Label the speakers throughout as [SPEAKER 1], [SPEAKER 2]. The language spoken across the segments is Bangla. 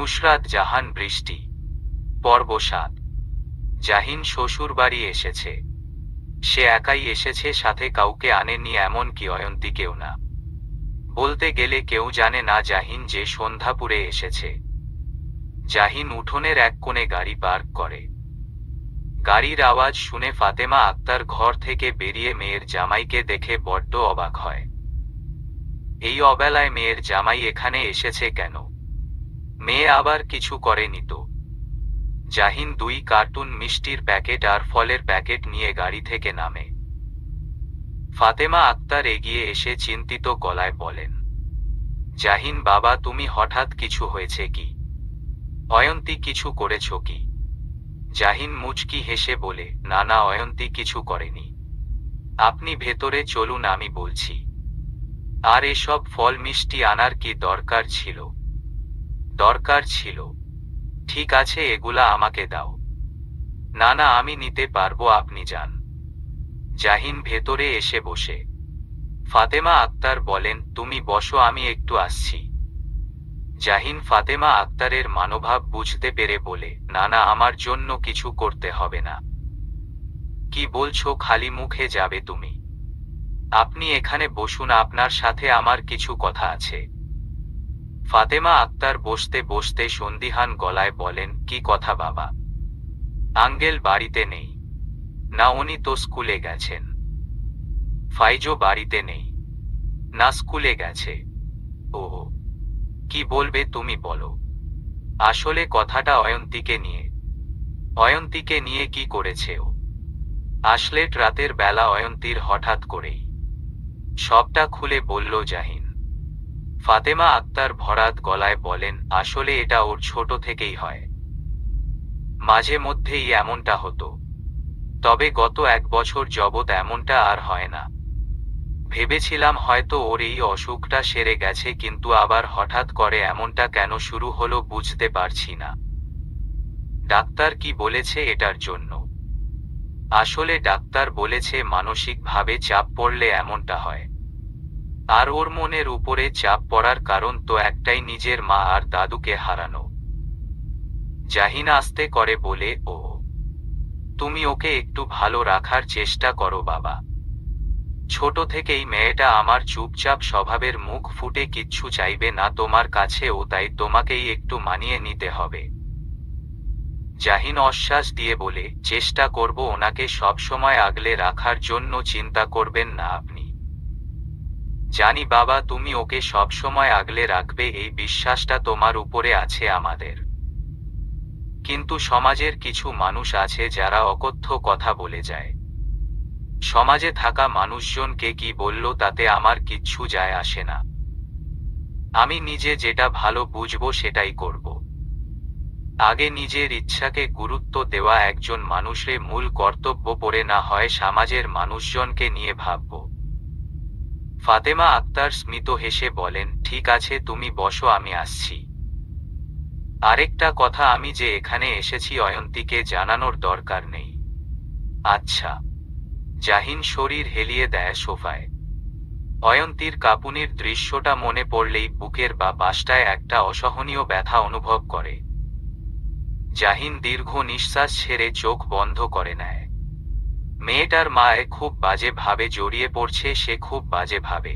[SPEAKER 1] নুসরাত জাহান বৃষ্টি। পর্ব ৭। জাহিন শ্বশুরবাড়ি এসেছে। সে একাই এসেছে, সাথে কাউকে আনেনি, এমনকি অয়ন্তীকেও না। বলতে গেলে কেউ জানে না জাহিন যে সন্ধ্যাপুরে এসেছে। জাহিন উঠোনের এক কোণে গাড়ি পার্ক করে। গাড়ির আওয়াজ শুনে ফাতেমা আক্তার ঘর থেকে বেরিয়ে মেয়ের জামাইকে দেখে বড্ড অবাক হয়। এই অবেলায় মেয়ের জামাই এখানে এসেছে কেন? মেয়ে আবার কিছু করেনি তো? জাহিন 2 কার্টুন মিষ্টির প্যাকেট আর ফলের প্যাকেট নিয়ে গাড়ি থেকে নামে। ফাতেমা আক্তার এগিয়ে এসে চিন্তিত গলায় বলেন, জাহিন বাবা, তুমি হঠাৎ, কিছু হয়েছে কি? অয়ন্তী কিছু করেছ কি? জাহিন মুচকি হেসে বলে, না না, অয়ন্তী কিছু করেনি। আপনি ভেতরে চলুন, আমি বলছি। আর এসব ফল মিষ্টি আনার কি দরকার ছিল? দরকার ছিল? ঠিক আছে, এগুলা আমাকে দাও। না না, আমি নিতে পারবো, আপনি যান। জাহিন ভেতরে এসে বসে। ফাতেমা আক্তার বলেন, তুমি বসো, আমি একটু আসছি। জাহিন ফাতেমা আক্তারের মনোভাব বুঝতে পেরে বলে, না না, আমার জন্য কিছু করতে হবে না। কি বলছো, খালি মুখে যাবে তুমি? আপনি এখানে বসুন, আপনার সাথে আমার কিছু কথা আছে। ফাতেমা আক্তার বসতে বসতে সন্দিহান গলায় বলেন, কি কথা বাবা? আঙ্কেল বাড়িতে নেই? না, উনি তো স্কুলে গেছেন। ফাইজও বাড়িতে নেই? না, স্কুলে গেছে। ও, কি বলবে তুমি বলো। আসলে কথাটা অয়ন্তীকে নিয়ে। অয়ন্তীকে নিয়ে কি করেছে ও? আসলে রাতের বেলা অয়ন্তীর হঠাৎ করেই। সবটা খুলে বলল জাহিন। ফাতেমা আক্তার ভরাত গলায় বলেন, আসলে এটা ওর ছোট থেকেই হয়। মাঝে মধ্যেই এমনটা হতো, তবে গত 1 বছর যাবৎ এমনটা আর হয় না। ভেবেছিলাম হয়তো ওর এই অসুখটা সেরে গেছে, কিন্তু আবার হঠাৎ করে এমনটা কেন শুরু হলো বুঝতে পারছি না। ডাক্তার কি বলেছে এটার জন্য? আসলে ডাক্তার বলেছে মানসিকভাবে চাপ পড়লে এমনটা হয়। আর ওর মনের উপরে চাপ পড়ার কারণ তো একটাই, নিজের মা আর দাদুকে হারানো। জাহিন আস্তে করে বলে, ও, তুমি ওকে একটু ভালো রাখার চেষ্টা করো বাবা। ছোট থেকেই মেয়েটা আমার চুপচাপ স্বভাবের, মুখ ফুটে কিচ্ছু চাইবে না তোমার কাছে, ও তাই তোমাকেই একটু মানিয়ে নিতে হবে। জাহিন আশ্বাস দিয়ে বলে, চেষ্টা করব ওনাকে সবসময় আগলে রাখার জন্য, চিন্তা করবেন না আপনি। জানি বাবা, তুমি ওকে সবসময় আগলে রাখবে, এই বিশ্বাসটা তোমার উপরে আছে আমাদের। কিন্তু সমাজের কিছু মানুষ আছে যারা অকথ্য কথা বলে যায়। সমাজে থাকা মানুষজনকে কি বলল তাতে আমার কিচ্ছু যায় আসে না। আমি নিজে যেটা ভালো বুঝবো সেটাই করব। আগে নিজের ইচ্ছাকে গুরুত্ব দেওয়া একজন মানুষের মূল কর্তব্য, পড়ে না হয় সমাজের মানুষজনকে নিয়ে ভাবব। ফাতেমা আক্তার স্মিত হেসে বলেন, ঠিক আছে, তুমি বসো, আমি আসছি। আরেকটা কথা, আমি যে এখানে এসেছি অয়ন্তীকে জানানোর দরকার নেই। আচ্ছা। জাহিন শরীর হেলিয়ে দেয় সোফায়। অয়ন্তীর কাঁপুনির দৃশ্যটা মনে পড়লেই বুকের বা পাশটায় একটা অসহনীয় ব্যথা অনুভব করে। জাহিন দীর্ঘ নিঃশ্বাস ছেড়ে চোখ বন্ধ করে নেয়। মেয়েটার মায়ে খুব বাজে ভাবে জড়িয়ে পড়ছে, সে খুব বাজে ভাবে।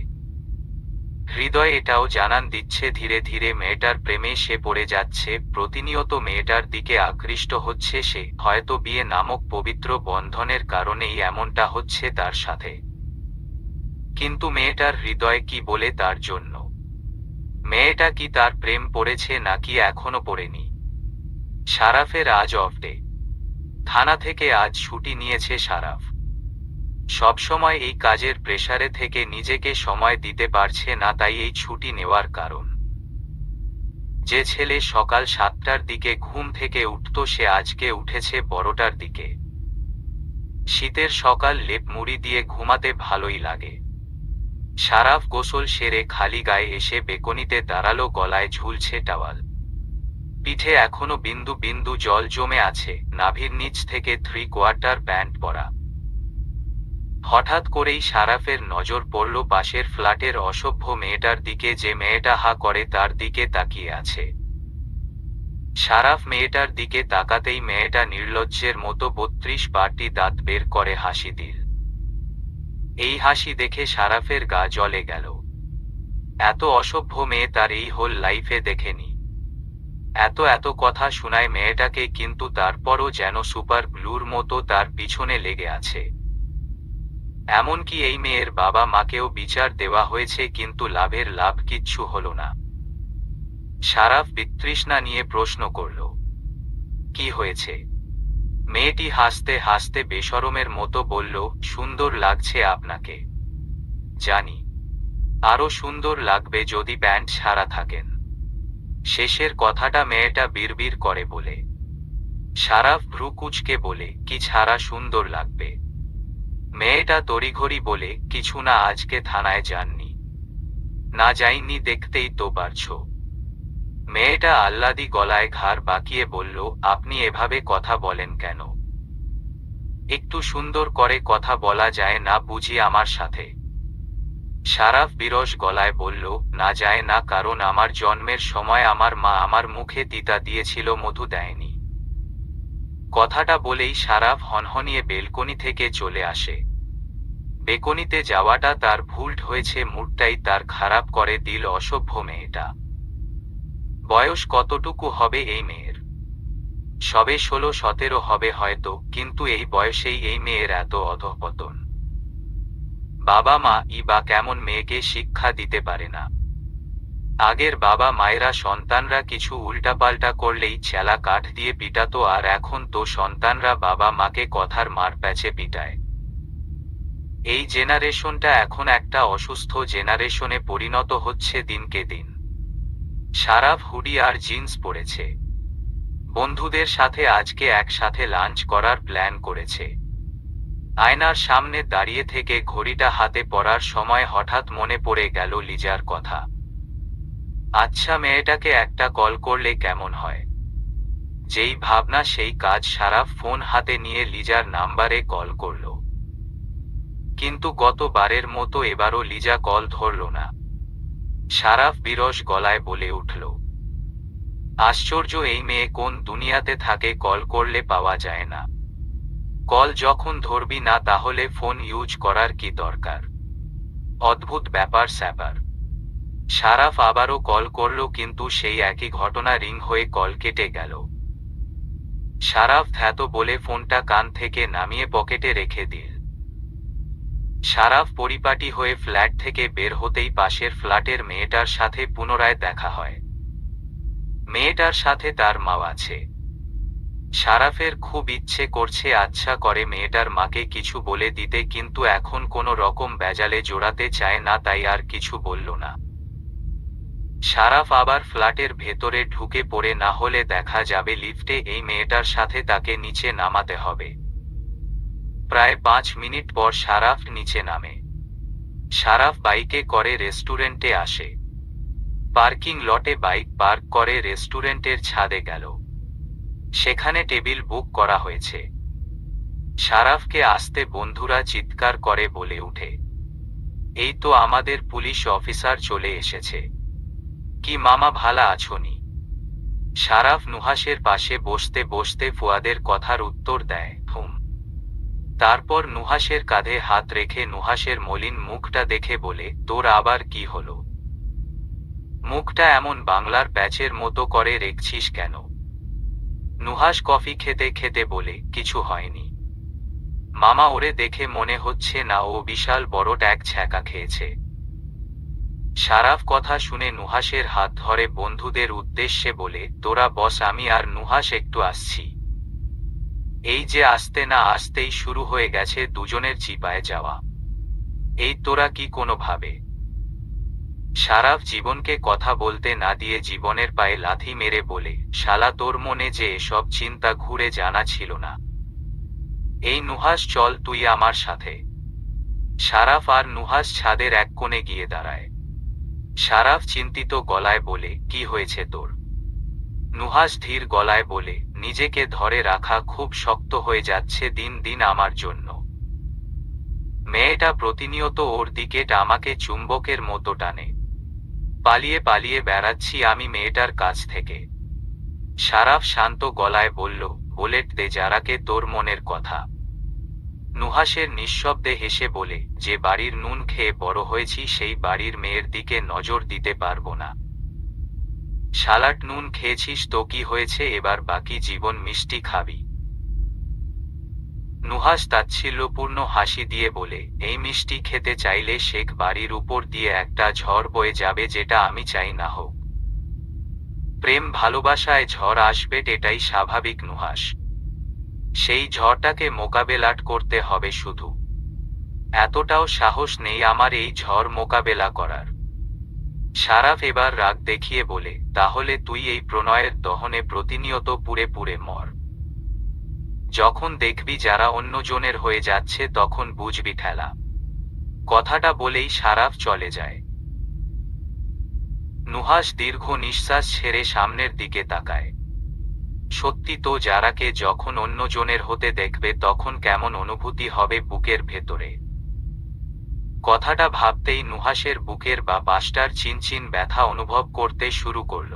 [SPEAKER 1] হৃদয় এটাও জানান দিচ্ছে ধীরে ধীরে মেয়েটার প্রেমে সে পড়ে যাচ্ছে, প্রতিনিয়ত মেয়েটার দিকে আকৃষ্ট হচ্ছে সে, হয়তো বিয়ে নামক পবিত্র বন্ধনের কারণেই এমনটা হচ্ছে তার সাথে। কিন্তু মেয়েটার হৃদয় কি বলে তার জন্য? মেয়েটা কি তার প্রেম পড়েছে নাকি এখনো পড়েনি? সারাফের আজ অফ ডে। থানা থেকে আজ ছুটি নিয়েছে সারাফ। সবসময় এই কাজের প্রেসারে থেকে নিজেকে সময় দিতে পারছে না, তাই এই ছুটি নেওয়ার কারণ। যে ছেলে সকাল 7টার দিকে ঘুম থেকে উঠত সে আজকে উঠেছে 12টার দিকে। শীতের সকাল, লেপ মুড়ি দিয়ে ঘুমাতে ভালোই লাগে। সারাফ গোসল সেরে খালি গায়ে এসে বেকনিতে দাঁড়ালো, গলায় ঝুলছে টাওয়াল। পিঠে এখনো বিন্দু বিন্দু জল জমে আছে, নাভির নিচ থেকে 3/4 প্যান্ট পরা। হঠাৎ করেই সারাফের নজর পড়ল পাশের ফ্ল্যাটের অসভ্য মেয়েটার দিকে, যে মেয়েটা হা করে তার দিকে তাকিয়ে আছে। সারাফ মেয়েটার দিকে তাকাতেই মেয়েটা নির্লজ্জের মতো 32টি দাঁত বের করে হাসি দিল। এই হাসি দেখে সারাফের গা জ্বলে গেল। এত অসভ্য মেয়ে তার এই হোল লাইফে দেখেনি। এত কথা শোনায় মেয়েটাকে, কিন্তু তারপরও যেন সুপার গ্লুর মতো তার পিছনে লেগে আছে। এমনকি এই মেয়ের বাবা মাকেও বিচার দেওয়া হয়েছে, কিন্তু লাভের লাভ কিচ্ছু হলো না। সারাফ বিতৃষ্ণা নিয়ে প্রশ্ন করল, কি হয়েছে? মেয়েটি হাসতে হাসতে বেশরমের মতো বলল, সুন্দর লাগছে আপনাকে। জানি, আরো সুন্দর লাগবে যদি প্যান্ট ছাড়া থাকেন। শেষের কথাটা মেয়েটা বিড়বিড় করে বলে। সারাফ ভ্রু কুঁচকে বলে, কি ছাড়া সুন্দর লাগবে? মেয়েটা তড়িঘড়ি বলে, কিছু না, আজকে থানায় যাননি? না যাইনি দেখতেই তো পারছো। মেয়েটা আহ্লাদি গলায় ঘাড় বাঁকিয়ে বলল, আপনি এভাবে কথা বলেন কেন? একটু সুন্দর করে কথা বলা যায় না বুঝি আমার সাথে? সারাফ বিরস গলায় বলল, না যায় না, কারণ আমার জন্মের সময় আমার মা আমার মুখে তিতা দিয়েছিল, মধু দেয়নি। কথাটা বলেই সারাফ হনহনিয়ে বেলকনি থেকে চলে আসে। বেকনিতে যাওয়াটা তার ভুল হয়েছে, মুডটাই তার খারাপ করে দিল অসভ্য মেয়েটা। বয়স কতটুকু হবে এই মেয়ের? সবে 16-17 হবে হয়তো, কিন্তু এই বয়সেই এই মেয়ের এত অধঃপতন। বাবা মা বা কেমন মেয়েকে শিক্ষা দিতে পারে না? আগের বাবা মায়েরা সন্তানরা কিছু উল্টাপাল্টা করলেই ছেলা কাঠ দিয়ে পিটাতো, আর এখন তো সন্তানরা বাবা মাকে কথার মার প্যাচে পিটায়। এই জেনারেশনটা এখন একটা অসুস্থ জেনারেশনে পরিণত হচ্ছে দিনকে দিন। সারাফ হুডি আর জিন্স পরেছে। বন্ধুদের সাথে আজকে একসাথে লাঞ্চ করার প্ল্যান করেছে। আয়নার সামনে দাঁড়িয়ে থেকে ঘড়িটা হাতে পড়ার সময় হঠাৎ মনে পড়ে গেল লিজার কথা। আচ্ছা, মেয়েটাকে একটা কল করলে কেমন হয়? যেই ভাবনা সেই কাজ। সারাফ ফোন হাতে নিয়ে লিজার নাম্বারে কল করল, কিন্তু গতবারের মতো এবারও লিজা কল ধরল না। সারাফ বিরস গলায় বলে উঠল, আশ্চর্য, এই মেয়ে কোন দুনিয়াতে থাকে, কল করলে পাওয়া যায় না। কল যখন ধরবি না তাহলে ফোন ইউজ করার কি দরকার? অদ্ভুত ব্যাপার স্যাপার। সারাফ আবারও কল করল, কিন্তু সেই একই ঘটনা, রিং হয়ে কল কেটে গেল। সারাফ ধ্যাত বলে ফোনটা কান থেকে নামিয়ে পকেটে রেখে দিল। সারাফ পরিপাটি হয়ে ফ্ল্যাট থেকে বের হতেই পাশের ফ্ল্যাটের মেয়েটার সাথে পুনরায় দেখা হয়। মেয়েটার সাথে তার মা আছে। সারাফের খুব ইচ্ছে করছে আচ্ছা করে মেয়েটার মাকে কিছু বলে দিতে, কিন্তু এখন কোনো রকম বেজালে জোড়াতে চায় না, তাই আর কিছু বলল না। সারাফ আবার ফ্ল্যাটের ভেতরে ঢুকে পড়ে, না হলে দেখা যাবে লিফটে এই মেয়েটার সাথে তাকে নিচে নামাতে হবে। প্রায় 5 মিনিট পর সারাফ নিচে নামে। সারাফ বাইকে করে রেস্টুরেন্টে আসে। পার্কিং লটে বাইক পার্ক করে রেস্টুরেন্টের ছাদে গেল। সেখানে টেবিল বুক করা হয়েছে। সারাফকে আসতে বন্ধুরা চিৎকার করে বলে উঠে, এই তো আমাদের পুলিশ অফিসার চলে এসেছে। কি মামা, ভালা আছোনি? সারাফ নুহাসের পাশে বসতে বসতে ফুয়াদের কথার উত্তর দেয়, হুম। তারপর নুহাসের কাঁধে হাত রেখে নুহাসের মলিন মুখটা দেখে বলে, তোর আবার কি হলো? মুখটা এমন বাংলার প্যাচের মতো করে রেখছিস কেন? নুহাস কফি খেতে খেতে বলে, কিছু হয়নি মামা, ওরে দেখে মনে হচ্ছে না ও বিশাল বড় ট্যাগ ছ্যাঁকা খেয়েছে। সারাফ কথা শুনে নুহাসের হাত ধরে বন্ধুদের উদ্দেশ্যে বলে, তোরা বস, আমি আর নুহাস একটু আসছি। এই যে আসতে না আসতেই শুরু হয়ে গেছে দুজনের চিপায় যাওয়া। এই তোরা কি কোনোভাবে? সারাফ জীবনকে কথা বলতে না দিয়ে জীবনের পায়ে লাথি মেরে বলে, শালা, তোর মনে যে এসব চিন্তা ঘুরে জানা ছিল না। এই নুহাস, চল তুই আমার সাথে। সারাফ আর নুহাস ছাদের এক কোণে গিয়ে দাঁড়ায়। সারাফ চিন্তিত গলায় বলে, কি হয়েছে তোর? নুহাস ধীর গলায় বলে, নিজেকে ধরে রাখা খুব শক্ত হয়ে যাচ্ছে দিন দিন আমার জন্য। মেয়েটা প্রতিনিয়ত ওর দিকে আমাকে চুম্বকের মতো টানে। পালিয়ে পালিয়ে বেড়াচ্ছি আমি মেয়েটার কাছ থেকে। সারাফ শান্ত গলায় বলল, বুলেট দে যারাকে তোর মনের কথা। নুহাসের নিঃশব্দে হেসে বলে, যে বাড়ির নুন খেয়ে বড় হয়েছি সেই বাড়ির মেয়ের দিকে নজর দিতে পারবো না। সালাড নুন খেয়েছিস তো কি হয়েছে, এবার বাকি জীবন মিষ্টি খাবি। নুহাস তাচ্ছিল্যপূর্ণ হাসি দিয়ে বলে, এই মিষ্টি খেতে চাইলে শেখ বাড়ির উপর দিয়ে একটা ঝড় বয়ে যাবে, যেটা আমি চাই না হোক। প্রেম ভালোবাসায় ঝড় আসবে, এটাই স্বাভাবিক নুহাস। সেই ঝড়টাকে মোকাবেলাট করতে হবে শুধু। এতটাও সাহস নেই আমার এই ঝড় মোকাবেলা করার। সারাফ এবার রাগ দেখিয়ে বলে, তাহলে তুই এই প্রণয়ের দহনে প্রতিনিয়ত পুড়ে পুড়ে মর। যখন দেখবি যারা অন্যজনের হয়ে যাচ্ছে তখন বুঝবি ঠেলা। কথাটা বলেই সারাফ চলে যায়। নুহাস দীর্ঘ নিঃশ্বাস ছেড়ে সামনের দিকে তাকায়। সত্যি তো, যারাকে যখন অন্যজনের হতে দেখবে তখন কেমন অনুভূতি হবে বুকের ভেতরে। কথাটা ভাবতেই নুহাসের বুকের বা পাশটার চিনচিন ব্যথা অনুভব করতে শুরু করল।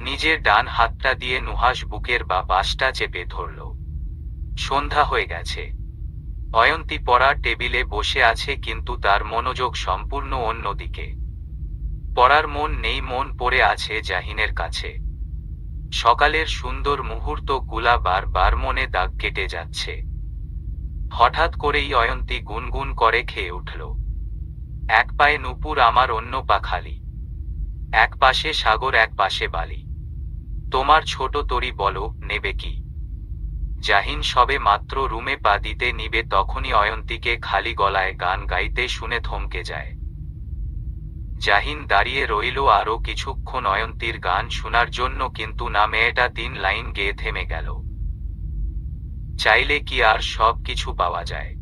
[SPEAKER 1] নিজের ডান হাতটা দিয়ে নুহাস বুকের বা পাশটা চেপে ধরল। সন্ধ্যা হয়ে গেছে। অয়ন্তী পড়ার টেবিলে বসে আছে, কিন্তু তার মনোযোগ সম্পূর্ণ অন্যদিকে। পড়ার মন নেই, মন পড়ে আছে জাহিনের কাছে। সকালের সুন্দর মুহূর্তগুলা বারবার মনে দাগ কেটে যাচ্ছে। হঠাৎ করেই অয়ন্তী গুনগুন করে খেয়ে উঠল, এক পায়ে নুপুর আমার, অন্য পা খালি। এক পাশে সাগর, এক পাশে বালি। তোমার ছোট তরি বলো, নেবে কি? জাহিন সবে মাত্র রুমে পা দিতে নিবে তখনই অয়ন্তীকে খালি গলায় গান গাইতে শুনে থমকে যায়। জাহিন দাঁড়িয়ে রইল আরো কিছুক্ষণ অয়ন্তীর গান শোনার জন্য, কিন্তু না, মেয়েটা 3 লাইন গেয়ে থেমে গেল। চাইলে কি আর সব কিছু পাওয়া যায়?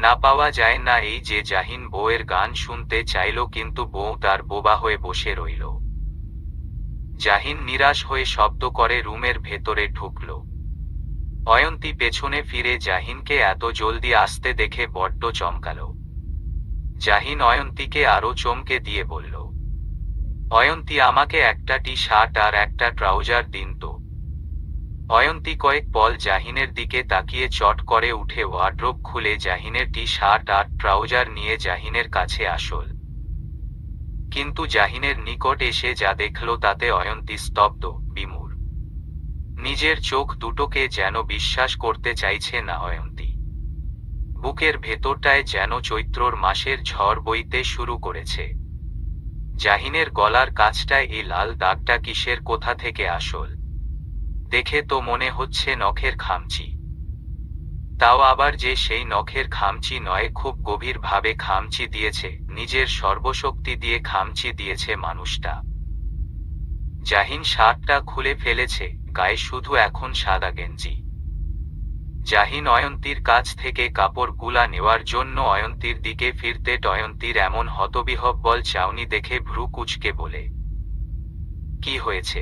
[SPEAKER 1] না, পাওয়া যায় না। এই যে জাহিন বউয়ের গান শুনতে চাইল, কিন্তু বউ তার বোবা হয়ে বসে রইল। জাহিন নিরাশ হয়ে শব্দ করে রুমের ভেতরে ঢুকল। অয়ন্তী পেছনে ফিরে জাহিনকে এত জলদি আসতে দেখে বড্ড চমকাল। জাহিন অয়ন্তীকে আরো চমকে দিয়ে বলল, অয়ন্তী, আমাকে একটা টি শার্ট আর একটা ট্রাউজার দিন তো। অয়ন্তী কয়েক পল জাহিনের দিকে তাকিয়ে চট করে উঠে ওয়ার্ড্রোব খুলে জাহিনের টি শার্ট আর ট্রাউজার নিয়ে জাহিনের কাছে আসল। কিন্তু জাহিনের নিকট এসে যা দেখল তাতে অয়ন্তী স্তব্ধ, বিমূঢ়। নিজের চোখ দুটোকে যেন বিশ্বাস করতে চাইছে না অয়ন্তী। বুকের ভেতরটায় যেন চৈত্রর মাসের ঝড় বইতে শুরু করেছে। জাহিনের গলার কাছটায় এই লাল দাগটা কিসের, কোথা থেকে আসল? দেখে তো মনে হচ্ছে নখের খামচি। তাও আবার যে সেই নখের খামচি নয়, খুব গভীরভাবে খামচি দিয়েছে, নিজের সর্বশক্তি দিয়ে খামচি দিয়েছে মানুষটা। জাহিন শার্টটা খুলে ফেলেছে, গায়ে শুধু এখন সাদা গেঞ্জি। জাহিন অয়ন্তীর কাছ থেকে কাপড়গুলা নেওয়ার জন্য অয়ন্তীর দিকে ফিরতে অয়ন্তীর এমন হতবিহ্বল চাউনি দেখে ভ্রু কুঁচকে বলে, কি হয়েছে?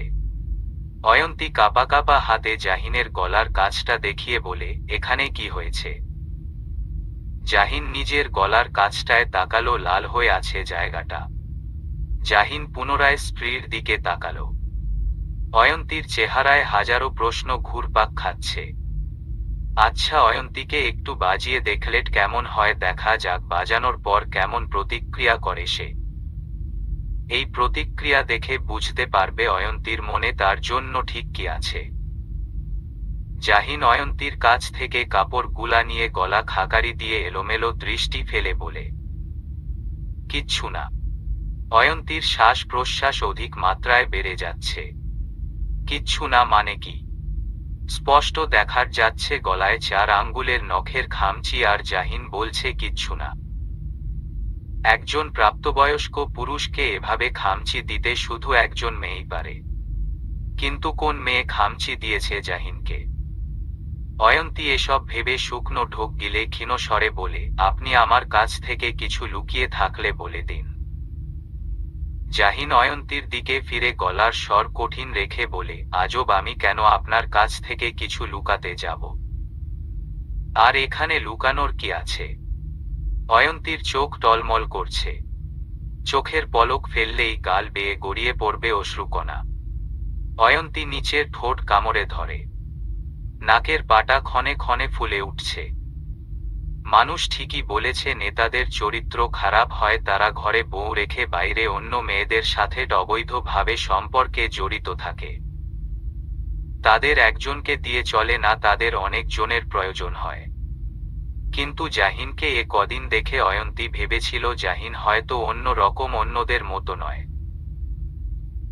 [SPEAKER 1] অয়ন্তী কাঁপা কাঁপা হাতে জাহিনের গলার কাছটা দেখিয়ে বলে, এখানে কি হয়েছে? জাহিন নিজের গলার কাছটায় তাকালো, লাল হয়ে আছে জায়গাটা। জাহিন পুনরায় স্ত্রীর দিকে তাকালো। অয়ন্তীর চেহারায় হাজারো প্রশ্ন ঘুরপাক খাচ্ছে। আচ্ছা, অয়ন্তীকে একটু বাজিয়ে দেখলে কেমন হয়, দেখা যাক বাজানোর পর কেমন প্রতিক্রিয়া করে সে। এই প্রতিক্রিয়া দেখে বুঝতে পারবে অয়ন্তীর মনে তার জন্য ঠিক কি আছে। জাহিন অয়ন্তীর কাছ থেকে কাপড়গুলা নিয়ে গলা খাকারি দিয়ে এলোমেলো দৃষ্টি ফেলে বলে, কিচ্ছু না। অয়ন্তীর শ্বাস প্রশ্বাস অধিক মাত্রায় বেড়ে যাচ্ছে। কিচ্ছু না মানে কি? স্পষ্ট দেখার যাচ্ছে গলায় 4 আঙ্গুলের নখের খামচি, আর জাহিন বলছে কিচ্ছু না। একজন প্রাপ্তবয়স্ক পুরুষকে এভাবে খামচি দিতে শুধু একজন মেয়েই পারে। কিন্তু কোন মেয়ে খামচি দিয়েছে জাহিনকে? অয়ন্তী এসব ভেবে শুকনো ঢোক গিলে ক্ষীণ স্বরে বলে, আপনি আমার কাছ থেকে কিছু লুকিয়ে থাকলে বলে দিন। জাহিন অয়ন্তীর দিকে ফিরে গলার স্বর কঠিন রেখে বলে, আজব, আমি কেন আপনার কাছ থেকে কিছু লুকাতে যাব? আর এখানে লুকানোর কি আছে? অয়ন্তীর চোখ টলমল করছে। চোখের পলক ফেললেই গাল বেয়ে গড়িয়ে পড়বে অশ্রুকণা। অয়ন্তী নিচের ঠোঁট কামড়ে ধরে। নাকের পাটা ক্ষণে ক্ষণে ফুলে উঠছে। মানুষ ঠিকই বলেছে, নেতাদের চরিত্র খারাপ হয় তারা ঘরে বউ রেখে বাইরে অন্য মেয়েদের সাথে অবৈধভাবে সম্পর্কে জড়িত থাকে। তাদের একজনকে দিয়ে চলে না, তাদের অনেক জনের প্রয়োজন হয়। কিন্তু জাহিনকে এ কদিন দেখে অয়ন্তী ভেবেছিল জাহিন হয়তো অন্য রকম, অন্যদের মতো নয়।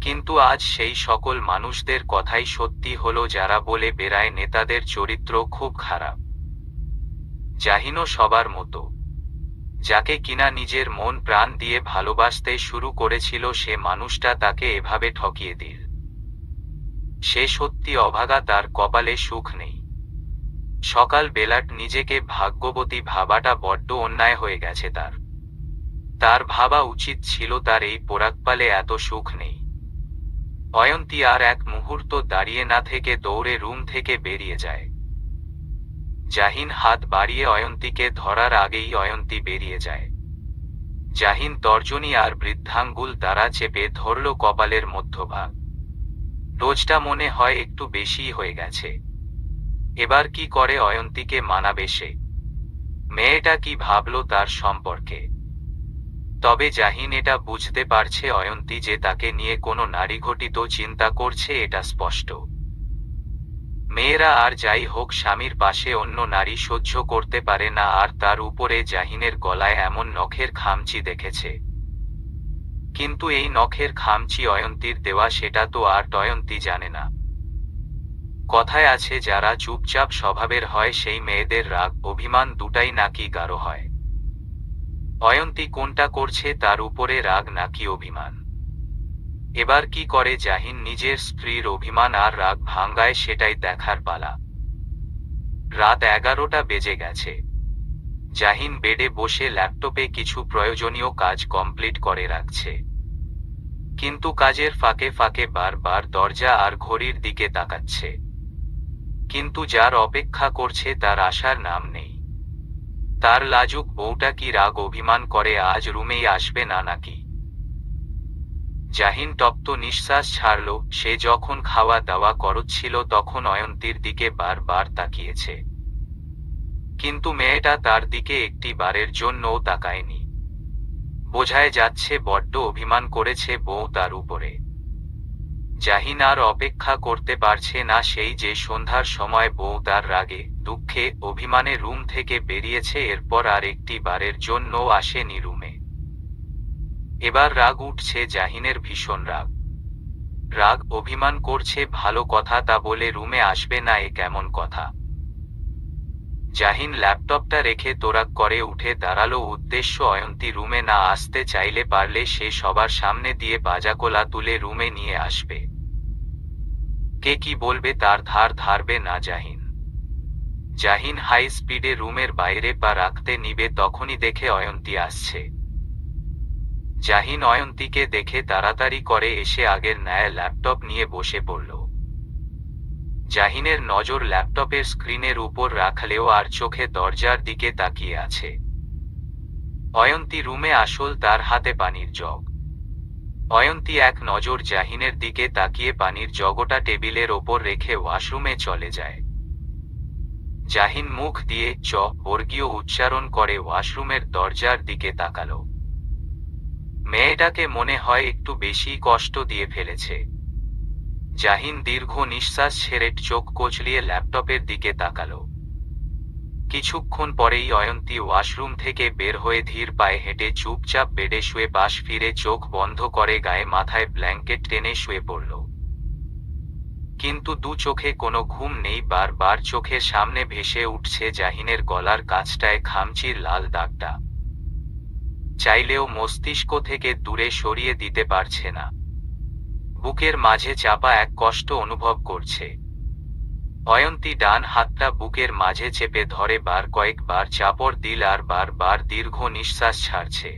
[SPEAKER 1] কিন্তু আজ সেই সকল মানুষদের কথাই সত্যি হলো যারা বলে বেড়ায় নেতাদের চরিত্র খুব খারাপ। জাহিনও সবার মতো। যাকে কিনা নিজের মন প্রাণ দিয়ে ভালোবাসতে শুরু করেছিল, সে মানুষটা তাকে এভাবে ঠকিয়ে দিল। সে সত্যি অভাগা, তার কপালে সুখ নেই। সকাল বেলাট নিজেকে ভাগ্যবতী ভাবাটা বড্ড অন্যায় হয়ে গেছে তার। তার ভাবা উচিত ছিল তার এই পোড়াকপালে এত সুখ নেই। অয়ন্তী আর এক মুহূর্ত দাঁড়িয়ে না থেকে দৌড়ে রুম থেকে বেরিয়ে যায়। জাহিন হাত বাড়িয়ে অয়ন্তীকে ধরার আগেই অয়ন্তী বেরিয়ে যায়। জাহিন তর্জনী আর বৃদ্ধাঙ্গুল দ্বারা চেপে ধরল কপালের মধ্যভাগ। রোজটা মনে হয় একটু বেশিই হয়ে গেছে। এবার কি করে অয়ন্তীকে মানাবে সে? মেয়েটা কি ভাবল তার সম্পর্কে? তবে জাহিন এটা বুঝতে পারছে অয়ন্তী যে তাকে নিয়ে কোনো নারীঘটিত চিন্তা করছে, এটা স্পষ্ট। মেয়েরা আর যাই হোক স্বামীর পাশে অন্য নারী সহ্য করতে পারে না, আর তার উপরে জাহিনের গলায় এমন নখের খামচি দেখেছে। কিন্তু এই নখের খামচি অয়ন্তীর দেওয়া, সেটা তো আর অয়ন্তী জানে না। কথায় আছে, যারা চুপচাপ স্বভাবের হয় সেই মেয়েদের রাগ অভিমান দুটাই নাকি গাঢ় হয়। অয়ন্তী কোনটা করছে, তার উপরে রাগ নাকি অভিমান? এবার কি করে জাহিন নিজের স্ত্রীর অভিমান আর রাগ ভাঙ্গায়, সেটাই দেখার পালা। রাত 11টা বেজে গেছে। জাহিন বেডে বসে ল্যাপটপে কিছু প্রয়োজনীয় কাজ কমপ্লিট করে রাখছে। কিন্তু কাজের ফাঁকে ফাঁকে বারবার দরজা আর ঘড়ির দিকে তাকাচ্ছে। কিন্তু যার অপেক্ষা করছে তার আসার নাম নেই। তার লাজুক বউটা কি রাগ অভিমান করে আজ রুমেই আসবে না নাকি? জাহিন তপ্ত নিঃশ্বাস ছাড়ল। সে যখন খাওয়া দাওয়া করছিল তখন অয়ন্তীর দিকে বারবার তাকিয়েছে, কিন্তু মেয়েটা তার দিকে একটি বারের জন্যও তাকায়নি। বোঝায় যাচ্ছে বড্ড অভিমান করেছে বউ তার উপরে। জাহিন আর অপেক্ষা করতে পারছে না, সেই যে সন্ধ্যার সময় বউ তার রাগে দুঃখে অভিমানে রুম থেকে বেরিয়েছে, এরপর আর একটি বারের জন্যও আসেনি রুমে। এবার রাগ উঠছে জাহিনের, ভীষণ রাগ। রাগ অভিমান করছে, ভালো কথা তা বলে রুমে আসবে না, এ কেমন কথা? জাহিন ল্যাপটপটা রেখে তোরাক করে উঠে দাঁড়ালো। উদ্দেশ্য, অয়ন্তী রুমে না আসতে চাইলে পারলে সে সবার সামনে দিয়ে বাজাকোলা তুলে রুমে নিয়ে আসবে। কে কি বলবে তার ধার ধারবে না জাহিন। জাহিন হাই স্পিডে রুমের বাইরে পা রাখতে নিবে, তখনই দেখে অয়ন্তী আসছে। জাহিন অয়ন্তীকে দেখে তাড়াতাড়ি করে এসে আগের ন্যায় ল্যাপটপ নিয়ে বসে পড়ল। জাহিনের নজর ল্যাপটপের স্ক্রিনের উপর রাখলেও আর চোখে দরজার দিকে তাকিয়ে আছে। অয়ন্তী রুমে আসল, তার হাতে পানির জগ। অয়ন্তী এক নজর জাহিনের দিকে তাকিয়ে পানির জগটা টেবিলের ওপর রেখে ওয়াশরুমে চলে যায়। জাহিন মুখ দিয়ে বর্গীয় উচ্চারণ করে ওয়াশরুমের দরজার দিকে তাকালো। মেয়েটাকে মনে হয় একটু বেশি কষ্ট দিয়ে ফেলেছে। জাহিন দীর্ঘ নিঃশ্বাস ছেড়ে চোখ কচলিয়ে ল্যাপটপের দিকে তাকালো। কিছুক্ষণ পরেই অয়ন্তী ওয়াশরুম থেকে বের হয়ে ধীর পায়ে হেঁটে চুপচাপ বেডে শুয়ে পাশ ফিরে চোখ বন্ধ করে গায়ে মাথায় ব্ল্যাঙ্কেট টেনে শুয়ে পড়ল। কিন্তু দু চোখে কোনো ঘুম নেই, বারবার চোখের সামনে ভেসে উঠছে জাহিনের গলার কাছটায় খামচির লাল দাগটা। চাইলেও মস্তিষ্ক থেকে দূরে সরিয়ে দিতে পারছে না। বুকের মাঝে চাপা এক কষ্ট অনুভব করছে। অয়ন্তী ডান হাতটা বুকের মাঝে চেপে ধরে কয়েকবার চাপড় দিল আর বারবার দীর্ঘ নিঃশ্বাস ছাড়ছে।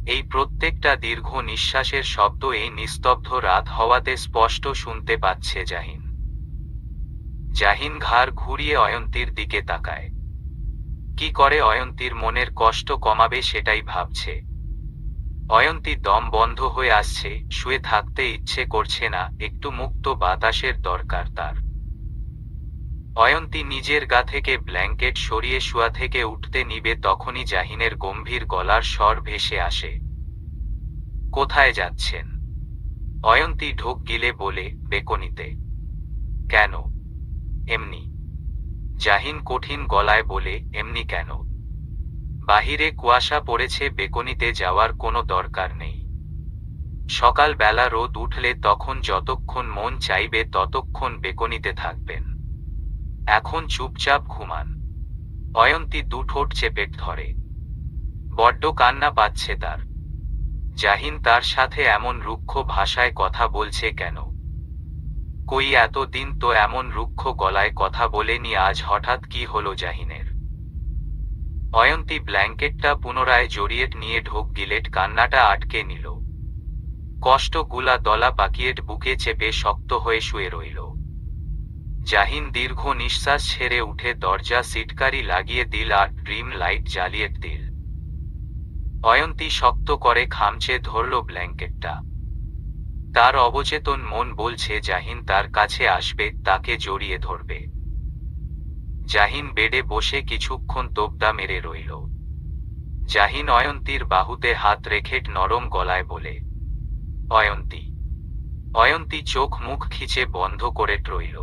[SPEAKER 1] এই প্রত্যেকটা দীর্ঘ নিঃশ্বাসের শব্দ এই নিস্তব্ধ রাত হওয়াতে স্পষ্ট শুনতে পাচ্ছে জাহিন। জাহিন ঘাড় ঘুরিয়ে অয়ন্তীর দিকে তাকায়। কি করে অয়ন্তীর মনের কষ্ট কমাবে সেটাই ভাবছে। অয়ন্তী দম বন্ধ হয়ে আসছে, শুয়ে থাকতে ইচ্ছে করছে না, একটু মুক্ত বাতাসের দরকার তার। অয়ন্তী নিজের গা থেকে ব্ল্যাঙ্কেট সরিয়ে শোয়া থেকে উঠতে নিবে তখনই জাহিনের গম্ভীর গলার স্বর ভেসে আসে। কোথায় যাচ্ছেন? অয়ন্তী ঢোক গিলে বলে, বেকনিতে। কেন? এমনি। জাহিন কঠিন গলায় বলে, এমনি কেন? বাহিরে কুয়াশা পড়েছে, বেকনিতে যাওয়ার কোনো দরকার নেই। সকাল বেলা রোদ উঠলে তখন যতক্ষণ মন চাইবে ততক্ষণ বেকনিতে থাকবেন। এখন চুপচাপ ঘুমান। অয়ন্তী দুঠোঁট চেপে ধরে। বড্ড কান্না পাচ্ছে তার। জাহিন তার সাথে এমন রুক্ষ ভাষায় কথা বলছে কেন? কই এতদিন তো এমন রুক্ষ গলায় কথা বলেনি, আজ হঠাৎ কি হলো জাহিনের? অয়ন্তী ব্ল্যাঙ্কেটটা পুনরায় জড়িয়ে নিয়ে ঢোক গিলেট কান্নাটা আটকে নিল। কষ্টগুলা দলা পাকিয়ে বুকে চেপে শক্ত হয়ে শুয়ে রইল। জাহিন দীর্ঘ নিঃশ্বাস ছেড়ে উঠে দরজা সিটকারি লাগিয়ে দিল আর ড্রিম লাইট জ্বালিয়ে দিল। অয়ন্তী শক্ত করে খামচে ধরল ব্ল্যাঙ্কেটটা। তার অবচেতন মন বলছে জাহিন তার কাছে আসবে, তাকে জড়িয়ে ধরবে। জাহিন বেডে বসে কিছুক্ষণ তোবদা মেরে রইল। জাহিন অয়ন্তীর বাহুতে হাত রেখে নরম গলায় বলে, অয়ন্তী। অয়ন্তী চোখ মুখ খিচে বন্ধ করে রইল।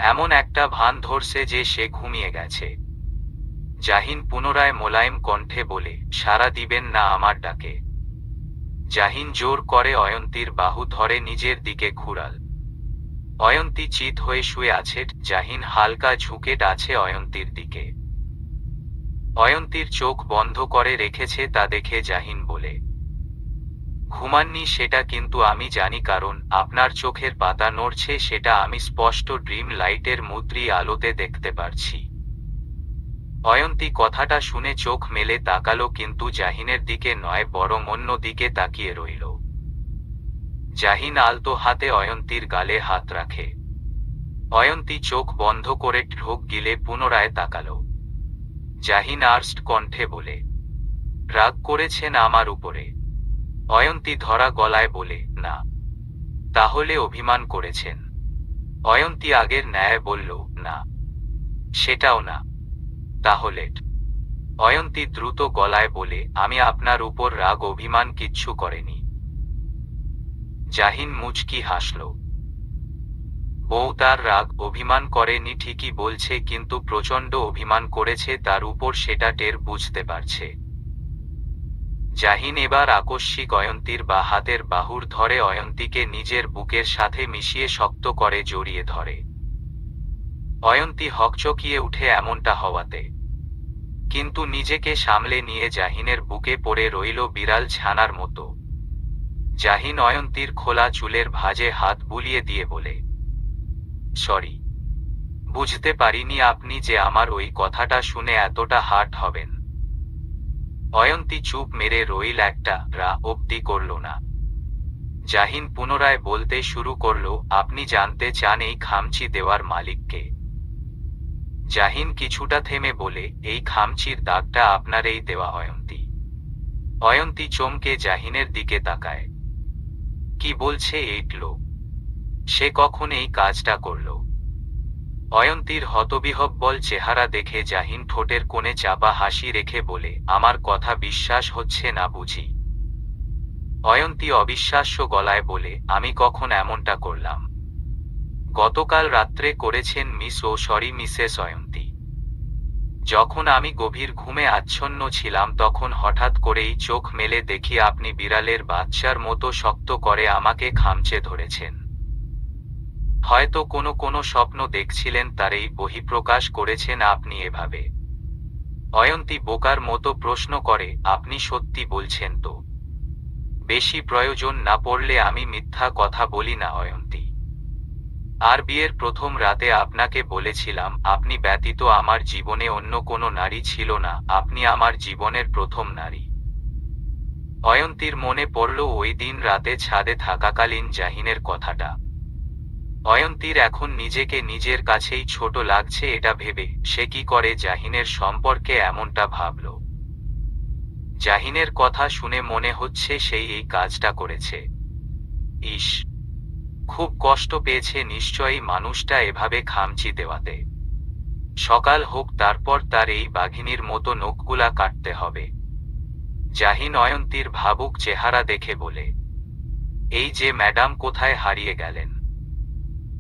[SPEAKER 1] এমন একটা ভান ধরছে যে সে ঘুমিয়ে গেছে। জাহিন পুনরায় মোলায়েম কণ্ঠে বলে, সাড়া দিবেন না আমার ডাকে? জাহিন জোর করে অয়ন্তীর বাহু ধরে নিজের দিকে ঘুরাল। অয়ন্তী চিত হয়ে শুয়ে আছে, জাহিন হালকা ঝুঁকে আছে অয়ন্তীর দিকে। অয়ন্তীর চোখ বন্ধ করে রেখেছে তা দেখে জাহিন বলে, ঘুমাননি সেটা কিন্তু আমি জানি, কারণ আপনার চোখের পাতা নড়ছে সেটা আমি স্পষ্ট ড্রিম লাইটের মুদ্রি আলোতে দেখতে পারছি। অয়ন্তী কথাটা শুনে চোখ মেলে তাকালো, কিন্তু জাহিনের দিকে নয় বরং অন্য দিকে তাকিয়ে রইল। জাহিন আলতো হাতে অয়ন্তীর গালে হাত রাখে। অয়ন্তী চোখ বন্ধ করে ঢোক গিলে পুনরায় তাকালো। জাহিন আর্স্ট কণ্ঠে বলে, রাগ করেছেন আমার উপরে? অয়ন্তী ধরা গলায় বলে, না। তাহলে অভিমান করেছেন? অয়ন্তী আগের ন্যায় বলল, না। সেটাও না। তাহলে? অয়ন্তী দ্রুত গলায় বলে, আমি আপনার উপর রাগ অভিমান কিচ্ছু করেনি। জাহিন মুচকি হাসল। বউ তার রাগ অভিমান করেনি ঠিকই বলছে, কিন্তু প্রচণ্ড অভিমান করেছে তার উপর, সেটা টের বুঝতে পারছে। জাহিন এবার আকস্মিক অয়ন্তীর বা হাতের বাহুর ধরে অয়ন্তীকে নিজের বুকের সাথে মিশিয়ে শক্ত করে জড়িয়ে ধরে। অয়ন্তী হকচকিয়ে উঠে এমনটা হওয়াতে, কিন্তু নিজেকে সামলে নিয়ে জাহিনের বুকে পড়ে রইল বিড়াল ছানার মতো। জাহিন অয়ন্তীর খোলা চুলের ভাঁজে হাত বুলিয়ে দিয়ে বলে, সরি। বুঝতে পারিনি আপনি যে আমার ওই কথাটা শুনে এতটা হার্ট হবেন। অয়ন্তী চুপ মেরে রইল, একটা রা অব্দি করল না। জাহিন পুনরায় বলতে শুরু করল, আপনি জানতে চান এই খামচি দেওয়ার মালিককে? জাহিন কিছুটা থেমে বলে, এই খামচির দাগটা আপনার এই দেওয়া অয়ন্তী? অয়ন্তী চমকে জাহিনের দিকে তাকায়। কি বলছে এই লোক? সে কখন এই কাজটা করল? অয়ন্তীর হতবিহ্বল চেহারা দেখে জাহিন ঠোঁটের কোণে চাপা হাসি রেখে বলে, আমার কথা বিশ্বাস হচ্ছে না বুঝি? অয়ন্তী অবিশ্বাস্য গলায় বলে, আমি কখন এমনটা করলাম? গতকাল রাত্রে করেছেন মিস। ও সরি মিসেস অয়ন্তী। যখন আমি গভীর ঘুমে আচ্ছন্ন ছিলাম তখন হঠাৎ করেই চোখ মেলে দেখি আপনি বিড়ালের বাচ্চার মতো শক্ত করে আমাকে খামচে ধরেছেন। হয়তো কোনো স্বপ্ন দেখছিলেন, তারই বহিঃপ্রকাশ করেছেন আপনি এভাবে। অয়ন্তী বোকার মতো প্রশ্ন করে, আপনি সত্যি বলছেন তো? বেশি প্রয়োজন না পড়লে আমি মিথ্যা কথা বলি না অয়ন্তী। আর বিয়ের প্রথম রাতে আপনাকে বলেছিলাম, আপনি ব্যতীত আমার জীবনে অন্য কোনো নারী ছিল না, আপনি আমার জীবনের প্রথম নারী। অয়ন্তীর মনে পড়ল ওই দিন রাতে ছাদে থাকাকালীন জাহিনের কথাটা। অয়ন্তীর এখন নিজেকে নিজের কাছেই ছোট লাগছে এটা ভেবে, সে কি করে জাহিনের সম্পর্কে এমনটা ভাবল। জাহিনের কথা শুনে মনে হচ্ছে সেই এই কাজটা করেছে। ইস, খুব কষ্ট পেয়েছে নিশ্চয়ই মানুষটা এভাবে খামচি দেওয়াতে। সকাল হোক তারপর তার এই বাঘিনীর মতো নখগুলা কাটতে হবে। জাহিন অয়ন্তীর ভাবুক চেহারা দেখে বলে, এই যে ম্যাডাম কোথায় হারিয়ে গেলেন?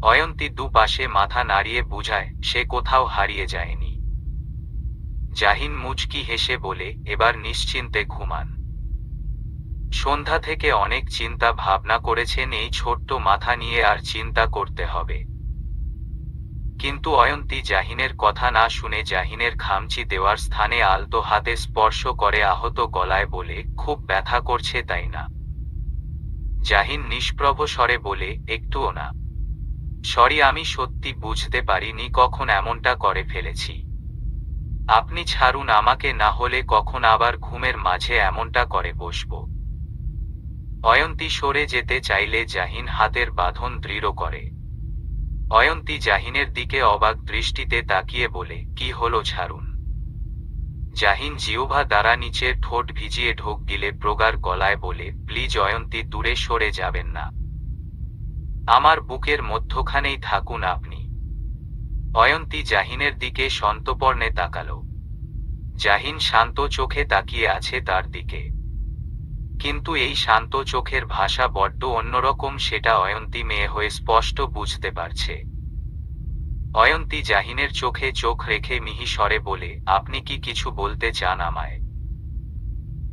[SPEAKER 1] অয়ন্তী দুপাশে মাথা নাড়িয়ে বুঝায় সে কোথাও হারিয়ে যায়নি। জাহিন মুচকি হেসে বলে, এবার নিশ্চিন্তে ঘুমান। সন্ধ্যা থেকে অনেক চিন্তা ভাবনা করেছেন, এই ছোট্ট মাথা নিয়ে আর চিন্তা করতে হবে। কিন্তু অয়ন্তী জাহিনের কথা না শুনে জাহিনের খামচি দেওয়ার স্থানে আলতো হাতে স্পর্শ করে আহত গলায় বলে, খুব ব্যথা করছে তাই না? জাহিন নিষ্প্রভ স্বরে বলে, একটুও না। সরি, আমি সত্যি বুঝতে পারিনি কখন এমনটা করে ফেলেছি। আপনি ছাড়ুন আমাকে, না হলে কখন আবার ঘুমের মাঝে এমনটা করে বসবো। অয়ন্তী সরে যেতে চাইলে জাহিন হাতের বাঁধন দৃঢ় করে। অয়ন্তী জাহিনের দিকে অবাক দৃষ্টিতে তাকিয়ে বলে, কি হলো, ছাড়ুন। জাহিন জিহ্বা দ্বারা নিচের ঠোঁট ভিজিয়ে ঢোক গিলে প্রগাঢ় গলায় বলে, প্লিজ অয়ন্তী, দূরে সরে যাবেন না। আমার বুকের মধ্যখানেই থাকুন আপনি। অয়ন্তী জাহিনের দিকে সন্তর্পণে তাকালো। জাহিন শান্ত চোখে তাকিয়ে আছে তার দিকে। কিন্তু এই শান্ত চোখের ভাষা বড্ড অন্যরকম, সেটা অয়ন্তী মেয়ে হয়ে স্পষ্ট বুঝতে পারছে। অয়ন্তী জাহিনের চোখে চোখ রেখে মিহি স্বরে বলে, আপনি কি কিছু বলতে চান আমায়?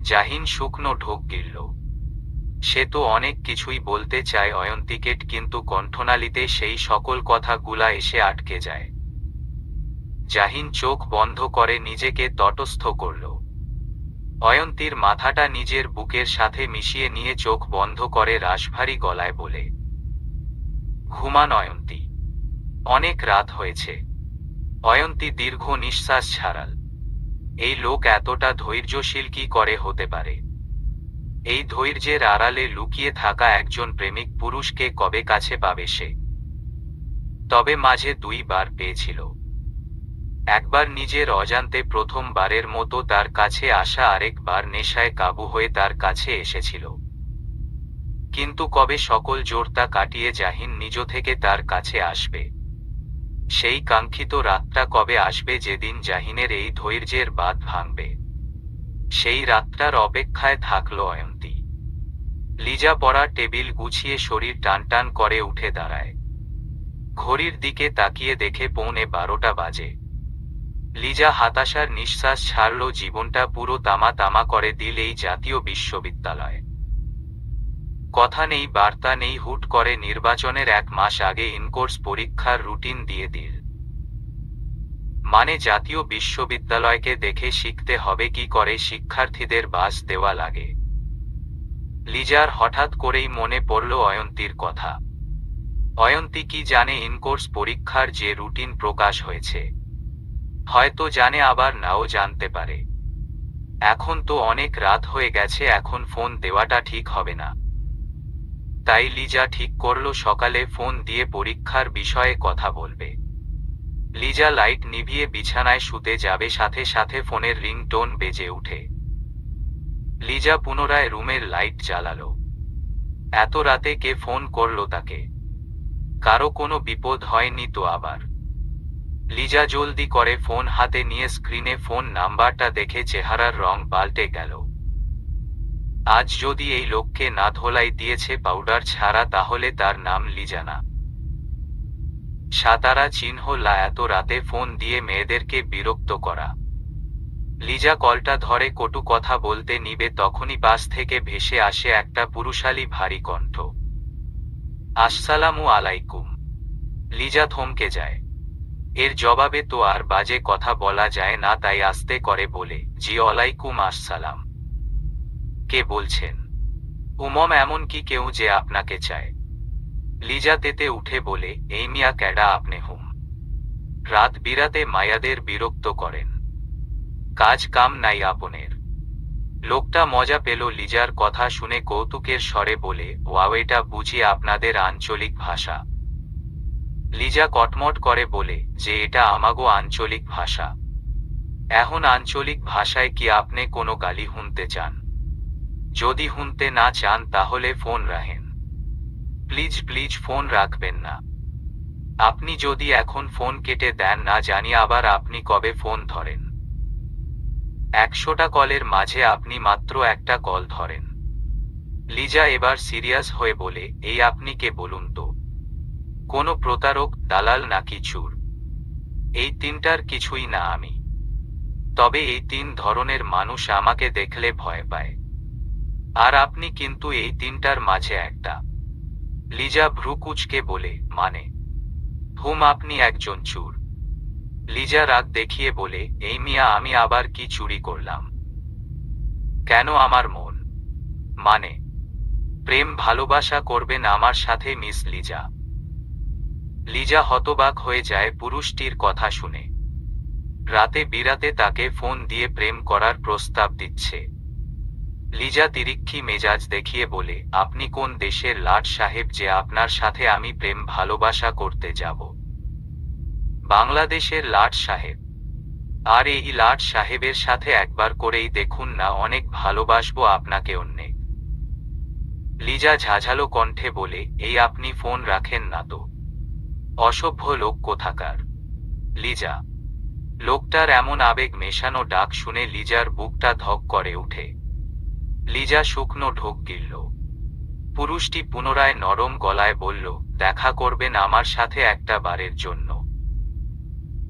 [SPEAKER 1] জাহিন শুকনো ঢোক গিলল। সে তো অনেক কিছুই বলতে চায় অয়ন্তীকে, কিন্তু কণ্ঠনালীতে সেই সকল কথাগুলা এসে আটকে যায়। জাহিন চোখ বন্ধ করে নিজেকে তটস্থ করল। অয়ন্তীর মাথাটা নিজের বুকের সাথে মিশিয়ে নিয়ে চোখ বন্ধ করে রাশভারী গলায় বলে, ঘুমান অয়ন্তী, অনেক রাত হয়েছে। অয়ন্তী দীর্ঘ নিঃশ্বাস ছাড়াল। এই লোক এতটা ধৈর্যশীল কি করে হতে পারে? এই ধৈর্যের আড়ালে লুকিয়ে থাকা একজন প্রেমিক পুরুষকে কবে কাছে পাবে সে? তবে মাঝে দুইবার পেয়েছিল। একবার নিজের অজান্তে, প্রথমবারের মতো তার কাছে আসা, আরেকবার নেশায় কাবু হয়ে তার কাছে এসেছিল। কিন্তু কবে সকল জোরতা কাটিয়ে জাহিন নিজ থেকে তার কাছে আসবে? সেই কাঙ্ক্ষিত রাতটা কবে আসবে যেদিন জাহিনের এই ধৈর্যের বাঁধ ভাঙবে? সেই রাতটার অপেক্ষায় থাকল অয়ন্তী। লিজা পড়া টেবিল গুছিয়ে শরীর টানটান করে উঠে দাঁড়ায়। ঘড়ির দিকে তাকিয়ে দেখে 11:15 বাজে। লিজা হতাশার নিঃশ্বাস ছাড়ল, জীবনটা পুরো তামা তামা করে দিল এই জাতীয় বিশ্ববিদ্যালয়। কথা নেই, বার্তা নেই, হুট করে নির্বাচনের 1 মাস আগে ইনকোর্স পরীক্ষার রুটিন দিয়ে দিল। মানে জাতীয় বিশ্ববিদ্যালয়কে দেখে শিখতে হবে কি করে শিক্ষার্থীদের বাস দেওয়া লাগে। লিজার হঠাৎ করেই মনে পড়ল অয়ন্তীর কথা। অয়ন্তী কি জানে ইনকোর্স পরীক্ষার যে রুটিন প্রকাশ হয়েছে? হয়তো জানে, আবার নাও জানতে পারে। এখন তো অনেক রাত হয়ে গেছে, এখন ফোন দেওয়াটা ঠিক হবে না। তাই লিজা ঠিক করল সকালে ফোন দিয়ে পরীক্ষার বিষয়ে কথা বলবে। লিজা লাইট নিভিয়ে বিছানায় শুতে যাবে, সাথে সাথে ফোনের রিংটোন বেজে উঠে। লিজা পুনরায় রুমের লাইট জ্বালালো। এত রাতে কে ফোন করলো তাকে? কারো কোনো বিপদ হয়নি তো আবার? লিজা জলদি করে ফোন হাতে নিয়ে স্ক্রিনে ফোন নাম্বারটা দেখে চেহারার রং পাল্টে গেল। আজ যদি এই লোককে না ধোলাই দিয়েছে পাউডার ছাড়া, তাহলে তার নাম লিজা না। সাতারা চিহ্ন লা, এত রাতে ফোন দিয়ে মেয়েদেরকে বিরক্ত করা। লিজা কলটা ধরে কটু কথা বলতে নিবে, তখনই পাশ থেকে ভেসে আসে একটা পুরুষালী ভারী কণ্ঠ। আসসালামু আলাইকুম। লিজা থমকে যায়। এর জবাবে তো আর বাজে কথা বলা যায় না, তাই আস্তে করে বলে, জি ওয়ালাইকুম আসসালাম। কে বলছেন? উমম, এমন কি কেউ যে আপনাকে চায়? লিজা তেতে উঠে বলে, এই মিয়া ক্যাডা আপনি হুম? রাত বিরাতে মায়াদের বিরক্ত করেন? কাজ কাম নাই আপনের? লোকটা মজা পেল লিজার কথা শুনে কৌতুকের স্বরে বলে, ওয়াও, এটা বুঝি আপনাদের আঞ্চলিক ভাষা? লিজা কটমট করে বলে, যে এটা আমাগো আঞ্চলিক ভাষা। এখন আঞ্চলিক ভাষায় কি আপনি কোনো গালি শুনতে চান? যদি শুনতে না চান তাহলে ফোন রাখেন। প্লিজ প্লিজ ফোন রাখবেন না। আপনি যদি এখন ফোন কেটে দেন না জানি আবার আপনি কবে ফোন ধরেন। 100টা কলের মাঝে আপনি মাত্র একটা কল ধরেন। লিজা এবার সিরিয়াস হয়ে বলে, এই আপনি কে বলুন তো? কোনো প্রতারক, দালাল নাকি চোর? এই তিনটার কিছুই না আমি। তবে এই 3 ধরনের মানুষ আমাকে দেখলে ভয় পায়। আর আপনি কিন্তু এই 3টার মাঝে একটা। লিজা ভ্রু কুঁচকে বলে, মানে? আপনি একজন চোর। লিজা রাগ দেখিয়ে বলে, এই মিয়া আমি আবার কি চুরি করলাম? কেন আমার মন? মানে? প্রেম ভালোবাসা করবেন আমার সাথে মিস লিজা? লিজা হতবাক হয়ে যায় পুরুষটির কথা শুনে। রাতে বিরাতে তাকে ফোন দিয়ে প্রেম করার প্রস্তাব দিচ্ছে। লিজা তিরিক্ষি মেজাজ দেখিয়ে বলে, আপনি কোন দেশের লাট সাহেব যে আপনার সাথে আমি প্রেম ভালোবাসা করতে যাব? বাংলাদেশের লাট সাহেব। আর এই লাট সাহেবের সাথে একবার করেই দেখুন না, অনেক ভালোবাসবো আপনাকে অনেক। লিজা ঝাঝালো কণ্ঠে বলে, এই আপনি ফোন রাখেন না তো। অসভ্য লোক কোথাকার। লিজা। লোকটার এমন আবেগ মেশানো ডাক শুনে লিজার বুকটা ধক করে উঠে। লিজা শুকনো ঢোক গিলল। পুরুষটি পুনরায় নরম গলায় বলল, দেখা করবেন আমার সাথে একটা বারের জন্য?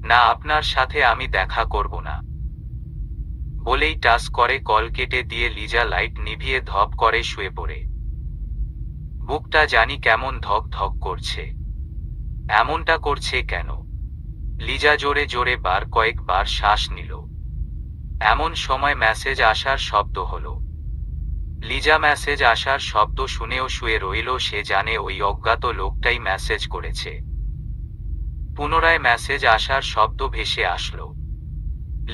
[SPEAKER 1] না, আপনার সাথে আমি দেখা করব না। বলেই টাস করে কল কেটে দিয়ে লিজা লাইট নিভিয়ে ধপ করে শুয়ে পড়ে। বুকটা জানি কেমন ধক ধক করছে। এমনটা করছে কেন? লিজা জোরে জোরে কয়েকবার শ্বাস নিল। এমন সময় মেসেজ আসার শব্দ হলো। লিজা মেসেজ আসার শব্দ শুনেও শুয়ে রইল, সে জানে ওই অজ্ঞাত লোকটাই মেসেজ করেছে। পুনরায় মেসেজ আসার শব্দ ভেসে আসলো।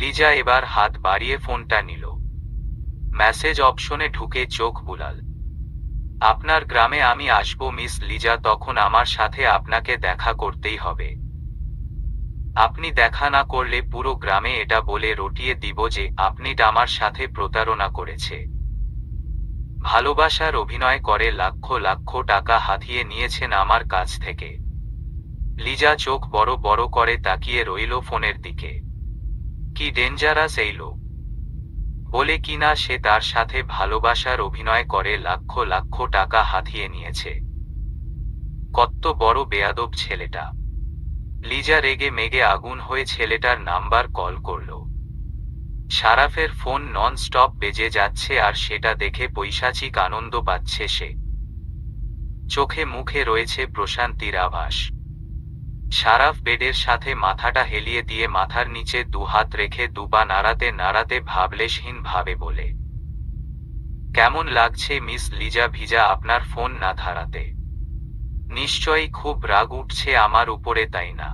[SPEAKER 1] লিজা এবার হাত বাড়িয়ে ফোনটা নিল। মেসেজ অপশনে ঢুকে চোখ বুলাল। আপনার গ্রামে আমি আসবো মিস লিজা, তখন আমার সাথে আপনাকে দেখা করতেই হবে। আপনি দেখা না করলে পুরো গ্রামে এটা বলে রটিয়ে দিব যে আপনি আমার সাথে প্রতারণা করেছে। ভালোবাসার অভিনয় করে লক্ষ লক্ষ টাকা হাতিয়ে নিয়েছেন আমার কাছ থেকে। লিজা চোখ বড় বড় করে তাকিয়ে রইল ফোনের দিকে। কি ডেঞ্জারাস এই লোক! বলে কিনা সে তার সাথে ভালোবাসার অভিনয় করে লক্ষ লক্ষ টাকা হাতিয়ে নিয়েছে। কত বড় বেয়াদব ছেলেটা! লিজা রেগে মেগে আগুন হয়ে ছেলেটার নাম্বার কল করল। শারাফের ফোন নন স্টপ বেজে যাচ্ছে আর সেটা দেখে পৈশাচিক আনন্দ পাচ্ছে সে। চোখে মুখে রয়েছে প্রশান্তির আভাস। শারাফ বেডের সাথে মাথাটা হেলিয়ে দিয়ে মাথার নিচে দুহাত রেখে দুপা নাড়াতে নাড়াতে ভাবলেশহীন ভাবে বলে, কেমন লাগছে মিস লিজা ভিজা আপনার ফোন না ধরাতে? নিশ্চয়ই খুব রাগ উঠছে আমার উপরে, তাই না?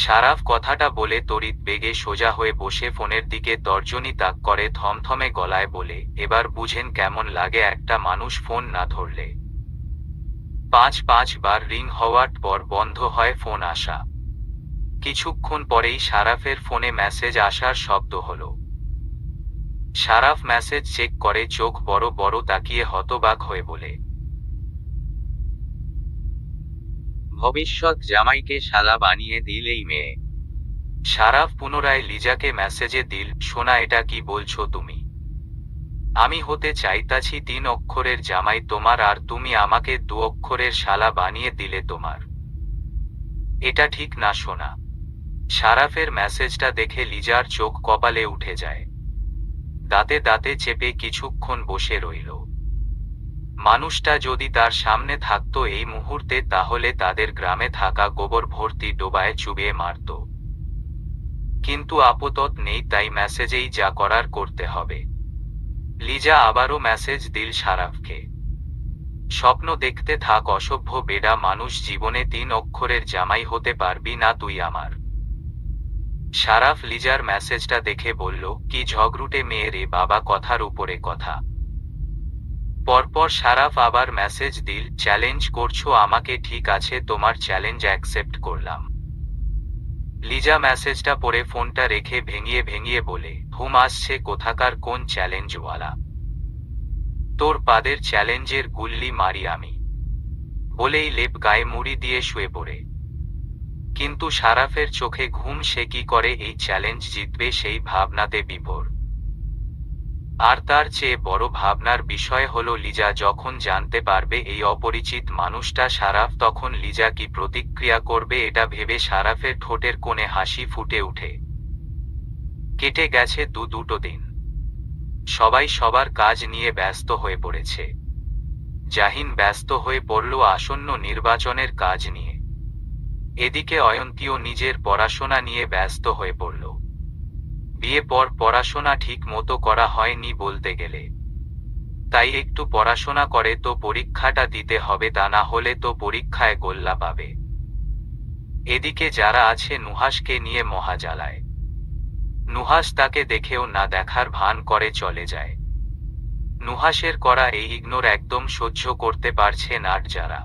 [SPEAKER 1] শারাফ কথাটা বলে তড়িৎ বেগে সোজা হয়ে বসে ফোনের দিকে তর্জনী তাক করে থমথমে গলায় বলে, এবার বুঝেন কেমন লাগে একটা মানুষ ফোন না ধরলে। 5 বার রিং হওয়ার পর বন্ধ হয় ফোন আসা। কিছুক্ষণ পরেই শারাফের ফোনে মেসেজ আসার শব্দ হলো। শারাফ মেসেজ চেক করে চোখ বড় বড় তাকিয়ে হতবাক হয়ে বলে, ভবিষ্যৎ জামাইকে শালা বানিয়ে দিল এই মেয়ে। শারাফ পুনরায় লিজাকে মেসেজে দিল, শোনা এটা কি বলছো তুমি? আমি হতে চাইতাছি 3 অক্ষরের জামাই তোমার, আর তুমি আমাকে 2 অক্ষরের শালা বানিয়ে দিলে তোমার। এটা ঠিক না শোনা। শারাফের মেসেজটা দেখে লিজার চোখ কপালে উঠে যায়। দাঁতে দাঁতে চেপে কিছুক্ষণ বসে রইল। মানুষটা যদি তার সামনে থাকতো এই মুহূর্তে তাহলে তাদের গ্রামে থাকা গোবর ভর্তি ডোবায় চুবিয়ে মারত। কিন্তু আপাতত নেই, তাই মেসেজেই যা করার করতে হবে। লিজা আবারও মেসেজ দিল শারাফকে, স্বপ্ন দেখতে থাক অসভ্য বেডা মানুষ, জীবনে 3 অক্ষরের জামাই হতে পারবি না তুই আমার। শারাফ লিজার মেসেজটা দেখে বলল, কি ঝগড়ুটে মেয়ে রে বাবা, কথার উপরে কথা। পরপর শারাফ আবার মেসেজ দিল, চ্যালেঞ্জ করছো আমাকে? ঠিক আছে, তোমার চ্যালেঞ্জ অ্যাকসেপ্ট করলাম। লিজা মেসেজটা পড়ে ফোনটা রেখে ভেঙিয়ে ভেঙিয়ে বলে, ঘুম আসছে কোথাকার, কোন চ্যালেঞ্জওয়ালা? তোর পাদের চ্যালেঞ্জের গুল্লি মারি আমি, বলেই লেপ গায়ে মুড়ি দিয়ে শুয়ে পড়ে। কিন্তু সারাফের চোখে ঘুম, সে কি করে এই চ্যালেঞ্জ জিতবে সেই ভাবনাতে বিভোর। আর তার চেয়ে বড় ভাবনার বিষয় হলো লিজা যখন জানতে পারবে এই অপরিচিত মানুষটা সারাফ, তখন লিজা কি প্রতিক্রিয়া করবে এটা ভেবে সারাফের ঠোঁটের কোণে হাসি ফুটে উঠে। কেটে গেছে দুটো দিন। সবাই সবার কাজ নিয়ে ব্যস্ত হয়ে পড়েছে। জাহিন ব্যস্ত হয়ে পড়ল আসন্ন নির্বাচনের কাজ নিয়ে। এদিকে অয়ন্তীও নিজের পড়াশোনা নিয়ে ব্যস্ত হয়ে পড়ল। বিয়ে পর পড়াশোনা ঠিক মতো করা হয়নি বলতে গেলে, তাই একটু পড়াশোনা করে তো পরীক্ষাটা দিতে হবে, তা না হলে তো পরীক্ষায় গোল্লা পাবে। এদিকে যারা আছে নুহাসকে নিয়ে মহাজালায়। নুহাস তাকে দেখেও না দেখার ভান করে চলে যায়। নুহাসের করা এই ইগনোর একদম সহ্য করতে পারছে না যারা।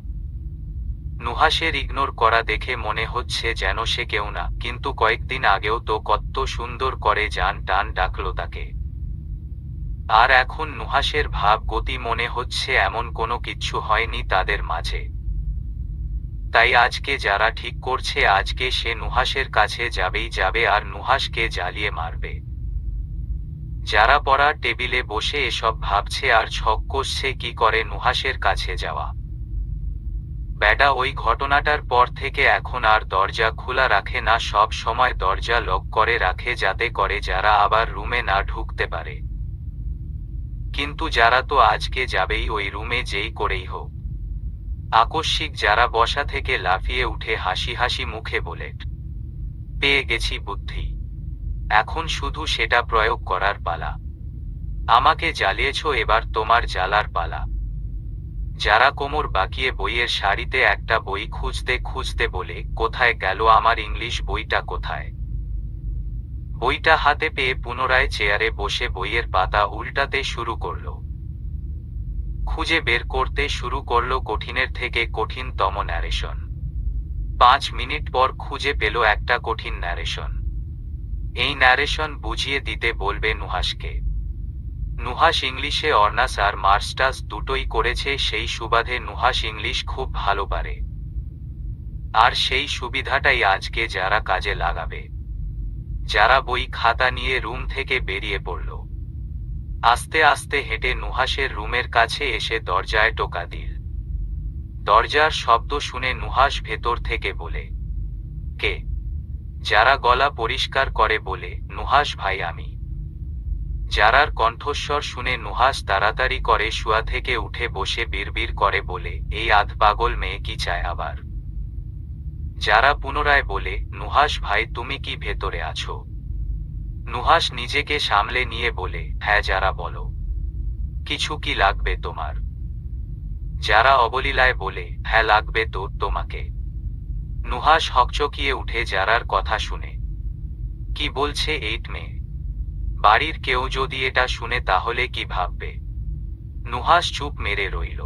[SPEAKER 1] নুহাসের ইগনোর করা দেখে মনে হচ্ছে যেন সে কেউ না, কিন্তু কয়েকদিন আগেও তো কত সুন্দর করে জান টান ডাকলো তাকে। আর এখন নুহাসের ভাব গতি মনে হচ্ছে এমন কোনো কিচ্ছু হয়নি তাদের মাঝে। তাই আজকে যারা ঠিক করছে আজকে সে নুহাসের কাছে যাবেই যাবে আর নুহাসকে জ্বালিয়ে মারবে। যারা পড়ার টেবিলে বসে এসব ভাবছে আর ছক কষছে কি করে নুহাসের কাছে যাওয়া। ব্যাটা ওই ঘটনাটার পর থেকে এখন আর দরজা খোলা রাখে না, সব সময় দরজা লক করে রাখে যাতে করে যারা আবার রুমে না ঢুকতে পারে। কিন্তু যারা তো আজকে যাবেই ওই রুমে যেই করেই হোক। আকস্মিক যারা বসা থেকে লাফিয়ে উঠে হাসি হাসি মুখে বলে, পেয়ে গেছি বুদ্ধি, এখন শুধু সেটা প্রয়োগ করার পালা। আমাকে জ্বালিয়েছ, এবার তোমার জ্বালার পালা। যারা কোমর বাঁকিয়ে বইয়ের সারিতে একটা বই খুঁজতে খুঁজতে বলে, কোথায় গেল আমার ইংলিশ বইটা, কোথায়? বইটা হাতে পেয়ে পুনরায় চেয়ারে বসে বইয়ের পাতা উল্টাতে শুরু করলো। খুঁজে বের করতে শুরু করলো কঠিনের থেকে কঠিনতম ন্যারেশন। 5 মিনিট পর খুঁজে পেল একটা কঠিন ন্যারেশন। এই ন্যারেশন বুঝিয়ে দিতে বলবে নুহাসকে। নুহাস ইংলিশে অনার্স আর মাস্টার্স দুটোই করেছে, সেই সুবাদে নুহাস ইংলিশ খুব ভালো পারে। আর সেই সুবিধাটাই আজকে যারা কাজে লাগাবে। যারা বই খাতা নিয়ে রুম থেকে বেরিয়ে পড়ল। আস্তে আস্তে হেঁটে নুহাসের রুমের কাছে এসে দরজায় টোকা দিল। দরজার শব্দ শুনে নুহাস ভেতর থেকে বলে, কে? যারা গলা পরিষ্কার করে বলে, নুহাস ভাই আমি। যারার কণ্ঠস্বর শুনে নুহাস তাড়াতাড়ি করে শুয়া থেকে উঠে বসে বিড়বিড় করে বলে, এই আধ পাগল মেয়ে কি চায় আবার? যারা পুনরায় বলে, নুহাস ভাই তুমি কি ভেতরে আছো? নুহাস নিজেকে সামলে নিয়ে বলে, হ্যাঁ যারা বলো, কিছু কি লাগবে তোমার? যারা অবলীলায় বলে, হ্যাঁ লাগবে তো তোমাকে। নুহাস হকচকিয়ে উঠে যারার কথা শুনে। কি বলছে এই মেয়ে? বাড়ির কেউ যদি এটা শুনে তাহলে কি ভাববে? নুহাস চুপ মেরে রইল।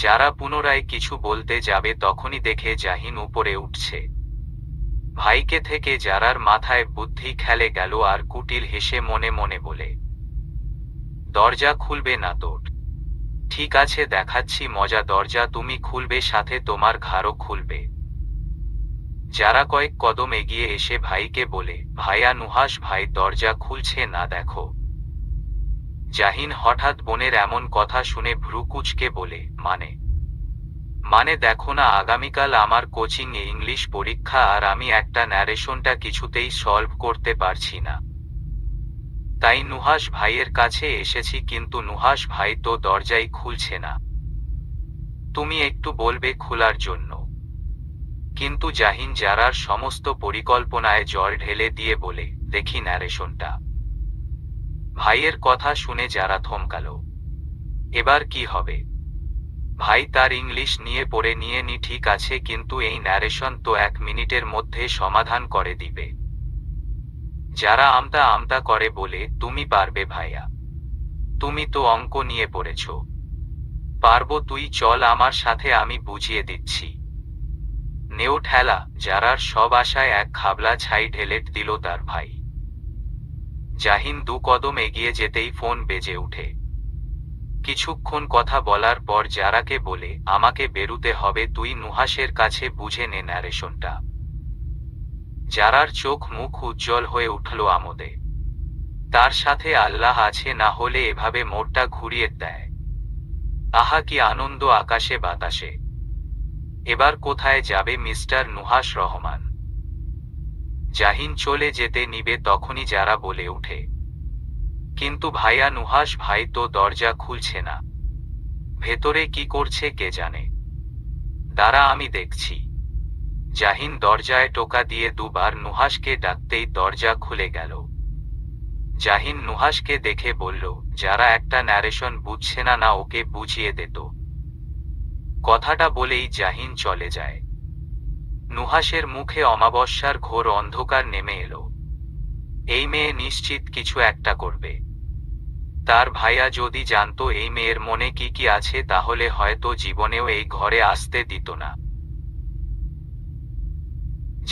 [SPEAKER 1] যারা পুনরায় কিছু বলতে যাবে তখনই দেখে জাহিন উপরে উঠছে। ভাইকে থেকে যারার মাথায় বুদ্ধি খেলে গেল আর কুটিল হেসে মনে মনে বলে, দরজা খুলবে না তোর? ঠিক আছে দেখাচ্ছি মজা, দরজা তুমি খুলবে সাথে তোমার ঘাড়ও খুলবে। যারা কয়েক কদম এগিয়ে এসে ভাইকে বলে, ভাইয়া নুহাস ভাই দরজা খুলছে না দেখো। জাহিন হঠাৎ বোনের এমন কথা শুনে ভ্রু কুঁচকে বলে, মানে দেখো না আগামীকাল আমার কোচিং এ ইংলিশ পরীক্ষা আর আমি একটা ন্যারেশনটা কিছুতেই সলভ করতে পারছি না। তাই নুহাস ভাইয়ের কাছে এসেছি, কিন্তু নুহাস ভাই তো দরজাই খুলছে না। তুমি একটু বলবে খোলার জন্য? কিন্তু জাহিন যারার সমস্ত পরিকল্পনায় জল ঢেলে দিয়ে বলে, দেখি ন্যারেশনটা। ভাইয়ের কথা শুনে যারা থমকালো। এবার কি হবে? ভাই তার ইংলিশ নিয়ে পড়ে নিয়ে নি ঠিক আছে, কিন্তু এই ন্যারেশন তো 1 মিনিটের মধ্যে সমাধান করে দিবে। যারা আমতা আমতা করে বলে, তুমি পারবে ভাইয়া, তুমি তো অঙ্ক নিয়ে পড়েছ, পারবো, তুই চল আমার সাথে আমি বুঝিয়ে দিচ্ছি। নেও ঠেলা। যারার সব আশায় এক খাবলা ছাই ঢেলে দিল তার ভাই। জাহিন 2 কদম এগিয়ে যেতেই ফোন বেজে উঠে। কিছুক্ষণ কথা বলার পর যারাকে বলে, আমাকে বেরুতে হবে, তুই নুহাসের কাছে বুঝে নে ন্যারেশনটা। যারার চোখ মুখ উজ্জ্বল হয়ে উঠল আমোদে। তার সাথে আল্লাহ আছে, না হলে এভাবে মোড়টা ঘুরিয়ে দেয়। আহা কি আনন্দ আকাশে বাতাসে। এবার কোথায় যাবে মিস্টার নুহাস রহমান? জাহিন চলে যেতে নিবে তখনই যারা বলে উঠে, কিন্তু ভাইয়া নুহাস ভাই তো দরজা খুলছে না। ভেতরে কি করছে কে জানে। দাঁড়া আমি দেখছি। জাহিন দরজায় টোকা দিয়ে 2 বার নুহাসকে ডাকতেই দরজা খুলে গেল। জাহিন নুহাসকে দেখে বলল, যারা একটা ন্যারেশন বুঝছে না, না ওকে বুঝিয়ে দিত। কথাটা বলেই জাহিন চলে যায়। নুহাসের মুখে অমাবস্যার ঘোর অন্ধকার নেমে এলো। এই মেয়ে নিশ্চিত কিছু একটা করবে। তার ভাইয়া যদি জানতো এই মেয়ের মনে কি কি আছে, তাহলে হয়তো জীবনেও এই ঘরে আসতে দিত না।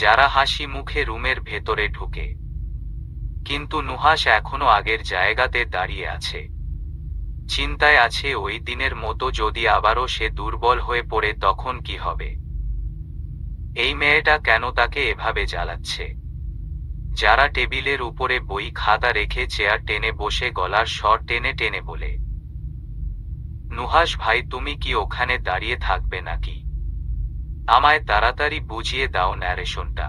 [SPEAKER 1] যারা হাসি মুখে রুমের ভেতরে ঢুকে, কিন্তু নুহাস এখনো আগের জায়গাতে দাঁড়িয়ে আছে। চিন্তায় আছে ওই দিনের মতো যদি আবারও সে দুর্বল হয়ে পড়ে তখন কি হবে। এই মেয়েটা কেন তাকে এভাবে জ্বালাচ্ছে। যারা টেবিলের উপরে বই খাতা রেখে চেয়ার টেনে বসে গলার স্বর টেনে টেনে বলে, নুহাস ভাই তুমি কি ওখানে দাঁড়িয়ে থাকবে নাকি? আমায় তাড়াতাড়ি বুঝিয়ে দাও ন্যারেশনটা।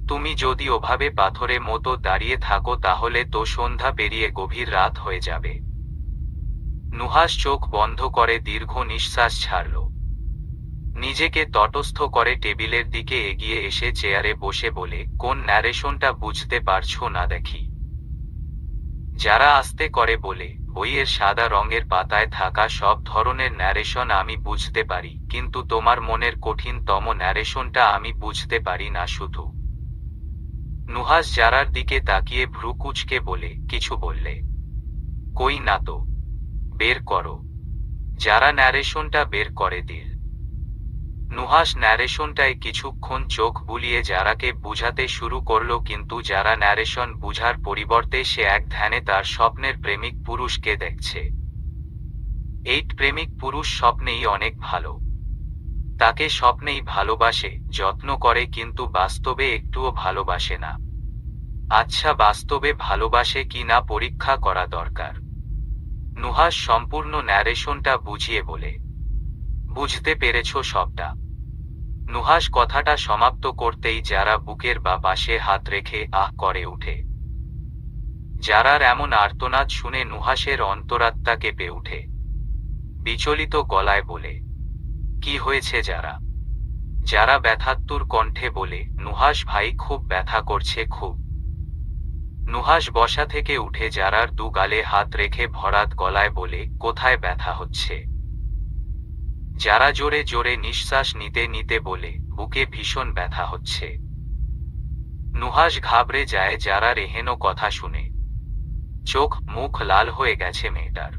[SPEAKER 1] তুমি যদি ওভাবে পাথরে মতো দাঁড়িয়ে থাকো তাহলে তো সন্ধ্যা পেরিয়ে গভীর রাত হয়ে যাবে। নুহাস চোখ বন্ধ করে দীর্ঘ নিঃশ্বাস ছাড়ল। নিজেকে তটস্থ করে টেবিলের দিকে এগিয়ে এসে চেয়ারে বসে বলে, কোন ন্যারেশনটা বুঝতে পারছো না দেখি? যারা আস্তে করে বলে, বইয়ের সাদা রঙের পাতায় থাকা সব ধরনের ন্যারেশন আমি বুঝতে পারি, কিন্তু তোমার মনের কঠিনতম ন্যারেশনটা আমি বুঝতে পারি না শুধু। নুহাস যারার দিকে তাকিয়ে ভ্রু কুঁচকে বলে, কিছু বললে? কই না তো। বের করো। যারা ন্যারেশনটা বের করে দিল। নুহাস ন্যারেশনটায় কিছুক্ষণ চোখ বুলিয়ে যারাকে বুঝাতে শুরু করলো, কিন্তু যারা ন্যারেশন বুঝার পরিবর্তে সে এক ধ্যানে তার স্বপ্নের প্রেমিক পুরুষকে দেখছে। এই প্রেমিক পুরুষ স্বপ্নেই অনেক ভালো। তাকে স্বপ্নেই ভালোবাসে, যত্ন করে, কিন্তু বাস্তবে একটুও ভালোবাসে না। আচ্ছা বাস্তবে ভালোবাসে কি না পরীক্ষা করা দরকার। নুহাস সম্পূর্ণ ন্যারেশনটা বুঝিয়ে বলে, বুঝতে পেরেছ সবটা? নুহাস কথাটা সমাপ্ত করতেই যারা বুকের বা পাশে হাত রেখে আহ করে উঠে। যারার এমন আর্তনাদ শুনে নুহাসের অন্তরাত্মা কেঁপে উঠে। বিচলিত গলায় বলে, কি হয়েছে যারা? যারা ব্যথাতুর কণ্ঠে বলে, নুহাস ভাই খুব ব্যথা করছে খুব। নুহাস বসা থেকে উঠে যারার 2 গালে হাত রেখে ভরাট গলায় বলে, কোথায় ব্যথা হচ্ছে? যারা জোরে জোরে নিঃশ্বাস নিতে নিতে বলে, বুকে ভীষণ ব্যথা হচ্ছে। নুহাস ঘাবড়ে যায় যারার এহেন কথা শুনে। চোখ মুখ লাল হয়ে গেছে মেয়েটার।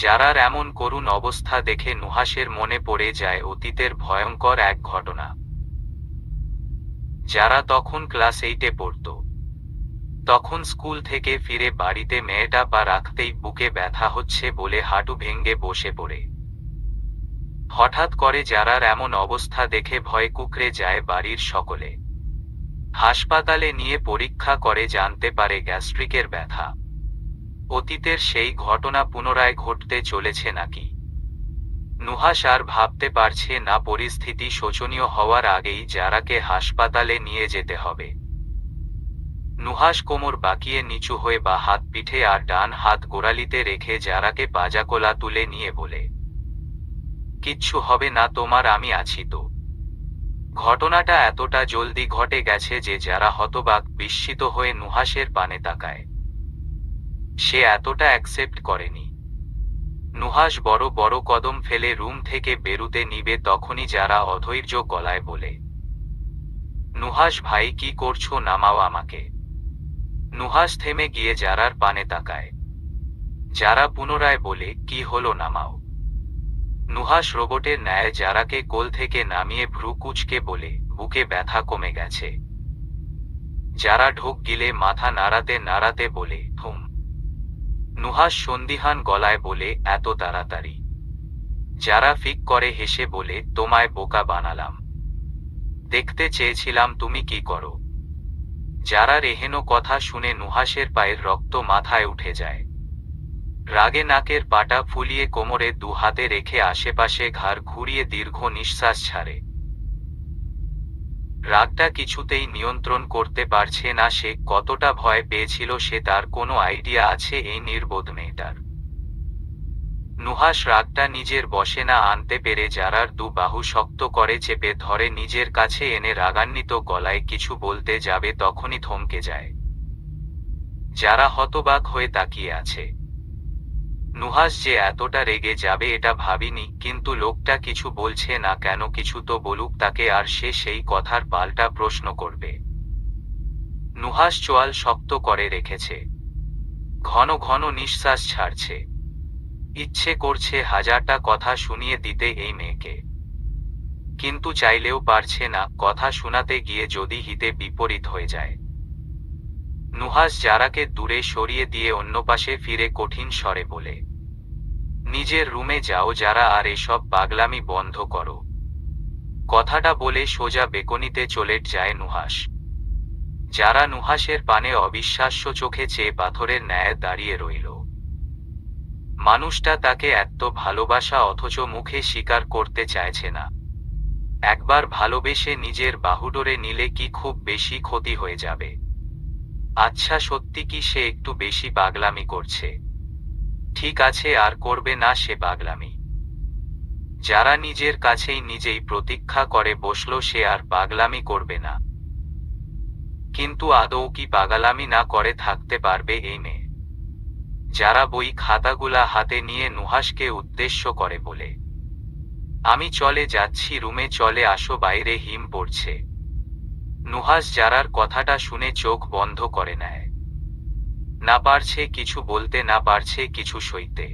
[SPEAKER 1] যারার এমন করুণ অবস্থা দেখে নুহাসের মনে পড়ে যায় অতীতের ভয়ঙ্কর এক ঘটনা। যারা তখন ক্লাস 8-এ পড়ত। তখন স্কুল থেকে ফিরে বাড়িতে মেয়েটা পা রাখতেই বুকে ব্যথা হচ্ছে বলে হাঁটু ভেঙে বসে পড়ে। হঠাৎ করে যারার এমন অবস্থা দেখে ভয় কুঁকড়ে যায় বাড়ির সকলে। হাসপাতালে নিয়ে পরীক্ষা করে জানতে পারে গ্যাস্ট্রিকের ব্যথা। অতীতের সেই ঘটনা পুনরায় ঘটতে চলেছে নাকি? নুহাস আর ভাবতে পারছে না। পরিস্থিতি শোচনীয় হওয়ার আগেই যারাকে হাসপাতালে নিয়ে যেতে হবে। নুহাস কোমর বাঁকিয়ে নিচু হয়ে বা হাত পিঠে আর ডান হাত গোড়ালিতে রেখে যারাকে পাজাকোলা তুলে নিয়ে বলে, কিচ্ছু হবে না তোমার, আমি আছি তো। ঘটনাটা এতটা জলদি ঘটে গেছে যে যারা হতবাক বিস্মিত হয়ে নুহাসের পানে তাকায়। সে এতটা অ্যাকসেপ্ট করেনি। নুহাস বড় বড় কদম ফেলে রুম থেকে বেরুতে নিবে তখনই যারা অধৈর্য গলায় বলে, নুহাস ভাই কি করছো, নামাও আমাকে। নুহাস থেমে গিয়ে যারার পানে তাকায়। যারা পুনরায় বলে, কি হলো, নামাও। নুহাশ রোবটের ন্যায় যারাকে কোল থেকে নামিয়ে ভ্রু কুঁচকে বলে, বুকে ব্যথা কমে গেছে। যারা ঢোক গিলে মাথা নাড়াতে নাড়াতে বলে, হুম। নুহাশ সন্দিহান গলায় বলে, এত তাড়াতাড়ি? যারা ফিক করে হেসে বলে, তোমায় বোকা বানালাম, দেখতে চেয়েছিলাম তুমি কি করো। যারা রেহেনো কথা শুনে নুহাশের পায়ের রক্ত মাথায় উঠে যায়। রাগে নাকের পাটা ফুলিয়ে কোমরে দু হাতে রেখে আশেপাশে ঘাড় ঘুরিয়ে দীর্ঘ নিঃশ্বাস ছাড়ে। রাগটা কিছুতেই নিয়ন্ত্রণ করতে পারছে না সে। কতটা ভয় পেয়েছিল সে, তার কোনো আইডিয়া আছে এই নির্বোধ মেয়েটার? নুহাশ রাগটা নিজের বশে না আনতে পেরে যারার দু বাহু শক্ত করে চেপে ধরে নিজের কাছে এনে রাগান্বিত গলায় কিছু বলতে যাবে তখনই থমকে যায়। যারা হতবাক হয়ে তাকিয়ে আছে। নুহাশ যে এতটা রেগে যাবে এটা ভাবিনি, কিন্তু লোকটা কিছু বলছে না কেন, কিছু তো বলুক তাকে, আর সে সেই কথার পাল্টা প্রশ্ন করবে। নুহাশ চোয়াল শক্ত করে রেখেছে, ঘন ঘন নিঃশ্বাস ছাড়ছে। ইচ্ছে করছে হাজারটা কথা শুনিয়ে দিতে এই মেয়েকে, কিন্তু চাইলেও পারছে না। কথা শোনাতে গিয়ে যদি হিতে বিপরীত হয়ে যায়। নুহাশ যারাকে দূরে সরিয়ে দিয়ে অন্য পাশে ফিরে কঠিন স্বরে বলে, নিজের রুমে যাও যারা, আর এসব পাগলামি বন্ধ করো। কথাটা বলে সোজা বেকনিতে চলে যায় নুহাশ। যারা নুহাশের পানে অবিশ্বাস্য চোখে চেয়ে পাথরের ন্যায় দাঁড়িয়ে রইল। মানুষটা তাকে এত ভালোবাসা অথচ মুখে স্বীকার করতে চাইছে না। একবার ভালোবেসে নিজের বাহুডোরে নিলে কি খুব বেশি ক্ষতি হয়ে যাবে? আচ্ছা, সত্যি কি সে একটু বেশি পাগলামি করছে? ঠিক আছে, আর করবে না সে পাগলামি। যারা নিজের কাছেই নিজেই প্রতীক্ষা করে বসল সে আর পাগলামি করবে না। কিন্তু আদৌ কি পাগলামি না করে থাকতে পারবে এই মেয়ে? যারা বই খাতাগুলা হাতে নিয়ে নুহাশকে উদ্দেশ্য করে বলে, আমি চলে যাচ্ছি রুমে, চলে আসো, বাইরে হিম পড়ছে। নুহাশ যারার কথাটা শুনে চোখ বন্ধ করে নেয়। না পারছে কিছু বলতে, না পারছে কিছু সইতে।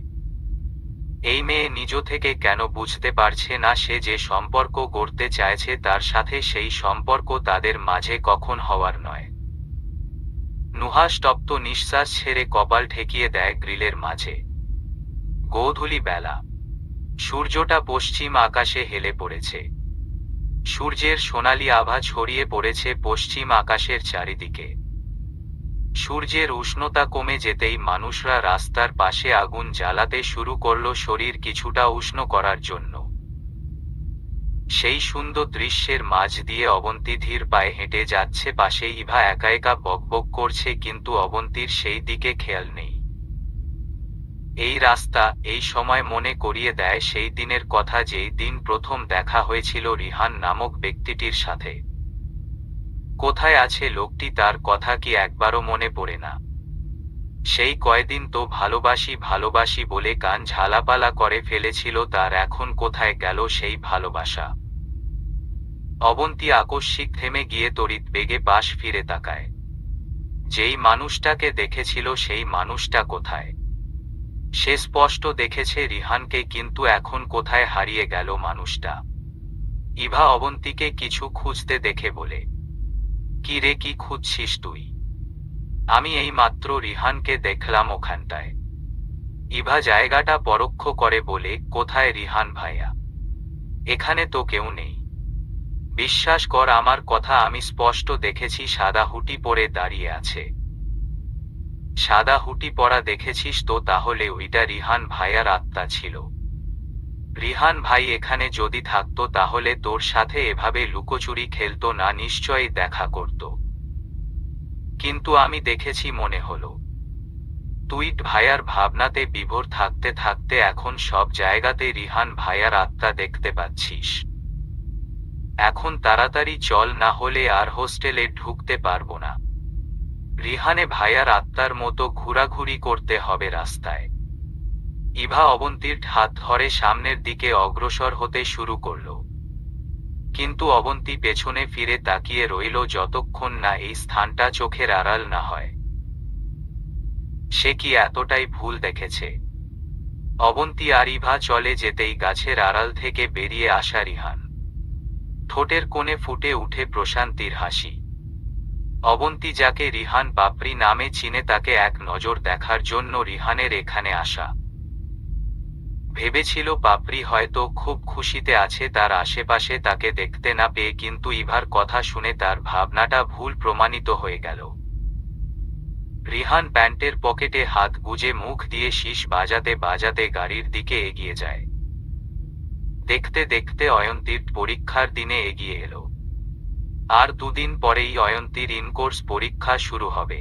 [SPEAKER 1] এই মেয়ে নিজ থেকে কেন বুঝতে পারছে না সে যে সম্পর্ক গড়তে চাইছে তার সাথে সেই সম্পর্ক তাদের মাঝে কখন হওয়ার নয়। নুহাশ তপ্ত নিঃশ্বাস ছেড়ে কপাল ঠেকিয়ে দেয় গ্রিলের মাঝে। গোধূলি বেলা, সূর্যটা পশ্চিম আকাশে হেলে পড়েছে। সূর্যের সোনালি আভা ছড়িয়ে পড়েছে পশ্চিম আকাশের চারিদিকে। সূর্যের উষ্ণতা কমে যেতেই মানুষরা রাস্তার পাশে আগুন জ্বালাতে শুরু করল শরীর কিছুটা উষ্ণ করার জন্য। সেই সুন্দর দৃশ্যের মাঝ দিয়ে অবন্তী ধীর পায়ে হেঁটে যাচ্ছে, পাশে ইভা একা একা বকবক করছে, কিন্তু অবন্তীর সেই দিকে খেয়াল নেই। এই রাস্তা এই সময় মনে করিয়ে দেয় সেই দিনের কথা, যেই দিন প্রথম দেখা হয়েছিল রিহান নামক ব্যক্তিটির সাথে। কোথায় আছে লোকটি, তার কথা কি একবারও মনে পড়ে না? সেই কয়দিন তো ভালোবাসি ভালোবাসি বলে কান ঝালাপালা করে ফেলেছিল, তার এখন কোথায় গেল সেই ভালোবাসা? অবন্তী আকস্মিক থেমে গিয়ে তড়িৎ বেগে পাশ ফিরে তাকায়। যেই মানুষটাকে দেখেছিল সেই মানুষটা কোথায়? সে স্পষ্ট দেখেছে রিহানকে, কিন্তু এখন কোথায় হারিয়ে গেল মানুষটা? ইভা অবন্তীকে কিছু খুঁজতে দেখে বলে, কি রে, কি খুঁজছিস তুই? আমি এই মাত্র রিহানকে দেখলাম ওখানটায়। ইভা জায়গাটা পরোক্ষ করে বলে, কোথায় রিহান ভাইয়া? এখানে তো কেউ নেই। বিশ্বাস কর আমার কথা, আমি স্পষ্ট দেখেছি সাদা হুটি পরে দাঁড়িয়ে আছে। সাদা হুটি পরা দেখেছিস তো? তাহলে ওইটা রিহান ভাইয়ার আত্মা ছিল। রিহান ভাই এখানে যদি থাকতো তাহলে তোর সাথে এভাবে লুকোচুরি খেলতো না, নিশ্চয়ই দেখা করত। কিন্তু আমি দেখেছি, মনে হলো তুই ভাইয়ার ভাবনাতে বিভোর থাকতে থাকতে এখন সব জায়গাতে রিহান ভাইয়ার আত্মা দেখতে পাচ্ছিস। এখন তাড়াতাড়ি চল, না হলে আর হোস্টেলে ঢুকতে পারবো না। রিহানে ভাইয়ার আত্মার মতো ঘোরাঘুরি করতে হবে রাস্তায়। ইভা অবন্তীর হাত ধরে সামনের দিকে অগ্রসর হতে শুরু করল, কিন্তু অবন্তী পেছনে ফিরে তাকিয়ে রইল যতক্ষণ না এই স্থানটা চোখের আড়াল না হয়। সে কি এতটাই ভুল দেখেছে? অবন্তী আর ইভা চলে যেতেই গাছের আড়াল থেকে বেরিয়ে আসা রিহান। ঠোঁটের কোণে ফুটে উঠে প্রশান্তির হাসি। অবন্তী, যাকে রিহান পাপড়ি নামে চিনে, তাকে এক নজর দেখার জন্য রিহানের এখানে আসা। ভেবেছিল পাপড়ি হয়তো খুব খুশিতে আছে তার আশেপাশে তাকে দেখতে না পেয়ে, কিন্তু ইভার কথা শুনে তার ভাবনাটা ভুল প্রমাণিত হয়ে গেল। রিহান প্যান্টের পকেটে হাত গুজে মুখ দিয়ে শীষ বাজাতে বাজাতে গাড়ির দিকে এগিয়ে যায়। দেখতে দেখতে অয়ন্তীর পরীক্ষার দিনে এগিয়ে এলো। আর দুদিন পরেই অয়ন্তীর ইনকোর্স পরীক্ষা শুরু হবে।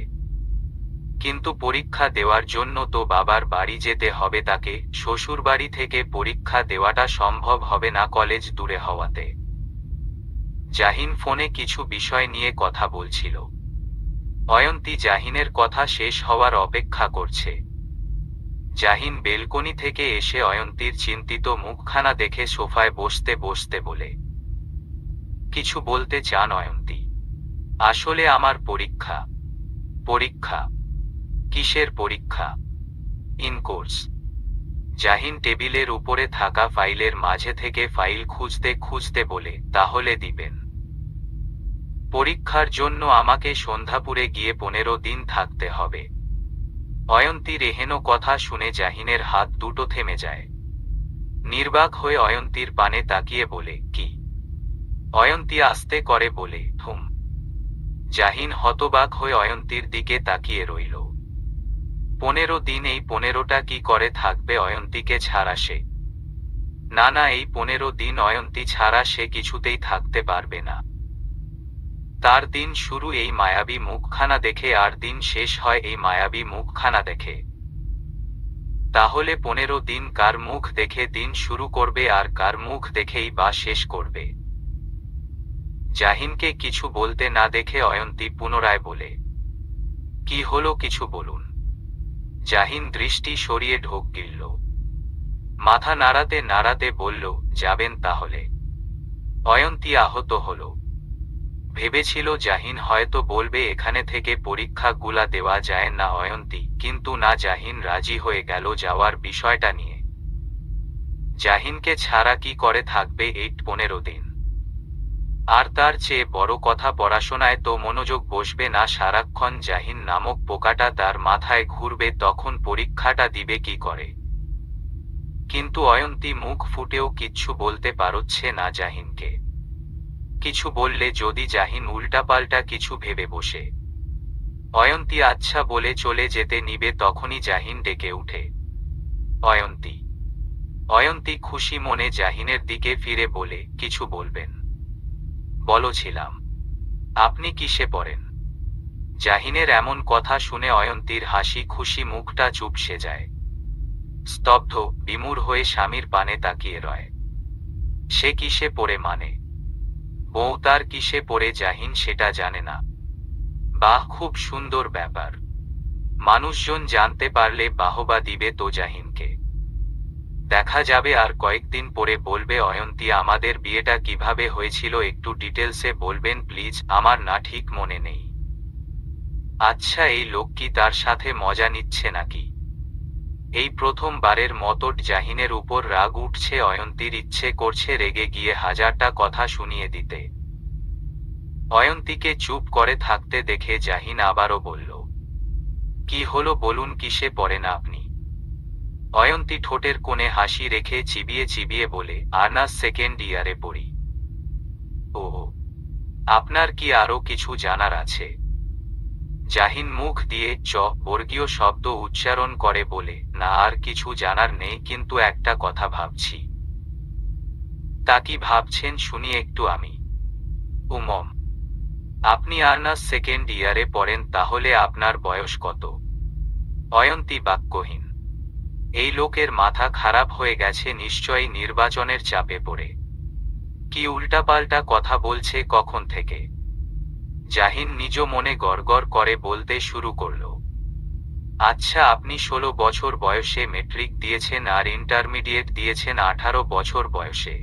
[SPEAKER 1] কিন্তু পরীক্ষা দেওয়ার জন্য তো বাবার বাড়ি যেতে হবে তাকে। শ্বশুরবাড়ি থেকে পরীক্ষা দেওয়াটা সম্ভব হবে না কলেজ দূরে হওয়াতে। জাহিন ফোনে কিছু বিষয় নিয়ে কথা বলছিল। অয়ন্তী জাহিনের কথা শেষ হওয়ার অপেক্ষা করছে। জাহিন বেলকনি থেকে এসে অয়ন্তীর চিন্তিত মুখখানা দেখে সোফায় বসতে বসতে বলে, কিছু বলতে চান অয়ন্তী? আসলে আমার পরীক্ষা। পরীক্ষা? কিসের পরীক্ষা? ইনকোর্স। জাহিন টেবিলের উপরে থাকা ফাইলের মাঝে থেকে ফাইল খুঁজতে খুঁজতে বলে, তাহলে দিবেন? পরীক্ষার জন্য আমাকে সন্ধ্যাপুরে গিয়ে 15 দিন থাকতে হবে। অয়ন্তীর এহেন কথা শুনে জাহিনের হাত দুটো থেমে যায়। নির্বাক হয়ে অয়ন্তীর পানে তাকিয়ে বলে, কি? অয়ন্তী আস্তে করে বলে, হুম। জাহিন হতবাক হয়ে অয়ন্তীর দিকে তাকিয়ে রইল। 15 দিন? এই 15টা কি করে থাকবে অয়ন্তীকে ছাড়া সে? না না, এই 15 দিন অয়ন্তী ছাড়া সে কিছুতেই থাকতে পারবে না। তার দিন শুরু এই মায়াবী মুখখানা দেখে, আর দিন শেষ হয় এই মায়াবী মুখখানা দেখে। তাহলে 15 দিন কার মুখ দেখে দিন শুরু করবে আর কার মুখ দেখেই বা শেষ করবে? জাহিনকে কিছু বলতে না দেখে অয়ন্তী পুনরায় বলে, কি হলো, কিছু বলুন। জাহিন দৃষ্টি সরিয়ে ঢোক গিলল। মাথা নাড়াতে নাড়াতে বলল, যাবেন তাহলে? অয়ন্তী আহত হল। ভেবেছিল জাহিন হয়তো বলবে এখানে থেকে পরীক্ষাগুলা দেওয়া যায় না অয়ন্তী, কিন্তু না, জাহিন রাজি হয়ে গেল যাওয়ার বিষয়টা নিয়ে। জাহিনকে ছাড়া কি করে থাকবে এই 15 দিন? আর তার চেয়ে বড় কথা, পড়াশোনায় তো মনোযোগ বসবে না, সারাক্ষণ জাহিন নামক পোকাটা তার মাথায় ঘুরবে, তখন পরীক্ষাটা দিবে কি করে? কিন্তু অয়ন্তী মুখ ফুটেও কিচ্ছু বলতে পারছে না জাহিনকে। কিছু বললে যদি জাহিন উল্টাপাল্টা কিছু ভেবে বসে। অয়ন্তী আচ্ছা বলে চলে যেতে নিবে, তখনই জাহিন ডেকে উঠে, অয়ন্তী। অয়ন্তী খুশি মনে জাহিনের দিকে ফিরে বলে, কিছু বলবেন? বলছিলাম, আপনি কিসে পড়েন? জাহিনের এমন কথা শুনে অয়ন্তীর হাসি খুশি মুখটা চুপসে যায়। স্তব্ধ, বিমূঢ় হয়ে স্বামীর পানে তাকিয়ে রয়। সে কিসে পড়ে মানে? বউ তার কিসে পড়ে জাহিন সেটা জানে না। বাহ, খুব সুন্দর ব্যাপার। মানুষজন জানতে পারলে বাহবা দিবে তো জাহিনকে। দেখা যাবে, আর কয়েকদিন পরে বলবে, অয়ন্তী আমাদের বিয়েটা কিভাবে হয়েছিল একটু ডিটেলসে বলবেন প্লিজ, আমার না ঠিক মনে নেই। আচ্ছা, এই লোক কি তার সাথে মজা নিচ্ছে নাকি? এই প্রথমবারের মতো জাহিনের উপর রাগ উঠছে অয়ন্তীর, ইচ্ছে করছে রেগে গিয়ে 1000টা কথা শুনিয়ে দিতে। অয়ন্তীকে চুপ করে থাকতে দেখে জাহিন আবারও বলল, কি হলো বলুন, কিসে পড়েন আপনি? অয়ন্তী ঠোঁটের কোণে হাসি রেখে চিবিয়ে চিবিয়ে বলে, অনার্স সেকেন্ড ইয়ারে পড়ি। ও, আপনার কি আরো কিছু জানার আছে? জাহিন মুখ দিয়ে বর্গীয় শব্দ উচ্চারণ করে বলে, না, আর কিছু জানার নেই, কিন্তু একটা কথা ভাবছি। তা কি ভাবছেন শুনি একটু আমি? উমম, আপনি অনার্স সেকেন্ড ইয়ারে পড়েন, তাহলে আপনার বয়স কত? অয়ন্তী বাক্যহীন। এই লোকের মাথা খারাপ হয়ে গেছে নিশ্চয়ই, নির্বাচনের চাপে পড়ে। কি উল্টাপাল্টা কথা বলছে কখন থেকে? জাহিন নিজ মনে গড়গড় করে বলতে শুরু করল, আচ্ছা, আপনি 16 বছর বয়সে মেট্রিক দিয়েছেন আর ইন্টারমিডিয়েট দিয়েছেন 18 বছর বয়সে।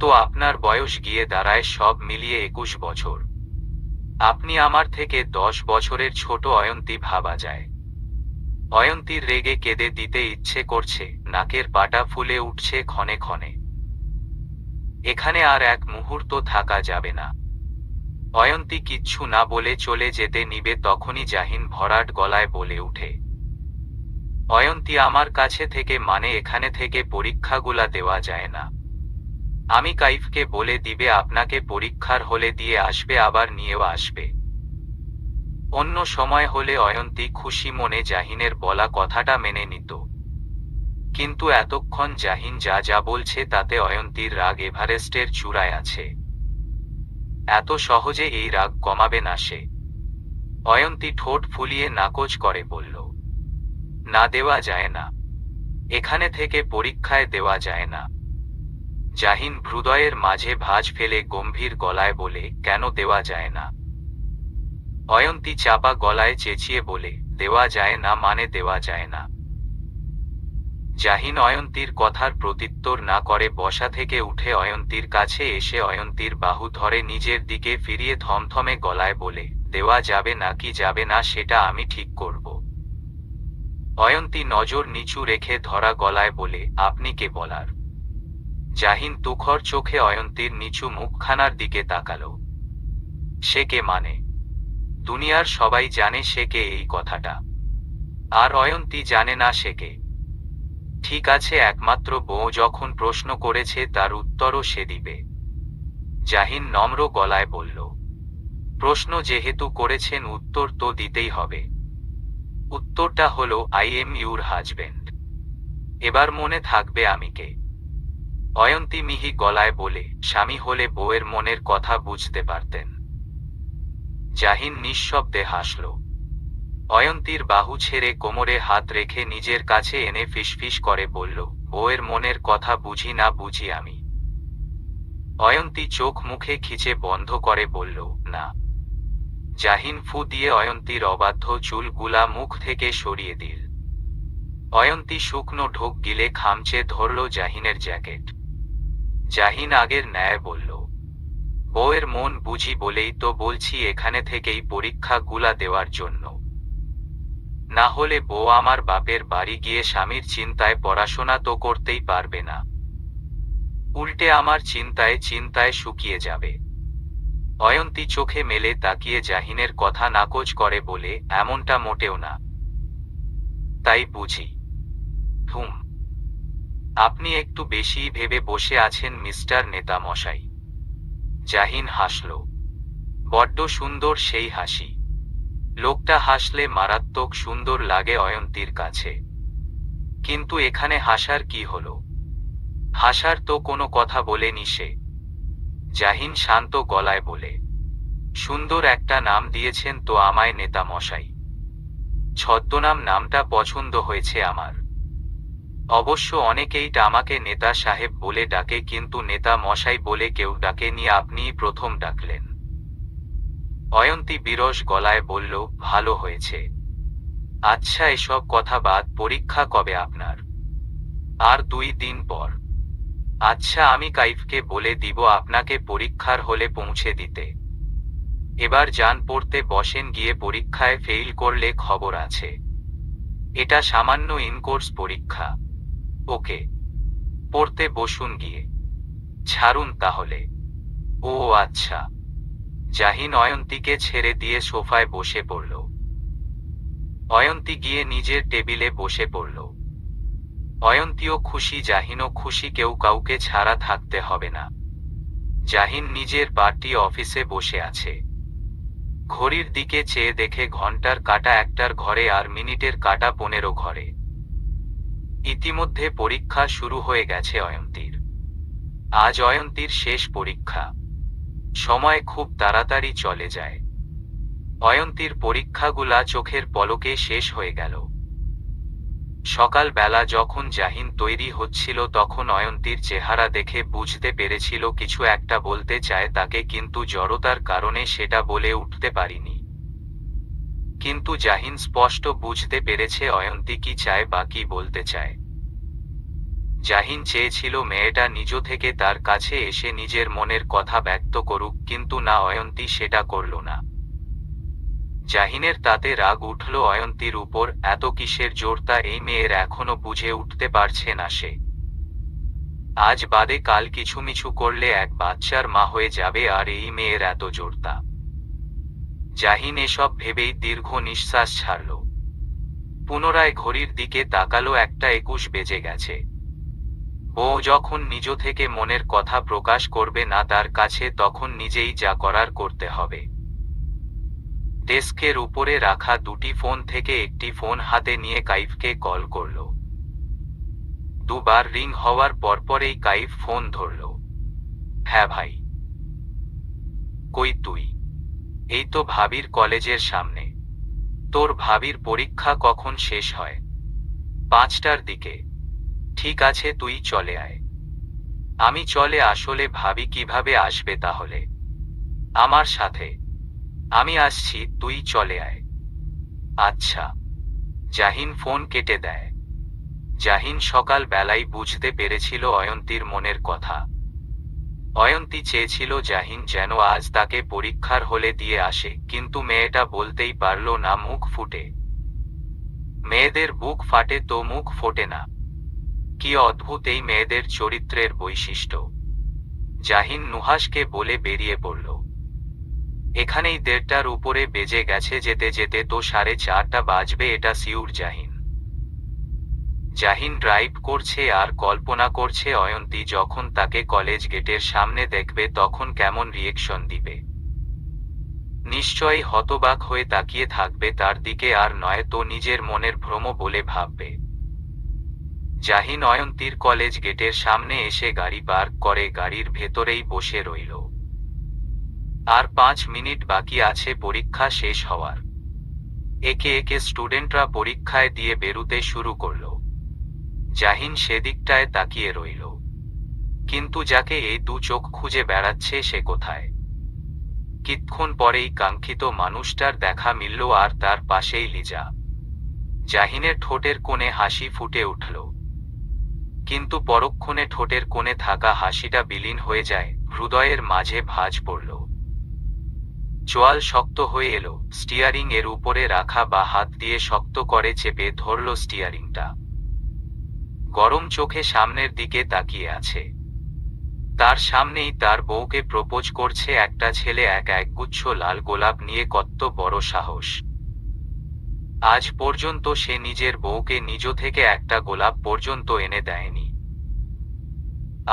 [SPEAKER 1] তো আপনার বয়স গিয়ে দাঁড়ায় সব মিলিয়ে 21 বছর। আপনি আমার থেকে 10 বছরের ছোট অয়ন্তী ভাবা যায়। অয়ন্তীর রেগে কেঁদে দিতে ইচ্ছে করছে, নাকের পাটা ফুলে উঠছে ক্ষণে ক্ষণে। এখানে আর এক মুহূর্ত থাকা যাবে না। অয়ন্তী কিচ্ছু না বলে চলে যেতে নিবে তখনই জাহিন ভরাট গলায় বলে উঠে, অয়ন্তী আমার কাছে থেকে মানে এখানে থেকে পরীক্ষাগুলা দেওয়া যায় না। আমি কাইফকে বলে দিবে আপনাকে পরীক্ষার হলে দিয়ে আসবে, আবার নিয়েও আসবে। অন্য সময় হলে অয়ন্তী খুশি মনে জাহিনের বলা কথাটা মেনে নিত, কিন্তু এতক্ষণ জাহিন যা যা বলছে তাতে অয়ন্তীর রাগ এভারেস্টের চূড়ায় আছে। এত সহজে এই রাগ কমাবে না সে। অয়ন্তী ঠোঁট ফুলিয়ে নাকচ করে বলল, না দেওয়া যায় না, এখানে থেকে পরীক্ষায় দেওয়া যায় না। জাহিন হৃদয়ের মাঝে ভাঁজ ফেলে গম্ভীর গলায় বলে, কেন দেওয়া যায় না? অয়ন্তী চাপা গলায় চেঁচিয়ে বলে, দেওয়া যায় না মানে দেওয়া যায় না। জাহিন অয়ন্তীর কথার প্রত্যুত্তর না করে বসা থেকে উঠে অয়ন্তীর কাছে এসে অয়ন্তীর বাহু ধরে নিজের দিকে ফিরিয়ে থমথমে গলায় বলে, দেওয়া যাবে নাকি যাবে না সেটা আমি ঠিক করব। অয়ন্তী নজর নিচু রেখে ধরা গলায় বলে, আপনি কে বলার? জাহিন তুখর চোখে অয়ন্তীর নিচু মুখখানার দিকে তাকালো। সে কে মানে? দুনিয়ার সবাই জানে সে কে এই কথাটা, আর অয়ন্তী জানে না সে কে। ঠিক আছে, একমাত্র বউ যখন প্রশ্ন করেছে তার উত্তরও সে দিবে। জাহিন নম্র গলায় বলল, প্রশ্ন যেহেতু করেছেন উত্তর তো দিতেই হবে। উত্তরটা হলো, আই এম ইউর হাজবেন্ড। এবার মনে থাকবে আমি কে। অয়ন্তী মিহি গলায় বলে, স্বামী হলে বউয়ের মনের কথা বুঝতে পারতেন। জাহিন নিঃশব্দে হাসল। অয়ন্তীর বাহু ছেড়ে কোমরে হাত রেখে নিজের কাছে এনে ফিসফিস করে বলল, বউয়ের মনের কথা বুঝি না বুঝি আমি? অয়ন্তী চোখ মুখে খিচে বন্ধ করে বলল, না। জাহিন ফু দিয়ে অয়ন্তীর অবাধ্য চুলগুলা মুখ থেকে সরিয়ে দিল। অয়ন্তী শুকনো ঢোক গিলে খামচে ধরল জাহিনের জ্যাকেট। জাহিন আগের ন্যায় বলল, বউয়ের মন বুঝি বলেই তো বলছি এখানে থেকেই পরীক্ষাগুলা দেওয়ার জন্য। না হলে বউ আমার বাপের বাড়ি গিয়ে স্বামীর চিন্তায় পড়াশোনা তো করতেই পারবে না, উল্টে আমার চিন্তায় চিন্তায় শুকিয়ে যাবে। অয়ন্তী চোখে মেলে তাকিয়ে জাহিনের কথা নাকচ করে বলে, এমনটা মোটেও না। তাই বুঝি? হুম। আপনি একটু বেশিই ভেবে বসে আছেন মিস্টার নেতা মশাই। জাহিন হাসল। বড্ড সুন্দর সেই হাসি। লোকটা হাসলে মারাত্মক সুন্দর লাগে অয়ন্তীর কাছে। কিন্তু এখানে হাসার কি হলো? হাসার তো কোনো কথা বলেনি সে। জাহিন শান্ত গলায় বলে, সুন্দর একটা নাম দিয়েছেন তো আমায় নেতা মশাই। ছদ্মনাম নামটা পছন্দ হয়েছে আমার। অবশ্য অনেকেই আমাকে নেতা সাহেব বলে ডাকে, কিন্তু নেতা মশাই বলে কেউ ডাকেনি, আপনিই প্রথম ডাকলেন। অয়ন্তী বিরস গলায় বলল, ভালো হয়েছে। আচ্ছা এসব কথা বাদ, পরীক্ষা কবে আপনার? আর 2 দিন পর। আচ্ছা আমি কাইফকে বলে দিব আপনাকে পরীক্ষার হলে পৌঁছে দিতে। এবার যান পড়তে বসেন গিয়ে, পরীক্ষায় ফেইল করলে খবর আছে। এটা সামান্য ইনকোর্স পরীক্ষা। ওকে, পড়তে বসুন গিয়ে। ছাড়ুন তাহলে। ও আচ্ছা। জাহিন অয়ন্তীকে ছেড়ে দিয়ে সোফায় বসে পড়ল। অয়ন্তী গিয়ে নিজের টেবিলে বসে পড়ল। অয়ন্তীও খুশি, জাহিনও খুশি, কেউ কাউকে ছাড়া থাকতে হবে না। জাহিন নিজের পার্টি অফিসে বসে আছে। ঘড়ির দিকে চেয়ে দেখে ঘন্টার কাঁটা 1টার ঘরে আর মিনিটের কাঁটা 15 ঘরে। ইতিমধ্যে পরীক্ষা শুরু হয়ে গেছে অয়ন্তীর। আজ অয়ন্তীর শেষ পরীক্ষা। সময় খুব তাড়াতাড়ি চলে যায়। অয়ন্তীর পরীক্ষাগুলা চোখের পলকে শেষ হয়ে গেল। সকাল বেলা যখন জাহিন তৈরি হচ্ছিল তখন অয়ন্তীর চেহারা দেখে বুঝতে পেরেছিল কিছু একটা বলতে চায় তাকে, কিন্তু জড়তার কারণে সেটা বলে উঠতে পারিনি। কিন্তু জাহিন স্পষ্ট বুঝতে পেরেছে অয়ন্তী কি চায় বা কি বলতে চায়। জাহিন চেয়েছিল মেয়েটা নিজ থেকে তার কাছে এসে নিজের মনের কথা ব্যক্ত করুক, কিন্তু না, অয়ন্তী সেটা করল না। জাহিনের তাতে রাগ উঠল অয়ন্তীর উপর। এত কিসের জোরতা এই মেয়ের এখনো বুঝে উঠতে পারছে না সে। আজ বাদে কাল কিছুমিছু করলে এক বাচ্চার মা হয়ে যাবে, আর এই মেয়ের এত জোরতা। জাহিন এসব ভেবেই দীর্ঘ নিঃশ্বাস ছাড়ল। পুনরায় ঘড়ির দিকে তাকালো, 1:21 বেজে গেছে। বউ যখন নিজ থেকে মনের কথা প্রকাশ করবে না তার কাছে, তখন নিজেই যা করার করতে হবে। ডেস্কের উপরে রাখা দুটি ফোন থেকে একটি ফোন হাতে নিয়ে কাইফকে কল করল। দুবার রিং হওয়ার পরপরেই কাইফ ফোন ধরল। হ্যাঁ ভাই। কই তুই? এই তো ভাবির কলেজের সামনে। তোর ভাবির পরীক্ষা কখন শেষ হয়? 5টার দিকে। ঠিক আছে, তুই চলে আয়। আমি চলে আসলে ভাবি কিভাবে আসবে তাহলে? আমার সাথে। আমি আসছি, তুই চলে আয়। আচ্ছা। জাহিন ফোন কেটে দেয়। জাহিন সকাল বেলায় বুঝতে পেরেছিল অয়ন্তীর মনের কথা। অয়ন্তী চেয়েছিল জাহিন যেন আজ তাকে পরীক্ষার হলে দিয়ে আসে, কিন্তু মেয়েটা বলতেই পারল না মুখ ফুটে। মেয়েদের বুক ফাটে তো মুখ ফোটে না। কি অদ্ভুত এই মেয়েদের চরিত্রের বৈশিষ্ট্য। জাহিন নুহাসকে বলে বেরিয়ে পড়ল। এখানেই 1:30টার উপরে বেজে গেছে, যেতে যেতে তো 4:30টা বাজবে, এটা সিউর জাহিন। জাহিন ড্রাইভ করছে আর কল্পনা করছে অয়ন্তী যখন তাকে কলেজ গেটের সামনে দেখবে তখন কেমন রিয়েকশন দিবে। নিশ্চয়ই হতবাক হয়ে তাকিয়ে থাকবে তার দিকে, আর নয় তো নিজের মনের ভ্রম বলে ভাববে। জাহিন অয়ন্তীর কলেজ গেটের সামনে এসে গাড়ি পার্ক করে গাড়ির ভেতরেই বসে রইল। আর 5 মিনিট বাকি আছে পরীক্ষা শেষ হওয়ার। একে একে স্টুডেন্টরা পরীক্ষায় দিয়ে বেরুতে শুরু করল। জাহিন সেদিকটায় তাকিয়ে রইল। কিন্তু যাকে এই দু চোখ খুঁজে বেড়াচ্ছে সে কোথায়? কিছুক্ষণ পরেই কাঙ্ক্ষিত মানুষটার দেখা মিলল, আর তার পাশেই লিজা। জাহিনের ঠোঁটের কোণে হাসি ফুটে উঠল। কিন্তু পরক্ষণে ঠোঁটের কোণে থাকা হাসিটা বিলীন হয়ে যায়, হৃদয়ের মাঝে ভাঁজ পড়ল। চোয়াল শক্ত হয়ে এলো, স্টিয়ারিং এর উপরে রাখা বা হাত দিয়ে শক্ত করে চেপে ধরল স্টিয়ারিংটা। গরম চোখে সামনের দিকে তাকিয়ে আছে। তার সামনেই তার বউকে প্রপোজ করছে একটা ছেলে, একগুচ্ছ লাল গোলাপ নিয়ে। কত বড় সাহস! আজ পর্যন্ত সে নিজের বউকে নিজ থেকে একটা গোলাপ পর্যন্ত এনে দেয়নি।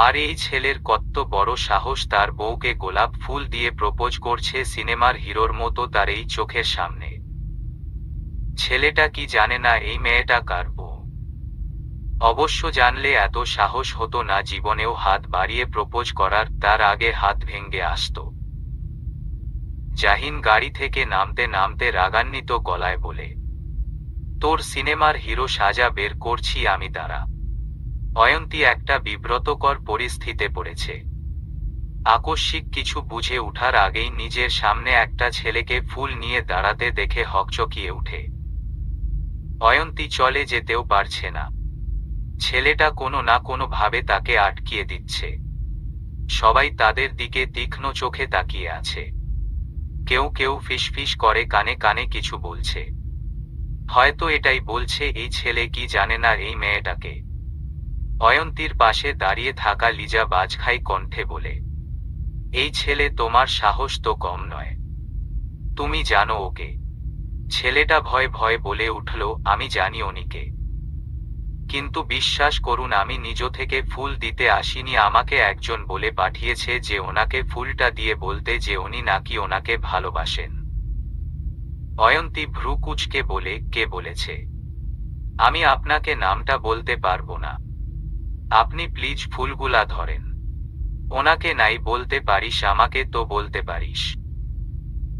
[SPEAKER 1] আর এই ছেলের কত বড় সাহস তার বউকে গোলাপ ফুল দিয়ে প্রপোজ করছে সিনেমার হিরোর মতো তার এই চোখের সামনে। ছেলেটা কি জানে না এই মেয়েটা কার বউ? অবশ্য জানলে এত সাহস হতো না জীবনেও হাত বাড়িয়ে প্রপোজ করার, তার আগে হাত ভেঙে আসত। জাহিন গাড়ি থেকে নামতে নামতে রাগান্বিত গলায় বলে, তোর সিনেমার হিরো সাজা বের করছি আমি, দাঁড়া। অয়ন্তী একটা বিব্রতকর পরিস্থিতিতে পড়েছে। আকস্মিক কিছু বুঝে উঠার আগেই নিজের সামনে একটা ছেলেকে ফুল নিয়ে দাঁড়াতে দেখে হকচকিয়ে উঠে। অয়ন্তী চলে যেতেও পারছে না। ছেলেটা কোনো না কোনো ভাবে তাকে আটকিয়ে দিচ্ছে। সবাই তাদের দিকে তীক্ষ্ণ চোখে তাকিয়ে আছে। কেউ কেউ ফিসফিস করে কানে কানে কিছু বলছে। হয়তো এটাই বলছে এই ছেলে কি জানে না এই মেয়েটাকে। অয়ন্তীর পাশে দাঁড়িয়ে থাকা লিজা বাজখাই কণ্ঠে বলে, এই ছেলে তোমার সাহস তো কম নয়। তুমি জানো ওকে? ছেলেটা ভয় ভয় বলে উঠল, আমি জানি উনিকে। কিন্তু বিশ্বাস করুন আমি নিজ থেকে ফুল দিতে আসিনি, আমাকে একজন বলে পাঠিয়েছে যে ওনাকে ফুলটা দিয়ে বলতে যে উনি নাকি ওনাকে ভালোবাসেন। অয়ন্তী ভ্রু কুঁচকে বলে, কে বলেছে? আমি আপনাকে নামটা বলতে পারবো না। আপনি প্লিজ ফুলগুলা ধরেন। ওনাকে নাই বলতে পারিস, আমাকে তো বলতে পারিস।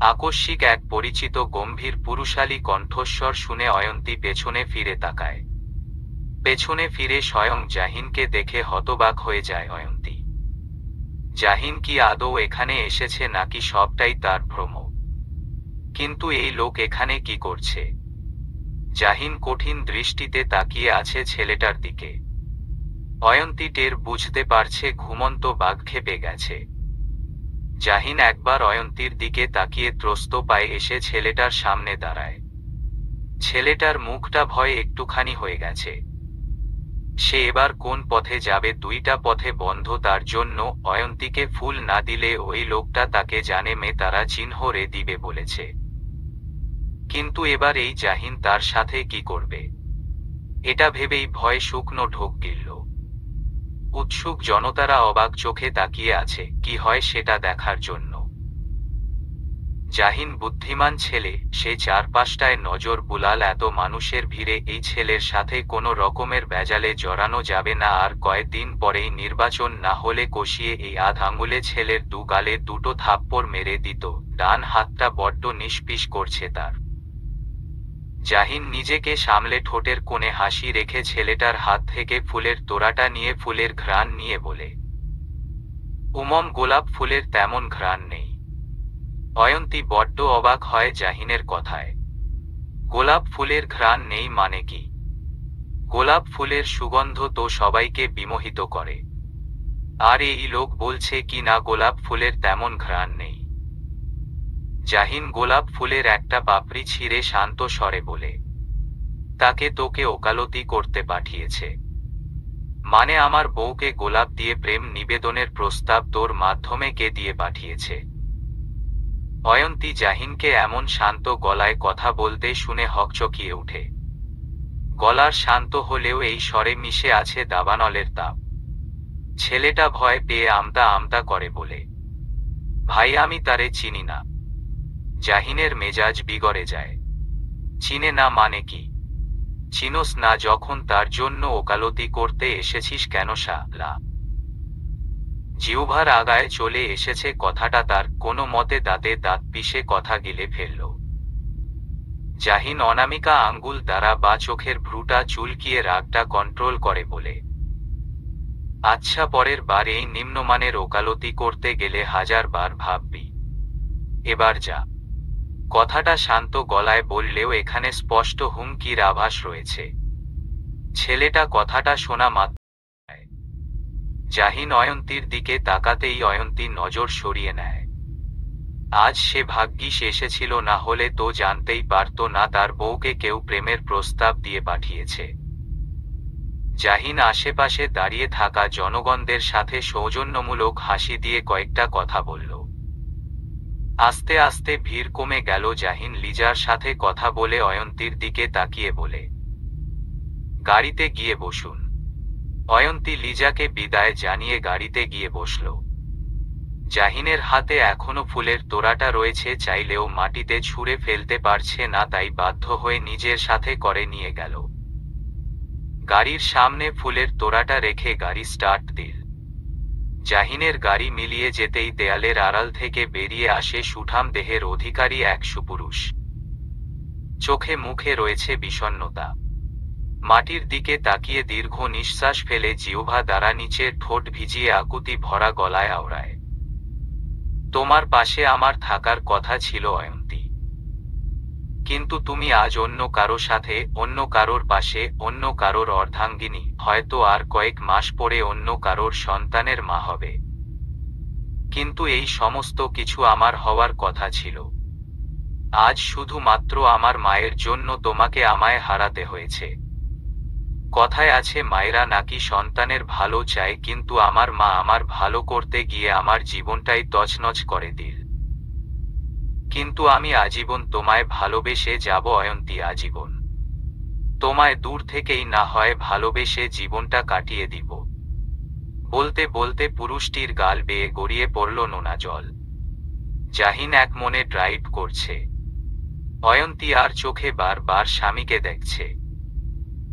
[SPEAKER 1] আকস্মিক এক পরিচিত গম্ভীর পুরুষালী কণ্ঠস্বর শুনে অয়ন্তী পেছনে ফিরে তাকায়। পেছনে ফিরে স্বয়ং জাহিনকে দেখে হতবাক হয়ে যায় অয়ন্তী। জাহিন কি আদৌ এখানে এসেছে নাকি সবটাই তার ভ্রম? কিন্তু এই লোক এখানে কি করছে? জাহিন কঠিন দৃষ্টিতে তাকিয়ে আছে ছেলেটার দিকে। অয়ন্তী টের বুঝতে পারছে ঘুমন্ত বাঘ খেপে গেছে। জাহিন একবার অয়ন্তীর দিকে তাকিয়ে ত্রস্ত পায়ে এসে ছেলেটার সামনে দাঁড়ায়। ছেলেটার মুখটা ভয়ে একটুখানি হয়ে গেছে। সে এবার কোন পথে যাবে? দুইটা পথে বন্ধ তার জন্য। অয়ন্তীকে ফুল না দিলে ওই লোকটা তাকে জানে মে তারা চিহ্ন রে দিবে বলেছে। কিন্তু এবার এই জাহিন তার সাথে কি করবে, এটা ভেবেই ভয় শুকনো ঢোক গিলল। উৎসুক জনতারা অবাক চোখে তাকিয়ে আছে কি হয় সেটা দেখার জন্য। জাহিন বুদ্ধিমান ছেলে, সে চারপাশটায় নজর বুলাল। এত মানুষের ভিড়ে এই ছেলের সাথে কোনো রকমের ভেজালে জড়ানো যাবে না। আর কয়েকদিন পরেই নির্বাচন, না হলে কষিয়ে এই আধ আঙুলে ছেলের দু গালে দুটো থাপ্পড় মেরে দিত। ডান হাতটা বড্ড নিষ্পিস করছে তার। জাহিন নিজেকে সামলে ঠোঁটের কোণে হাসি রেখে ছেলেটার হাত থেকে ফুলের তোড়াটা নিয়ে ফুলের ঘ্রাণ নিয়ে বলে, উমম, গোলাপ ফুলের তেমন ঘ্রাণ নেই। অয়ন্তী বড্ড অবাক হয় জাহিনের কথায়। গোলাপ ফুলের ঘ্রাণ নেই মানে কি? গোলাপ ফুলের সুগন্ধ তো সবাইকে বিমোহিত করে। আর এই লোক বলছে কি না গোলাপ ফুলের তেমন ঘ্রাণ নেই। জাহিন গোলাপ ফুলের একটা পাপড়ি ছিঁড়ে শান্ত স্বরে বলে, তাকে তোকে ওকালতি করতে পাঠিয়েছে। মানে আমার বউকে গোলাপ দিয়ে প্রেম নিবেদনের প্রস্তাব তোর মাধ্যমে কে দিয়ে পাঠিয়েছে? অয়ন্তী জাহিনকে এমন শান্ত গলায় কথা বলতে শুনে হকচকিয়ে উঠে। গলার শান্ত হলেও এই স্বরে মিশে আছে দাবানলের তাপ। ছেলেটা ভয় পেয়ে আমতা আমতা করে বলে, ভাই আমি তারে চিনি না। জাহিনের মেজাজ বিগড়ে যায়। চিনে না মানে কি? চিনোস না যখন তার জন্য ওকালতি করতে এসেছিস কেন শালা? জিহ্বার আগায় চলে এসেছে কথাটা তার। কোনো মতে দাঁতে দাঁত পিষে কথা গিলে ফেলল। জাহিন অনামিকা আঙ্গুল দ্বারা বা চোখের ভ্রুটা চুলকিয়ে রাগটা কন্ট্রোল করে বলে, আচ্ছা পরের বার এই নিম্নমানের ওকালতি করতে গেলে 1000 বার ভাববি। এবার যা। কথাটা শান্ত গলায় বললেও এখানে স্পষ্ট হুমকির আভাস রয়েছে। ছেলেটা কথাটা শোনা মাত্র জাহিন অয়ন্তীর দিকে তাকাতেই অয়ন্তী নজর সরিয়ে নেয়। আজ সে ভাগ্যিস এসেছিল, না হলে তো জানতেই পারত না তার বউকে কেউ প্রেমের প্রস্তাব দিয়ে পাঠিয়েছে। জাহিন আশেপাশে দাঁড়িয়ে থাকা জনগণদের সাথে সৌজন্যমূলক হাসি দিয়ে কয়েকটা কথা বলল। আস্তে আস্তে ভিড় কমে গেল। জাহিন লিজার সাথে কথা বলে অয়ন্তীর দিকে তাকিয়ে বলে, গাড়িতে গিয়ে বসুন। অয়ন্তী লিজাকে বিদায় জানিয়ে গাড়িতে গিয়ে বসল। জাহিনের হাতে এখনো ফুলের তোড়াটা রয়েছে, চাইলেও মাটিতে ছুঁড়ে ফেলতে পারছে না, তাই বাধ্য হয়ে নিজের সাথে করে নিয়ে গেল। গাড়ির সামনে ফুলের তোড়াটা রেখে গাড়ি স্টার্ট দিল। জাহিনের গাড়ি মিলিয়ে যেতেই দেয়ালের আড়াল থেকে বেরিয়ে আসে সুঠাম দেহের অধিকারী এক সুপুরুষ। চোখে মুখে রয়েছে বিষণ্ণতা। মাটির দিকে তাকিয়ে দীর্ঘ নিঃশ্বাস ফেলে জিহ্বা দ্বারা নিচের ঠোঁট ভিজিয়ে আকুতি ভরা গলায় আওড়ায়, তোমার পাশে আমার থাকার কথা ছিল অয়ন্তী। কিন্তু তুমি আজ অন্য কারো সাথে, অন্য কারোর পাশে, অন্য কারোর অর্ধাঙ্গিনী, হয়তো আর কয়েক মাস পরে অন্য কারোর সন্তানের মা হবে। কিন্তু এই সমস্ত কিছু আমার হওয়ার কথা ছিল। আজ শুধুমাত্র আমার মায়ের জন্য তোমাকে আমায় হারাতে হয়েছে। কথায় আছে মায়েরা নাকি সন্তানের ভালো চায়, কিন্তু আমার মা আমার ভালো করতে গিয়ে আমার জীবনটাই তছনছ করে দিল। কিন্তু আমি আজীবন তোমায় ভালোবেসে যাব অয়ন্তী, আজীবন। তোমায় দূর থেকেই না হয় ভালোবেসে জীবনটা কাটিয়ে দিব। বলতে বলতে পুরুষটির গাল বেয়ে গড়িয়ে পড়ল নোনা জল। জাহিন এক মনে ড্রাইভ করছে। অয়ন্তী আর চোখে বারবার স্বামীকে দেখছে।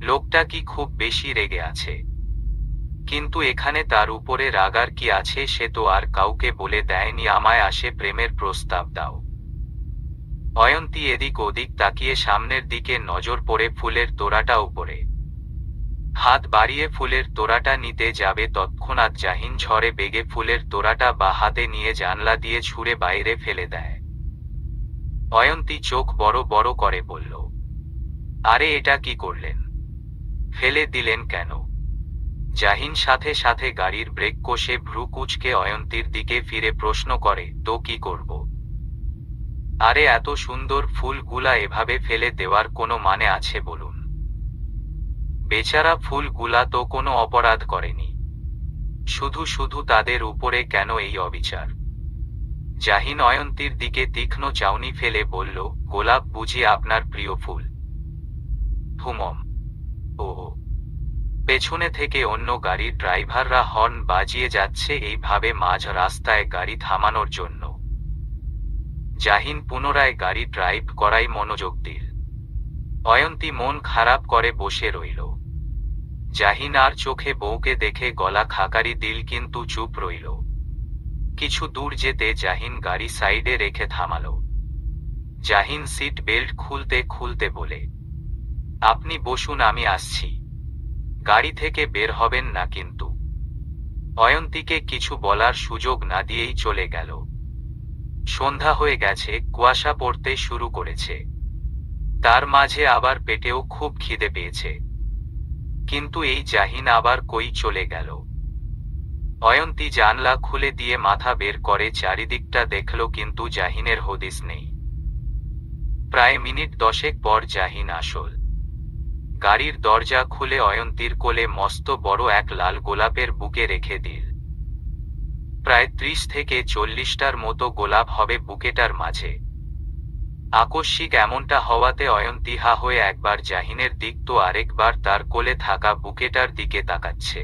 [SPEAKER 1] লোকটা কি খুব বেশি রেগে আছে? কিন্তু এখানে তার উপরে রাগার কি আছে? সে তো আর কাউকে বলে দেয়নি আমায় আসে প্রেমের প্রস্তাব দাও। অয়ন্তী এদিক ওদিক তাকিয়ে সামনের দিকে নজর পড়ে ফুলের তোড়াটা উপরে। হাত বাড়িয়ে ফুলের তোড়াটা নিতে যাবে, তৎক্ষণাৎ জাহিন ঝড়ে বেগে ফুলের তোড়াটা বা হাতে নিয়ে জানলা দিয়ে ছুঁড়ে বাইরে ফেলে দেয়। অয়ন্তী চোখ বড় বড় করে বলল, আরে এটা কি করলেন? ফেলে দিলেন কেন? জাহিন সাথে সাথে গাড়ির ব্রেক কষে ভ্রু কুঁচকে অয়ন্তীর দিকে ফিরে প্রশ্ন করে, তো কি করব? আরে এত সুন্দর ফুলগুলা এভাবে ফেলে দেওয়ার কোনো মানে আছে বলুন? বেচারা ফুলগুলা তো কোনো অপরাধ করেনি, শুধু শুধু তাদের উপরে কেন এই অবিচার? জাহিন অয়ন্তীর দিকে তীক্ষ্ণ চাউনি ফেলে বলল, গোলাপ বুঝি আপনার প্রিয় ফুল? হুমম। ও। পেছনে থেকে অন্য গাড়ির ড্রাইভাররা হর্ন বাজিয়ে যাচ্ছে এইভাবে মাঝ রাস্তায় গাড়ি থামানোর জন্য। জাহিন পুনরায় গাড়ি ড্রাইভ করাই মনোযোগ দিল। অয়ন্তী মন খারাপ করে বসে রইল। জাহিন আর চোখে বউকে দেখে গলা খাকারি দিল, কিন্তু চুপ রইল। কিছু দূর যেতে জাহিন গাড়ি সাইডে রেখে থামালো। জাহিন সিট বেল্ট খুলতে খুলতে বলে, আপনি বসুন, আমি আসছি। গাড়ি থেকে বের হবেন না কিন্তু। অয়ন্তীকে কিছু বলার সুযোগ না দিয়েই চলে গেল। সন্ধ্যা হয়ে গেছে, কুয়াশা পড়তে শুরু করেছে। তার মাঝে আবার পেটেও খুব খিদে পেয়েছে। কিন্তু এই জাহিন আবার কই চলে গেল? অয়ন্তী জানলা খুলে দিয়ে মাথা বের করে চারিদিকটা দেখল, কিন্তু জাহিনের হদিস নেই। প্রায় মিনিট 10 পর জাহিন আসল গাড়ির দরজা খুলে অয়ন্তীর কোলে মস্ত বড় এক লাল গোলাপের বুকে রেখে দিল। প্রায় 30 থেকে 40টার মতো গোলাপ হবে বুকেটার মাঝে। আকস্মিক এমনটা হওয়াতে অয়ন্তী হা হয়ে একবার জাহিনের দিক তো আরেকবার তার কোলে থাকা বুকেটার দিকে তাকাচ্ছে।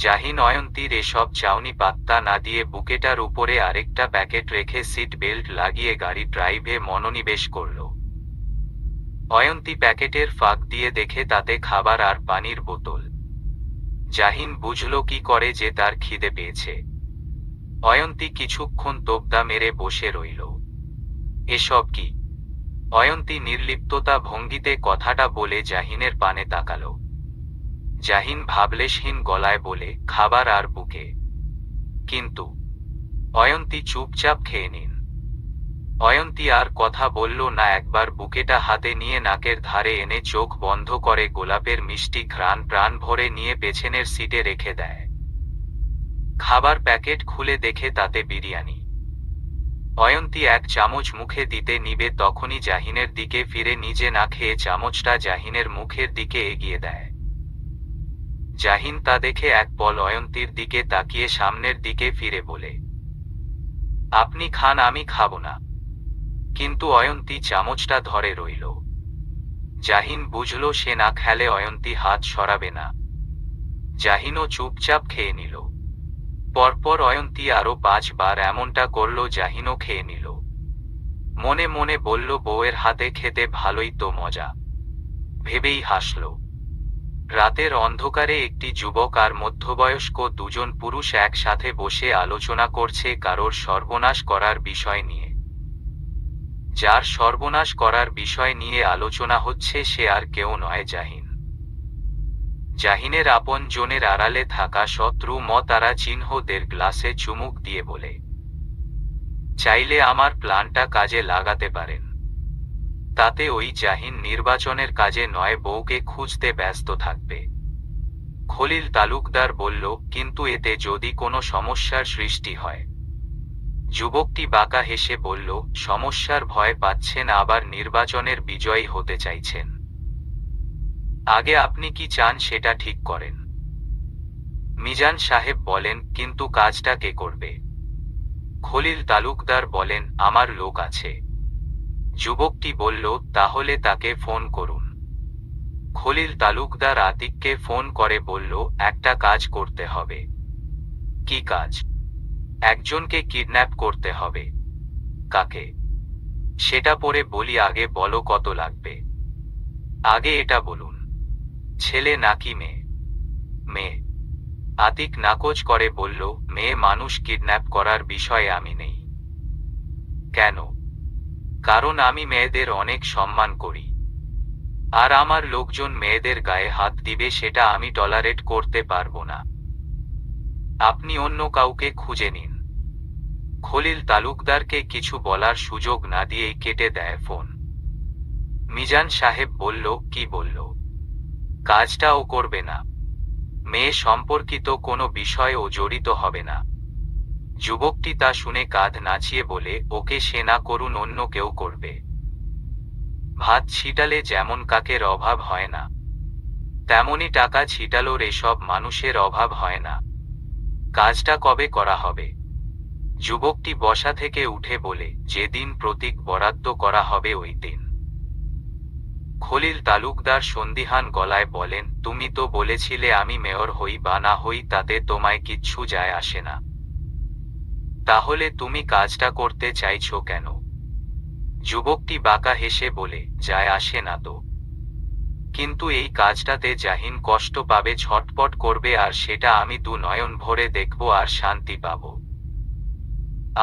[SPEAKER 1] জাহিন অয়ন্তীর এসব চাউনি পাত্তা না দিয়ে বুকেটার উপরে আরেকটা প্যাকেট রেখে সিট বেল্ট লাগিয়ে গাড়ি ড্রাইভে মনোনিবেশ করল। অয়ন্তী প্যাকেটের ফাঁক দিয়ে দেখে তাতে খাবার আর পানির বোতল। জাহিন বুঝল কি করে যে তার খিদে পেয়েছে। অয়ন্তী কিছুক্ষণ তোবদা মেরে বসে রইল। এসব কি? অয়ন্তী নির্লিপ্ততা ভঙ্গিতে কথাটা বলে জাহিনের পানে তাকালো। জাহিন ভাবলেশহীন গলায় বলে, খাবার আর বুকে। কিন্তু অয়ন্তী চুপচাপ খেয়ে নিন। অয়ন্তী আর কথা বলল না, একবার বুকেটা হাতে নিয়ে নাকের ধারে এনে চোখ বন্ধ করে গোলাপের মিষ্টি ঘ্রাণ প্রাণ ভরে নিয়ে পেছনের সিটে রেখে দেয়। খাবার প্যাকেট খুলে দেখে তাতে বিরিয়ানি। অয়ন্তী এক চামচ মুখে দিতে নিবে তখনই জাহিনের দিকে ফিরে নিজে না খেয়ে চামচটা জাহিনের মুখের দিকে এগিয়ে দেয়। জাহিন তা দেখে এক পল অয়ন্তীর দিকে তাকিয়ে সামনের দিকে ফিরে বলে, আপনি খান, আমি খাবো না। কিন্তু অয়ন্তী চামচটা ধরে রইল। জাহিন বুঝল সে না খেলে অয়ন্তী হাত সরাবে না। জাহিনও চুপচাপ খেয়ে নিল। পরপর অয়ন্তী আরো 5 বার এমনটা করল, জাহিনও খেয়ে নিল। মনে মনে বলল, বউয়ের হাতে খেতে ভালোই তো মজা। ভেবেই হাসল। রাতের অন্ধকারে একটি যুবক আর মধ্যবয়স্ক দুজন পুরুষ একসাথে বসে আলোচনা করছে কারোর সর্বনাশ করার বিষয় নিয়ে। যার সর্বনাশ করার বিষয় নিয়ে আলোচনা হচ্ছে সে আর কেউ নয়, জাহিন। জাহিনের আপন জনের আড়ালে থাকা শত্রু তারা চিহ্নদের গ্লাসে চুমুক দিয়ে বলে, চাইলে আমার প্ল্যানটা কাজে লাগাতে পারেন। তাতে ওই জাহিন নির্বাচনের কাজে নয়, বউকে খুঁজতে ব্যস্ত থাকবে। খলিল তালুকদার বলল, কিন্তু এতে যদি কোনো সমস্যার সৃষ্টি হয়? যুবকটি বাঁকা হেসে বলল, সমস্যার ভয় পাচ্ছেন, আবার নির্বাচনের বিজয়ী হতে চাইছেন। আগে আপনি কি চান সেটা ঠিক করেন। মিজান সাহেব বলেন, কিন্তু কাজটা কে করবে? খলিল তালুকদার বলেন, আমার লোক আছে। যুবকটি বলল, তাহলে তাকে ফোন করুন। খলিল তালুকদার আতিককে ফোন করে বলল, একটা কাজ করতে হবে। কি কাজ? একজনকে কিডন্যাপ করতে হবে। কাকে? সেটা পরে বলি, আগে বলো কত লাগবে। আগে এটা বলুন, ছেলে নাকি মেয়ে? মেয়ে। আতিক নাকচ করে বলল, মেয়ে মানুষ কিডন্যাপ করার বিষয়ে আমি নেই। কেন? কারণ আমি মেয়েদের অনেক সম্মান করি। আর আমার লোকজন মেয়েদের গায়ে হাত দিবে সেটা আমি টলারেট করতে পারবো না। আপনি অন্য কাউকে খুঁজে নিন। খলিল তালুকদারকে কিছু বলার সুযোগ না দিয়েই কেটে দেয় ফোন। মিজান সাহেব বলল, কি বলল? কাজটা ও করবে না? মেয়ে সম্পর্কিত কোনো বিষয় ও জড়িত হবে না। যুবকটি তা শুনে কাঁধ নাচিয়ে বলে, ওকে সে না করুন, অন্য কেউ করবে। ভাত ছিটালে যেমন কাকের অভাব হয় না, তেমনি টাকা ছিটালোর এসব মানুষের অভাব হয় না। কাজটা কবে করা হবে? যুবকটি বসা থেকে উঠে বলে, যেদিন প্রতীক বরাদ্দ করা হবে ওই দিন। খলিল তালুকদার সন্দিহান গলায় বলেন, তুমি তো বলেছিলে আমি মেয়র হই বা না হই তাতে তোমায় কিচ্ছু যায় আসে না। তাহলে তুমি কাজটা করতে চাইছো কেন? যুবকটি বাঁকা হেসে বলে, যায় আসে না তো, কিন্তু এই কাজটাতে জাহিন কষ্ট পাবে, ছটপট করবে, আর সেটা আমি দু নয়ন ভরে দেখব আর শান্তি পাব।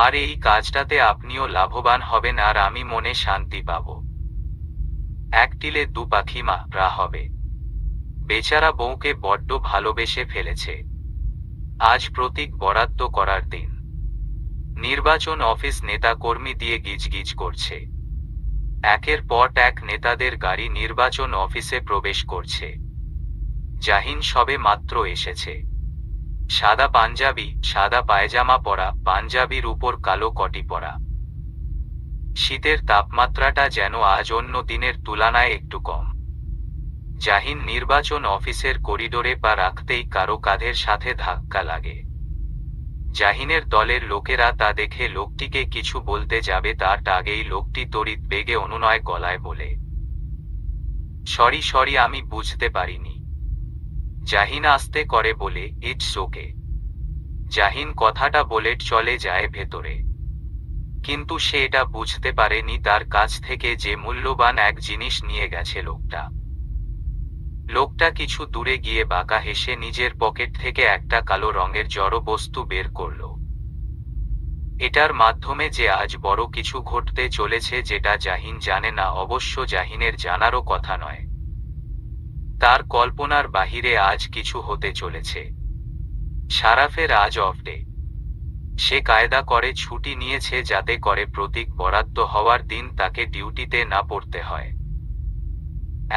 [SPEAKER 1] আর এই কাজটাতে আপনিও লাভবান হবেন আর আমি মনে শান্তি পাব। এক টিলে দু পাখি মারা হবে। বেচারা বউকে বড্ড ভালোবেসে ফেলেছে। আজ প্রতীক বরাদ্দ করার দিন। নির্বাচন অফিস নেতা কর্মী দিয়ে গিজগিজ করছে। একের পর এক নেতাদের গাড়ি নির্বাচন অফিসে প্রবেশ করছে। জাহিন সবে মাত্র এসেছে। সাদা পাঞ্জাবি, সাদা পায়জামা পরা, পাঞ্জাবির উপর কালো কটি পরা। শীতের তাপমাত্রাটা যেন আজ অন্য দিনের তুলনায় একটু কম। জাহিন নির্বাচন অফিসের করিডোরে পা রাখতেই কারো কাঁধের সাথে ধাক্কা লাগে। জাহিনের দলের লোকেরা তা দেখে লোকটিকে কিছু বলতে যাবে তার আগেই লোকটি তড়িৎ বেগে অনুনয় গলায় বলে, সরি সরি, আমি বুঝতে পারিনি। জাহিন আস্তে করে বলে, ইটস ওকে। জাহিন কথাটা বলে চলে যায় ভেতরে। কিন্তু সে এটা বুঝতে পারেনি তার কাছ থেকে যে মূল্যবান এক জিনিস নিয়ে গেছে লোকটা। লোকটা কিছু দূরে গিয়ে বাঁকা হেসে নিজের পকেট থেকে একটা কালো রঙের জড় বস্তু বের করল। এটার মাধ্যমে যে আজ বড় কিছু ঘটতে চলেছে যেটা জাহিন জানে না, অবশ্য জাহিনের জানারও কথা নয়। তার কল্পনার বাহিরে আজ কিছু হতে চলেছে। শারাফের আজ অফ ডে। সে কায়দা করে ছুটি নিয়েছে যাতে করে প্রতীক বরাদ্দ হওয়ার দিন তাকে ডিউটিতে না পড়তে হয়।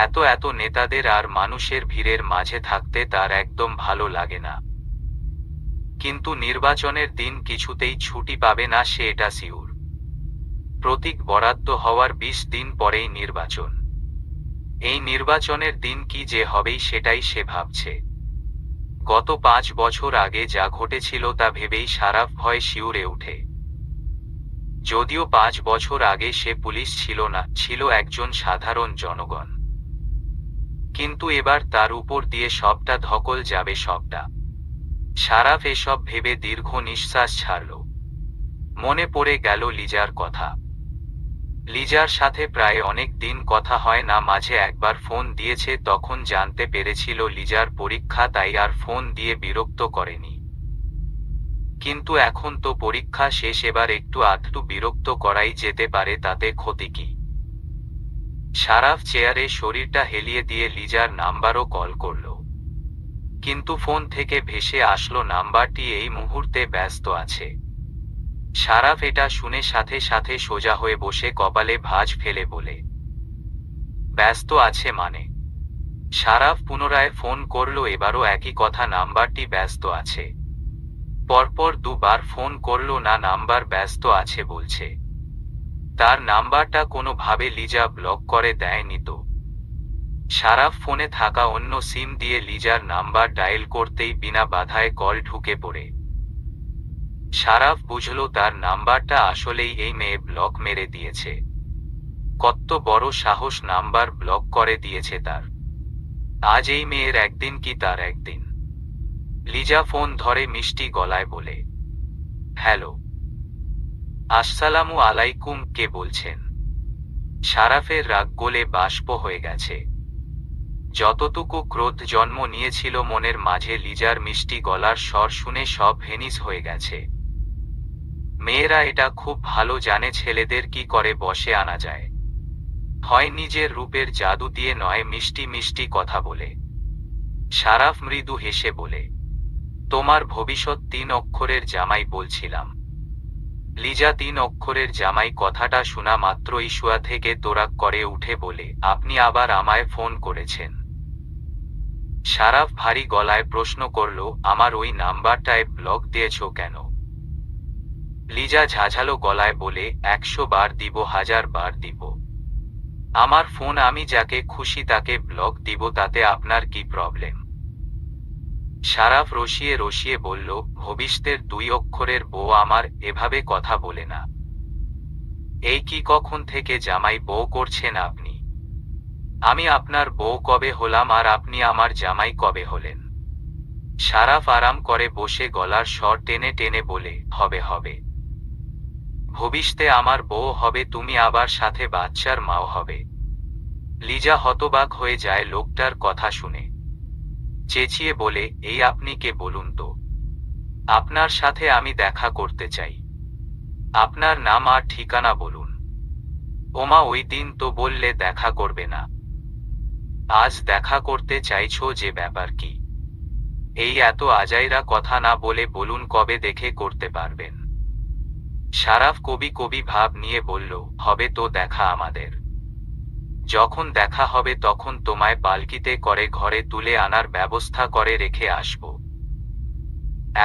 [SPEAKER 1] এত এত নেতাদের আর মানুষের ভিড়ের মাঝে থাকতে তার একদম ভালো লাগে না। কিন্তু নির্বাচনের দিন কিছুতেই ছুটি পাবে না সে, এটা শিওর। প্রতীক বরাদ্দ হওয়ার 20 দিন পরেই নির্বাচন। এই নির্বাচনের দিন কি যে হবেই সেটাই সে ভাবছে। গত 5 বছর আগে যা ঘটেছিল তা ভেবেই শারাফ ভয়ে শিউরে ওঠে। যদিও 5 বছর আগে সে পুলিশ ছিল না, ছিল একজন সাধারণ জনগণ। কিন্তু এবার তার উপর দিয়ে সবটা ধকল যাবে, সবটা। শারাফ এসব ভেবে দীর্ঘ নিঃশ্বাস ছাড়ল। মনে পড়ে গেল লিজার কথা। লিজার সাথে প্রায় অনেক দিন কথা হয় না, মাঝে একবার ফোন দিয়েছে, তখন জানতে পেরেছিল লিজার পরীক্ষা, তাই আর ফোন দিয়ে বিরক্ত করেনি। কিন্তু এখন তো পরীক্ষা শেষ, এবার একটু আধটু বিরক্ত করাই যেতে পারে, তাতে ক্ষতি কি? শারাফ চেয়ারে শরীরটা হেলিয়ে দিয়ে লিজার নাম্বারও কল করল, কিন্তু ফোন থেকে ভেসে আসলো নাম্বারটি এই মুহূর্তে ব্যস্ত আছে। শারাফ এটা শুনে সাথে সাথে সোজা হয়ে বসে কপালে ভাঁজ ফেলে বলে, ব্যস্ত আছে মানে? শারাফ পুনরায় ফোন করল, এবারও একই কথা, নাম্বারটি ব্যস্ত আছে। পরপর দুবার ফোন করল, না, নাম্বার ব্যস্ত আছে বলছে। তার নাম্বারটা কোনোভাবে লিজা ব্লক করে দেয়নি তো? শারাফ ফোনে থাকা অন্য সিম দিয়ে লিজার নাম্বার ডায়াল করতেই বিনা বাধায় কল ঢুকে পড়ে। শারাফ বুঝল তার নাম্বারটা আসলেই এই মেয়ে ব্লক মেরে দিয়েছে। কত বড় সাহস, নাম্বার ব্লক করে দিয়েছে তার। আজ এই মেয়ের একদিন কি তার একদিন। লিজা ফোন ধরে মিষ্টি গলায় বলে, হ্যালো, আসসালামু আলাইকুম, কে বলছেন? শারাফের রাগ গলে বাষ্প হয়ে গেছে। যতটুকু ক্রোধ জন্ম নিয়েছিল মনের মাঝে, লিজার মিষ্টি গলার স্বর শুনে সব ভেনিস হয়ে গেছে। মেয়েরা এটা খুব ভালো জানে ছেলেদের কি করে বশে আনা যায়, হয় নিজের রূপের জাদু দিয়ে, নয় মিষ্টি মিষ্টি কথা বলে। শারাফ মৃদু হেসে বলে, তোমার ভবিষ্যৎ 3 অক্ষরের জামাই বলছিলাম। লিজা 3 অক্ষরের জামাই কথাটা শোনা মাত্রই শোয়া থেকে তোরাক করে উঠে বলে, আপনি আবার আমায় ফোন করেছেন? সারাফ ভারী গলায় প্রশ্ন করল, আমার ওই নাম্বারটায় ব্লক দিয়েছ কেন? লিজা ঝাঝালো গলায় বলে, 100 বার দিব, 1000 বার দিব। আমার ফোন, আমি যাকে খুশি তাকে ব্লক দিব, তাতে আপনার কি প্রবলেম? সারাফ রসিয়ে রসিয়ে বলল, ভবিষ্যতের 2 অক্ষরের বউ আমার এভাবে কথা বলে না। এই কি কখন থেকে জামাই বউ করছেন আপনি? আমি আপনার বউ কবে হলাম আর আপনি আমার জামাই কবে হলেন? সারাফ আরাম করে বসে গলার স্বর টেনে টেনে বলে, হবে হবে। ভবিষ্যতে আমার বউ হবে তুমি, আবার সাথে বাচ্চার মাও হবে। লিজা হতবাক হয়ে যায় লোকটার কথা শুনে। চেঁচিয়ে বলে, এই আপনি কে বলুন তো? আপনার সাথে আমি দেখা করতে চাই। আপনার নাম আর ঠিকানা বলুন। ওমা, ওই দিন তো বললে দেখা করবে না। আজ দেখা করতে চাইছো যে, ব্যাপার কি? এই এত আজাইরা কথা না বলে বলুন কবে দেখে করতে পারবেন? সারাফ কবি কবি ভাব নিয়ে বলল, হবে তো দেখা আমাদের। যখন দেখা হবে তখন তোমায় পালকিতে করে ঘরে তুলে আনার ব্যবস্থা করে রেখে আসব।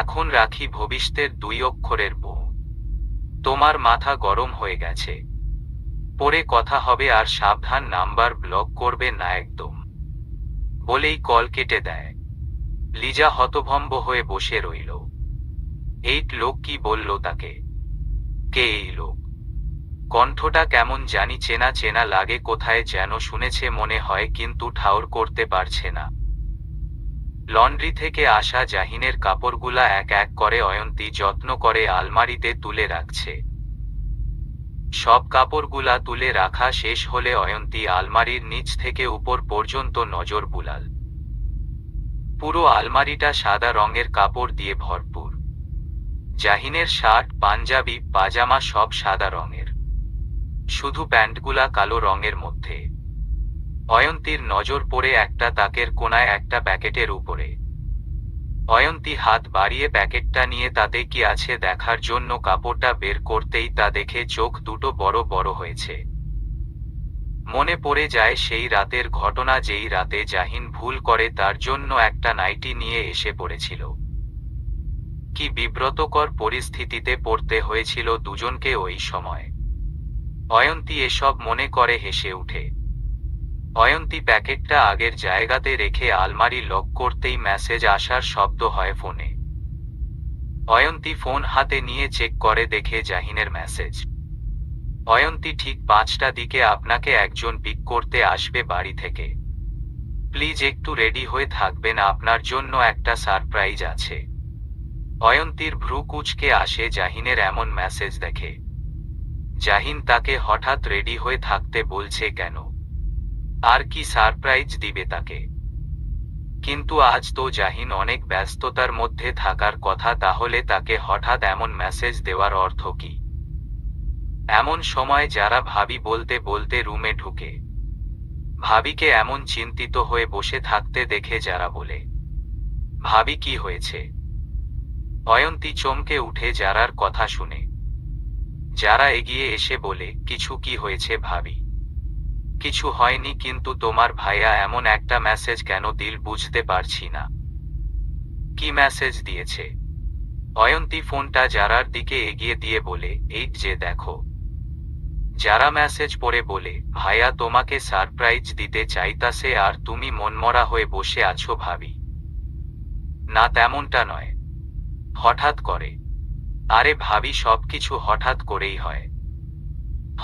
[SPEAKER 1] এখন রাখি, ভবিষ্যতের 2 অক্ষরের বউ। তোমার মাথা গরম হয়ে গেছে। পরে কথা হবে, আর সাবধান, নাম্বার ব্লক করবে না একদম। বলেই কল কেটে দেয়। লিজা হতভম্ব হয়ে বসে রইল। এই লোক কি বলল তাকে? কে এই লোক? কণ্ঠটা কেমন জানি চেনা চেনা লাগে, কোথায় যেন শুনেছে মনে হয়, কিন্তু ঠাউর করতে পারছে না। লন্ড্রি থেকে আসা জাহিনের কাপড়গুলা এক এক করে অয়ন্তী যত্ন করে আলমারিতে তুলে রাখছে। সব কাপড়গুলা তুলে রাখা শেষ হলে অয়ন্তী আলমারির নিচ থেকে উপর পর্যন্ত নজর বুলাল। পুরো আলমারিটা সাদা রঙের কাপড় দিয়ে ভরপুর। জাহিনের শার্ট, পাঞ্জাবি, পাজামা সব সাদা রঙের, শুধু প্যান্টগুলা কালো রঙের মধ্যে। অয়ন্তীর নজর পড়ে একটা তাকের কোনায় একটা প্যাকেটের উপরে। অয়ন্তী হাত বাড়িয়ে প্যাকেটটা নিয়ে তাতে কি আছে দেখার জন্য কাপড়টা বের করতেই তা দেখে চোখ দুটো বড় বড় হয়েছে। মনে পড়ে যায় সেই রাতের ঘটনা, যেই রাতে জাহিন ভুল করে তার জন্য একটা নাইটি নিয়ে এসে পড়েছিল। কি বিব্রতকর পরিস্থিতিতে পড়তে হয়েছিল দুজনকে ওই সময়। অয়ন্তী এসব মনে করে হেসে উঠে। অয়ন্তী প্যাকেটটা আগের জায়গাতে রেখে আলমারি লক করতেই মেসেজ আসার শব্দ হয় ফোনে। অয়ন্তী ফোন হাতে নিয়ে চেক করে, দেখে জাহিনের মেসেজ। অয়ন্তী, ঠিক 5টা দিকে আপনাকে একজন পিক করতে আসবে বাড়ি থেকে। প্লিজ একটু রেডি হয়ে থাকবেন, আপনার জন্য একটা সারপ্রাইজ আছে। অয়ন্তীর ভ্রু কুঁচকে আসে জাহিনের এমন মেসেজ দেখে। জাহিন তাকে হঠাৎ রেডি হয়ে থাকতে বলছে কেন? আর কি সারপ্রাইজ দিবে তাকে? কিন্তু আজ তো জাহিন অনেক ব্যস্ততার মধ্যে থাকার কথা, তাহলে তাকে হঠাৎ এমন মেসেজ দেওয়ার অর্থ কি? এমন সময় যারা ভাবি বলতে বলতে রুমে ঢুকে। ভাবিকে এমন চিন্তিত হয়ে বসে থাকতে দেখে যারা বলে, ভাবি কি হয়েছে? অয়ন্তী চমকে উঠে যারার কথা শুনে। যারা এগিয়ে এসে বলে, কিছু কি হয়েছে ভাবি? কিছু হয়নি, কিন্তু তোমার ভাইয়া এমন একটা মেসেজ কেন দিল বুঝতে পারছি না। কি মেসেজ দিয়েছে? অয়ন্তী ফোনটা যারার দিকে এগিয়ে দিয়ে বলে, এই যে দেখো। যারা মেসেজ পড়ে বলে, ভাইয়া তোমাকে সারপ্রাইজ দিতে চাইতাছে আর তুমি মনমরা হয়ে বসে আছো ভাবি। না, তেমনটা নয়। হঠাৎ করে। আরে ভাবি, সবকিছু হঠাৎ করেই হয়।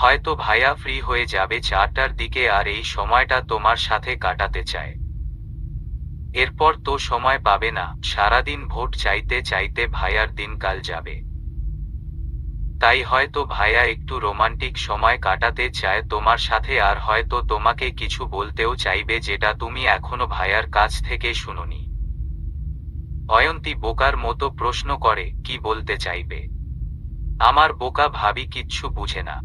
[SPEAKER 1] হয়তো ভাইয়া ফ্রি হয়ে যাবে 4টার দিকে আর এই সময়টা তোমার সাথে কাটাতে চায়। এরপর তো সময় পাবে না, সারাদিন ভোট চাইতে চাইতে ভাইয়ার দিনকাল যাবে। তাই হয়তো ভাইয়া একটু রোমান্টিক সময় কাটাতে চায় তোমার সাথে, আর হয়তো তোমাকে কিছু বলতেও চাইবে যেটা তুমি এখনো ভাইয়ার কাছ থেকে শুনোনি। অয়ন্তী বোকার মতো প্রশ্ন করে, কি বলতে চাইবে? আমার বোকা ভাবি কিচ্ছু বুঝে না।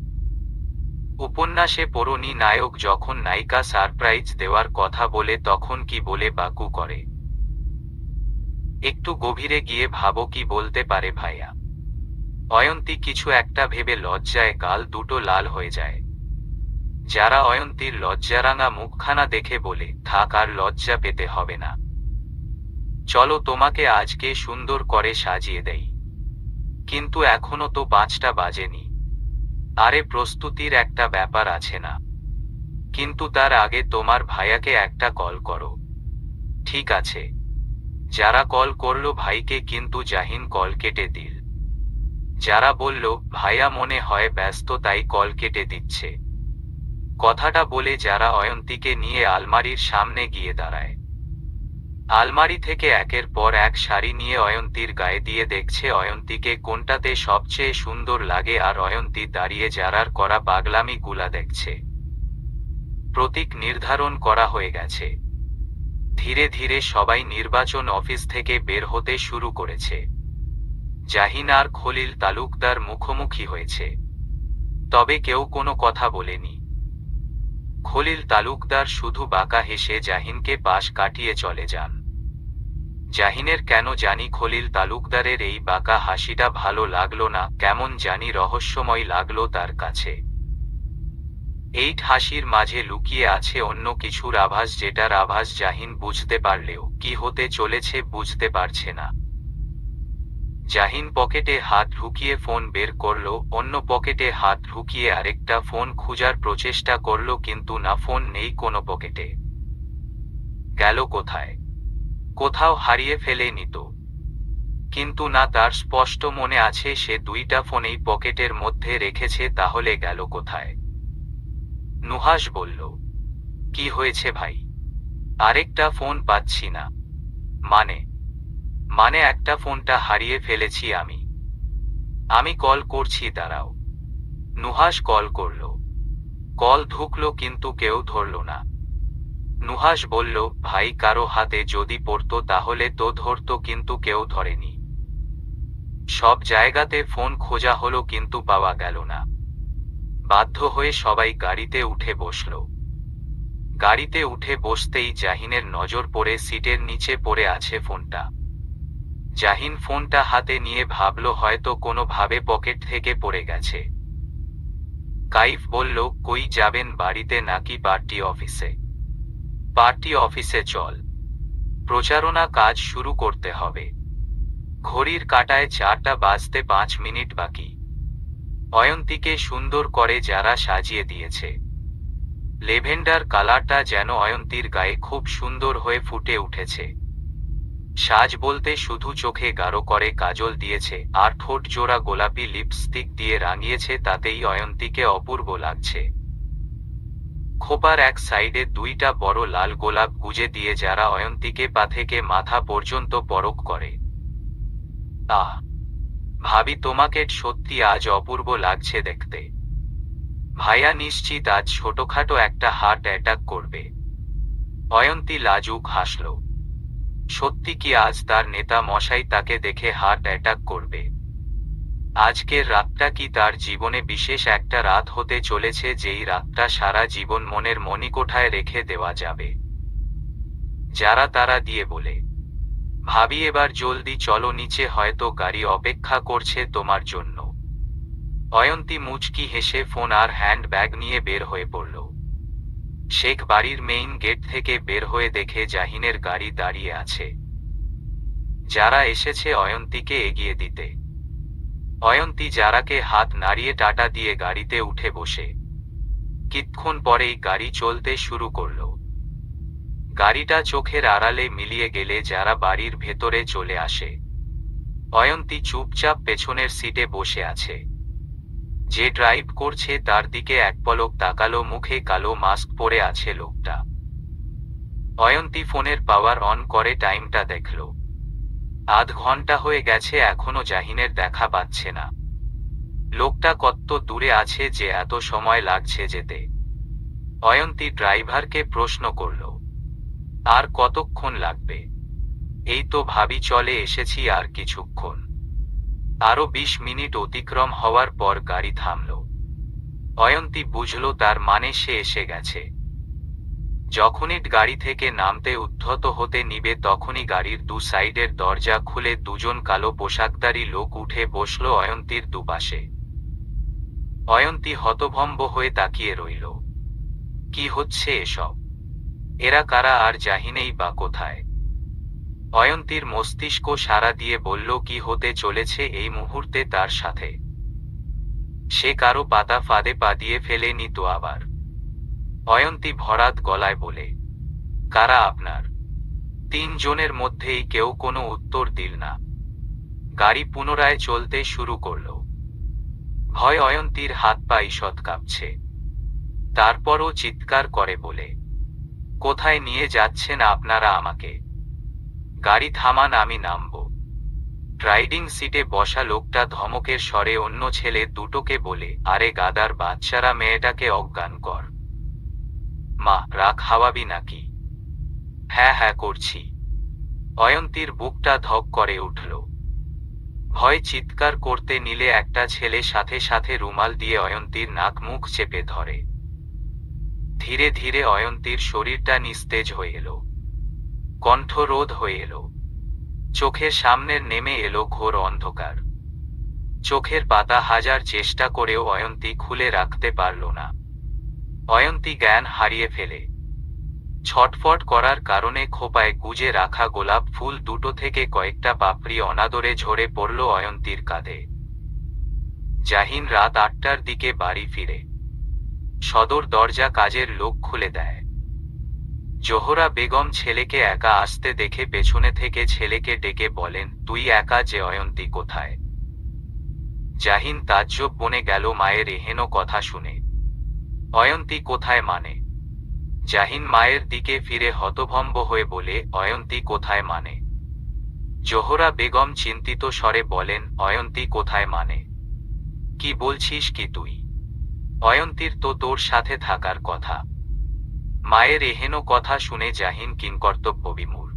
[SPEAKER 1] উপন্যাসে পড়োনি নায়ক যখন নায়িকা সারপ্রাইজ দেওয়ার কথা বলে তখন কি বলে বাকু করে? একটু গভীরে গিয়ে ভাবো কি বলতে পারে ভাইয়া। অয়ন্তী কিছু একটা ভেবে লজ্জায় গাল দুটো লাল হয়ে যায়। যারা অয়ন্তীর লজ্জারাঙা মুখখানা দেখে বলে, থাক, আর লজ্জা পেতে হবে না। চলো তোমাকে আজকে সুন্দর করে সাজিয়ে দেই। কিন্তু এখনো তো 5টা বাজেনি। আরে প্রস্তুতির একটা ব্যাপার আছে না? কিন্তু তার আগে তোমার ভাইয়াকে একটা কল করো। ঠিক আছে। যারা কল করলো ভাইকে, কিন্তু জাহিন কল কেটে দিল। যারা বলল ভাইয়া মনে হয় ব্যস্ত তাই কল কেটে দিচ্ছে। কথাটা বলে যারা অয়ন্তীকে নিয়ে আলমারির সামনে গিয়ে দাঁড়ায়। আলমারি থেকে একের পর এক শাড়ি নিয়ে অয়ন্তীর গায়ে দিয়ে দেখছে অয়ন্তীকে কোনটাতে সবচেয়ে সুন্দর লাগে, আর অয়ন্তী দাঁড়িয়ে যারার করা পাগলামি গুলা দেখছে। প্রতীক নির্ধারণ করা হয়ে গেছে। ধীরে ধীরে সবাই নির্বাচন অফিস থেকে বের হতে শুরু করেছে। জাহিন আর খলিল তালুকদার মুখোমুখি হয়েছে, তবে কেউ কোনো কথা বলেনি। খলিল তালুকদার শুধু বাঁকা হেসে জাহিনকে পাশ কাটিয়ে চলে যান। জাহিনের কেন জানি খলিল তালুকদারের এই বাঁকা হাসিটা ভালো লাগলো না, কেমন জানি রহস্যময় লাগলো তার কাছে। এই হাসির মাঝে লুকিয়ে আছে অন্য কিছুর আভাস, যেটার আভাস জাহিন বুঝতে পারলেও কি হতে চলেছে বুঝতে পারছে না। জাহিন পকেটে হাত ঢুকিয়ে ফোন বের করলো, অন্য পকেটে হাত ঢুকিয়ে আরেকটা ফোন খুঁজার প্রচেষ্টা করলো, কিন্তু না, ফোন নেই কোনো পকেটে। গেল কোথায়? কোথাও হারিয়ে ফেলেনি তো? কিন্তু না, তার স্পষ্ট মনে আছে সে 2টা ফোনেই পকেটের মধ্যে রেখেছে, তাহলে গেল কোথায়? নুহাস বলল, কি হয়েছে ভাই? আরেকটা ফোন পাচ্ছি না। মানে? মানে একটা ফোনটা হারিয়ে ফেলেছি আমি। আমি কল করছি, দাঁড়াও। নুহাস কল করল। কল ঢুকলো কিন্তু কেউ ধরল না। নুহাস বলল, ভাই কারো হাতে যদি পড়তো তাহলে তো ধরতো, কিন্তু কেউ ধরেনি। সব জায়গাতে ফোন খোঁজা হলো কিন্তু পাওয়া গেল না। বাধ্য হয়ে সবাই গাড়িতে উঠে বসল। গাড়িতে উঠে বসতেই জাহিনের নজর পড়ে সিটের নিচে পড়ে আছে ফোনটা। জাহিন ফোনটা হাতে নিয়ে ভাবল হয়তো কোনোভাবে পকেট থেকে পড়ে গেছে। কাইফ বলল, কই যাবেন, বাড়িতে নাকি পার্টি অফিসে? পার্টি অফিসে চল, প্রচারণা কাজ শুরু করতে হবে। ঘড়ির কাঁটায় 4টা বাজতে 5 মিনিট বাকি। অয়ন্তীকে সুন্দর করে যারা সাজিয়ে দিয়েছে। লেভেন্ডার কালারটা যেন অয়ন্তীর গায়ে খুব সুন্দর হয়ে ফুটে উঠেছে। সাজ বলতে শুধু চোখে গাঢ় করে কাজল দিয়েছে আর ঠোঁট জোড়া গোলাপি লিপস্টিক দিয়ে রাঙিয়েছে, তাতেই অয়ন্তীকে অপূর্ব লাগছে। খোপার এক সাইডে 2টা বড় লাল গোলাপ গুজে দিয়ে যারা অয়ন্তীকে পা থেকে মাথা পর্যন্ত পরক করে। আহ, ভাবি তোমাকে সত্যি আজ অপূর্ব লাগছে দেখতে। ভাইয়া নিশ্চিত আজ ছোটখাটো একটা হার্ট অ্যাটাক করবে। অয়ন্তী লাজুক হাসল। সত্যি কি আজ তার নেতা মশাই তাকে দেখে হার্ট অ্যাটাক করবে? আজকের রাতটা কি তার জীবনে বিশেষ একটা রাত হতে চলেছে, যেই রাতটা সারা জীবন মনের মণিকোঠায় রেখে দেওয়া যাবে। যারা তারা দিয়ে বলে, ভাবি এবার জলদি চলো নিচে, হয়তো গাড়ি অপেক্ষা করছে তোমার জন্য। অয়ন্তী মুচকি হেসে ফোন আর হ্যান্ড ব্যাগ নিয়ে বের হয়ে পড়ল। শেখ বাড়ির মেইন গেট থেকে বের হয়ে দেখে জাহিনের গাড়ি দাঁড়িয়ে আছে। যারা এসেছে অয়ন্তীকে এগিয়ে দিতে। অয়ন্তী যারাকে হাত নাড়িয়ে টাটা দিয়ে গাড়িতে উঠে বসে। কিছুক্ষণ পরেই গাড়ি চলতে শুরু করল। গাড়িটা চোখের আড়ালে মিলিয়ে গেলে যারা বাড়ির ভেতরে চলে আসে। অয়ন্তী চুপচাপ পেছনের সিটে বসে আছে। যে ড্রাইভ করছে তার দিকে এক পলক তাকালো, মুখে কালো মাস্ক পরে আছে লোকটা। অয়ন্তী ফোনের পাওয়ার অন করে টাইমটা দেখল। আধ ঘন্টা হয়ে গেছে, এখনো জাহিনের দেখা পাচ্ছে না। লোকটা কত দূরে আছে যে এত সময় লাগছে যেতে? অয়ন্তী ড্রাইভারকে প্রশ্ন করল, আর কতক্ষণ লাগবে? এই তো ভাবি চলে এসেছি, আর কিছুক্ষণ। আরো 20 মিনিট অতিক্রম হওয়ার পর গাড়ি থামল। অয়ন্তী বুঝল তার মানে সে এসে গেছে। যখনই গাড়ি থেকে নামতে উদ্ধত হতে নিবে তখনই গাড়ির 2 সাইডের দরজা খুলে 2জন কালো পোশাকধারী লোক উঠে বসল অয়ন্তীর দুপাশে। অয়ন্তী হতভম্ব হয়ে তাকিয়ে রইল। কি হচ্ছে এসব? এরা কারা আর জাহিনেই বা কোথায়? অয়ন্তীর মস্তিষ্ক সাড়া দিয়ে বলল কি হতে চলেছে এই মুহূর্তে তার সাথে। সে কারো পাতা ফাঁদে পা দিয়ে ফেলেনি তো আবার? অয়ন্তী ভরাত গলায় বলে, কারা আপনার? 3 জনের মধ্যেই কেউ কোনো উত্তর দিল না। গাড়ি পুনরায় চলতে শুরু করল। ভয় অয়ন্তীর হাত পা ঈষৎ কাঁপছে। তারপরও চিৎকার করে বলে, কোথায় নিয়ে যাচ্ছেন আপনারা আমাকে? গাড়ি থামান, আমি নামব। রাইডিং সিটে বসা লোকটা ধমকের স্বরে অন্য ছেলে দুটোকে বলে, আরে গাদার বাচ্চারা, মেয়েটাকে অজ্ঞান কর। মা, রাগ খাওয়াবি নাকি? হ্যাঁ হ্যাঁ করছি। অয়ন্তীর বুকটা ধক করে উঠল। ভয় চিৎকার করতে নিলে একটা ছেলে সাথে সাথে রুমাল দিয়ে অয়ন্তীর নাক মুখ চেপে ধরে। ধীরে ধীরে অয়ন্তীর শরীরটা নিস্তেজ হয়ে এলো। কণ্ঠরোধ হয়ে এলো। চোখের সামনের নেমে এলো ঘোর অন্ধকার। চোখের পাতা হাজার চেষ্টা করেও অয়ন্তী খুলে রাখতে পারল না। অয়ন্তী জ্ঞান হারিয়ে ফেলে। ছটফট করার কারণে খোপায় গুজে রাখা গোলাপ ফুল দুটো থেকে কয়েকটা পাপড়ি অনাদরে ঝরে পড়ল অয়ন্তীর কাঁধে। জাহিন রাত 8টার দিকে বাড়ি ফিরে। সদর দরজা কাজের লোক খুলে দেয়। জোহরা বেগম ছেলেকে একা আসতে দেখে পেছনে থেকে ছেলেকে ডেকে বলেন, তুই একা যে, অয়ন্তী কোথায়? জাহিন তাজ্জব বনে গেল মায়ের এহেন কথা শুনে। অয়ন্তী কোথায় মানে? জাহিন মায়ের দিকে ফিরে হতভম্ব হয়ে বলে, অয়ন্তী কোথায় মানে? জোহরা বেগম চিন্তিত স্বরে বলেন, অয়ন্তী কোথায় মানে? কি বলছিস কি তুই? অয়ন্তীর তো তোর সাথে থাকার কথা। মায়ের এহেন কথা শুনে জাহিন কিংকর্তব্য বিমূঢ়।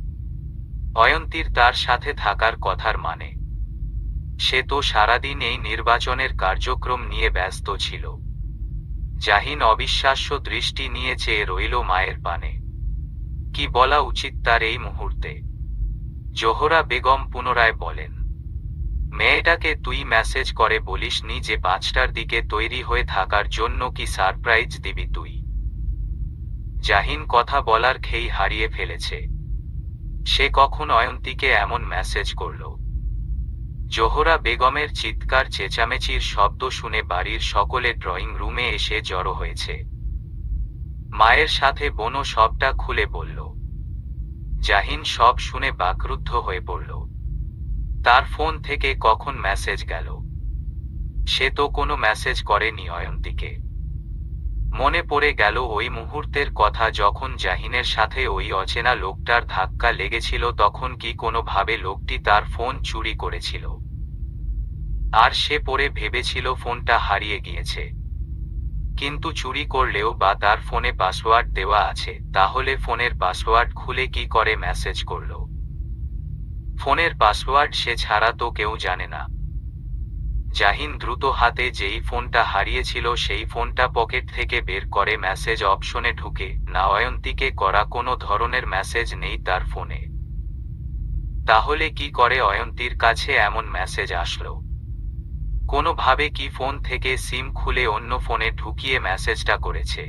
[SPEAKER 1] অয়ন্তীর তার সাথে থাকার কথার মানে? সে তো সারাদিন এই নির্বাচনের কার্যক্রম নিয়ে ব্যস্ত ছিল। জাহিন অবিশ্বাস্য দৃষ্টি নিয়ে চেয়ে রইল মায়ের পানে। কি বলা উচিত তার এই মুহূর্তে? জোহরা বেগম পুনরায় বলেন, মেয়েটাকে তুই মেসেজ করে বলিসনি যে 5টার দিকে তৈরি হয়ে থাকার জন্য কি সারপ্রাইজ দিবি তুই? জাহিন কথা বলার খেই হারিয়ে ফেলেছে। সে কখন অয়ন্তীকে এমন মেসেজ করল? জোহরা বেগমের চিৎকার চেঁচামেচির শব্দ শুনে বাড়ির সকলে ড্রয়িং রুমে এসে জড়ো হয়েছে। মায়ের সাথে বোনও সবটা খুলে বলল। জাহিন সব শুনে বাকরুদ্ধ হয়ে পড়ল। তার ফোন থেকে কখন মেসেজ গেল? সে তো কোনো মেসেজ করেনি অয়ন্তীকে। মনে পড়ে গেল ওই মুহূর্তের কথা, যখন জাহিনের সাথে ওই অচেনা লোকটার ধাক্কা লেগেছিল, তখন কি কোনোভাবে লোকটি তার ফোন চুরি করেছিল। আর সে পরে ভেবেছিল ফোনটা হারিয়ে গিয়েছে। কিন্তু চুরি করলেও বা তার ফোনে পাসওয়ার্ড দেওয়া আছে, তাহলে ফোনের পাসওয়ার্ড খুলে কি করে মেসেজ করল? ফোনের পাসওয়ার্ড সে ছাড়া তো কেউ জানে না। জাহিন দ্রুত হাতে যেই ফোনটা হারিয়েছিল সেই ফোনটা পকেট থেকে বের করে মেসেজ অপশনে ঢুকে, না অয়ন্তীকে করা কোনো ধরনের মেসেজ নেই তার ফোনে। তাহলে কি করে অয়ন্তীর কাছে এমন মেসেজ আসলো? কোনোভাবে কি ফোন থেকে সিম খুলে অন্য ফোনে ঢুকিয়ে মেসেজটা করেছে?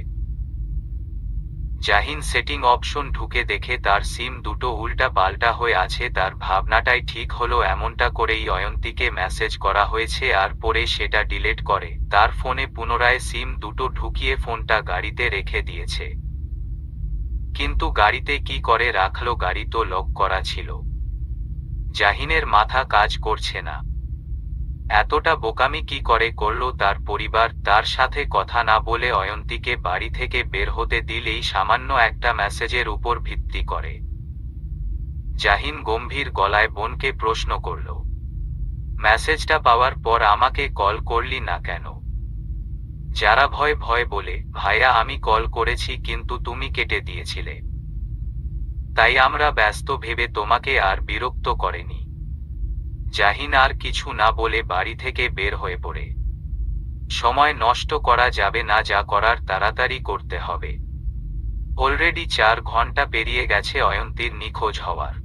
[SPEAKER 1] জাহিন সেটিং অপশন ঢুকে দেখে তার সিম দুটো উল্টা পাল্টা হয়ে আছে। তার ভাবনাটাই ঠিক হলো, এমনটা করেই অয়ন্তীকে মেসেজ করা হয়েছে, আর পরে সেটা ডিলিট করে তার ফোনে পুনরায় সিম দুটো ঢুকিয়ে ফোনটা গাড়িতে রেখে দিয়েছে। কিন্তু গাড়িতে কি করে রাখলো? গাড়ি তো লক করা ছিল। জাহিনের মাথা কাজ করছে না। এতটা বোকামি কি করে করলো তার পরিবার? তার সাথে কথা না বলে অয়ন্তীকে বাড়ি থেকে বের হতে দিলেই সামান্য একটা মেসেজের উপর ভিত্তি করে। জাহিন গম্ভীর গলায় বোনকে প্রশ্ন করল, মেসেজটা পাওয়ার পর আমাকে কল করলি না কেন? যারা ভয় ভয় বলে, ভাইয়া আমি কল করেছি কিন্তু তুমি কেটে দিয়েছিলে, তাই আমরা ব্যস্ত ভেবে তোমাকে আর বিরক্ত করেনি। জাহিন আর কিছু না বলে বাড়ি থেকে বের হয়ে পড়ে। সময় নষ্ট করা যাবে না, যা করার তাড়াতাড়ি করতে হবে। অলরেডি 4 ঘন্টা পেরিয়ে গেছে অয়ন্তীর নিখোঁজ হওয়ার।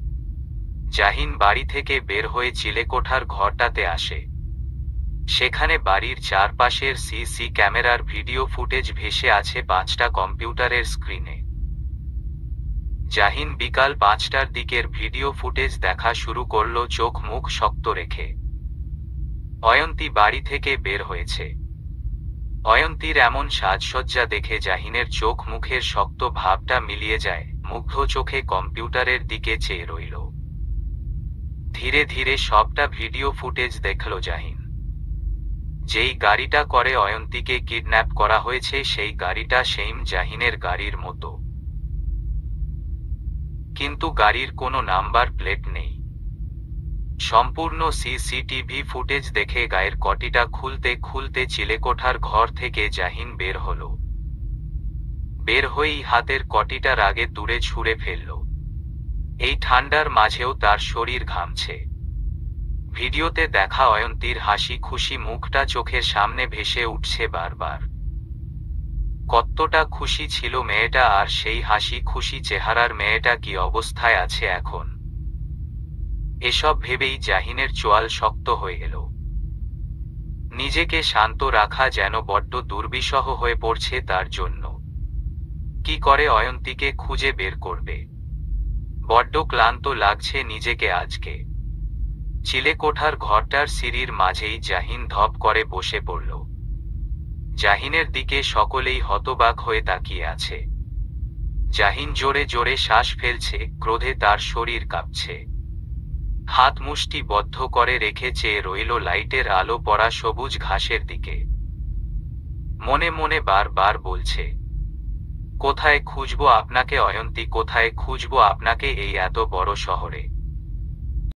[SPEAKER 1] জাহিন বাড়ি থেকে বের হয়ে চিলেকোঠার ঘরটাতে আসে। সেখানে বাড়ির চারপাশের সিসি ক্যামেরার ভিডিও ফুটেজ ভেসে আছে 5টা কম্পিউটারের স্ক্রিনে। জাহিন বিকাল 5টার দিকের ভিডিও ফুটেজ দেখা শুরু করলো চোখ মুখ শক্ত রেখে। অয়ন্তী বাড়ি থেকে বের হয়েছে। অয়ন্তীর এমন সাজসজ্জা দেখে জাহিনের চোখ মুখের শক্ত ভাবটা মিলিয়ে যায়, মুগ্ধ চোখে কম্পিউটারের দিকে চেয়ে রইল। ধীরে ধীরে সবটা ভিডিও ফুটেজ দেখল জাহিন। যেই গাড়িটা করে অয়ন্তীকে কিডন্যাপ করা হয়েছে সেই গাড়িটা সেম জাহিনের গাড়ির মতো, কিন্তু গাড়ির কোনো নাম্বার প্লেট নেই। সম্পূর্ণ সিসিটিভি ফুটেজ দেখে গায়ের কটিটা খুলতে খুলতে চিলেকোঠার ঘর থেকে জাহিন বের হলো। বের হয়েই হাতের কটিটা রাগে দূরে ছুঁড়ে ফেলল। এই ঠান্ডার মাঝেও তার শরীর ঘামছে। ভিডিওতে দেখা অয়ন্তীর হাসি খুশি মুখটা চোখের সামনে ভেসে উঠছে বারবার। কতটা খুশি ছিল মেয়েটা, আর সেই হাসি খুশি চেহারার মেয়েটা কি অবস্থায় আছে এখন। এসব ভেবেই জাহিনের চোয়াল শক্ত হয়ে এলো। নিজেকে শান্ত রাখা যেন বড্ড দুর্বিষহ হয়ে পড়ছে তার জন্য। কি করে অয়ন্তীকে খুঁজে বের করবে? বড্ড ক্লান্ত লাগছে নিজেকে আজকে। চিলেকোঠার ঘরটার সিঁড়ির মাঝেই জাহিন ধপ করে বসে পড়ল। জাহিনের দিকে সকলেই হতবাক হয়ে তাকিয়ে আছে। জাহিন জোরে জোরে শ্বাস ফেলছে, ক্রোধে তার শরীর কাঁপছে। হাত মুষ্টি বদ্ধ করে রেখে চেয়ে রইল লাইটের আলো পড়া সবুজ ঘাসের দিকে। মনে মনে বারবার বলছে, কোথায় খুঁজবো আপনাকে অয়ন্তী, কোথায় খুঁজবো আপনাকে এই এত বড় শহরে।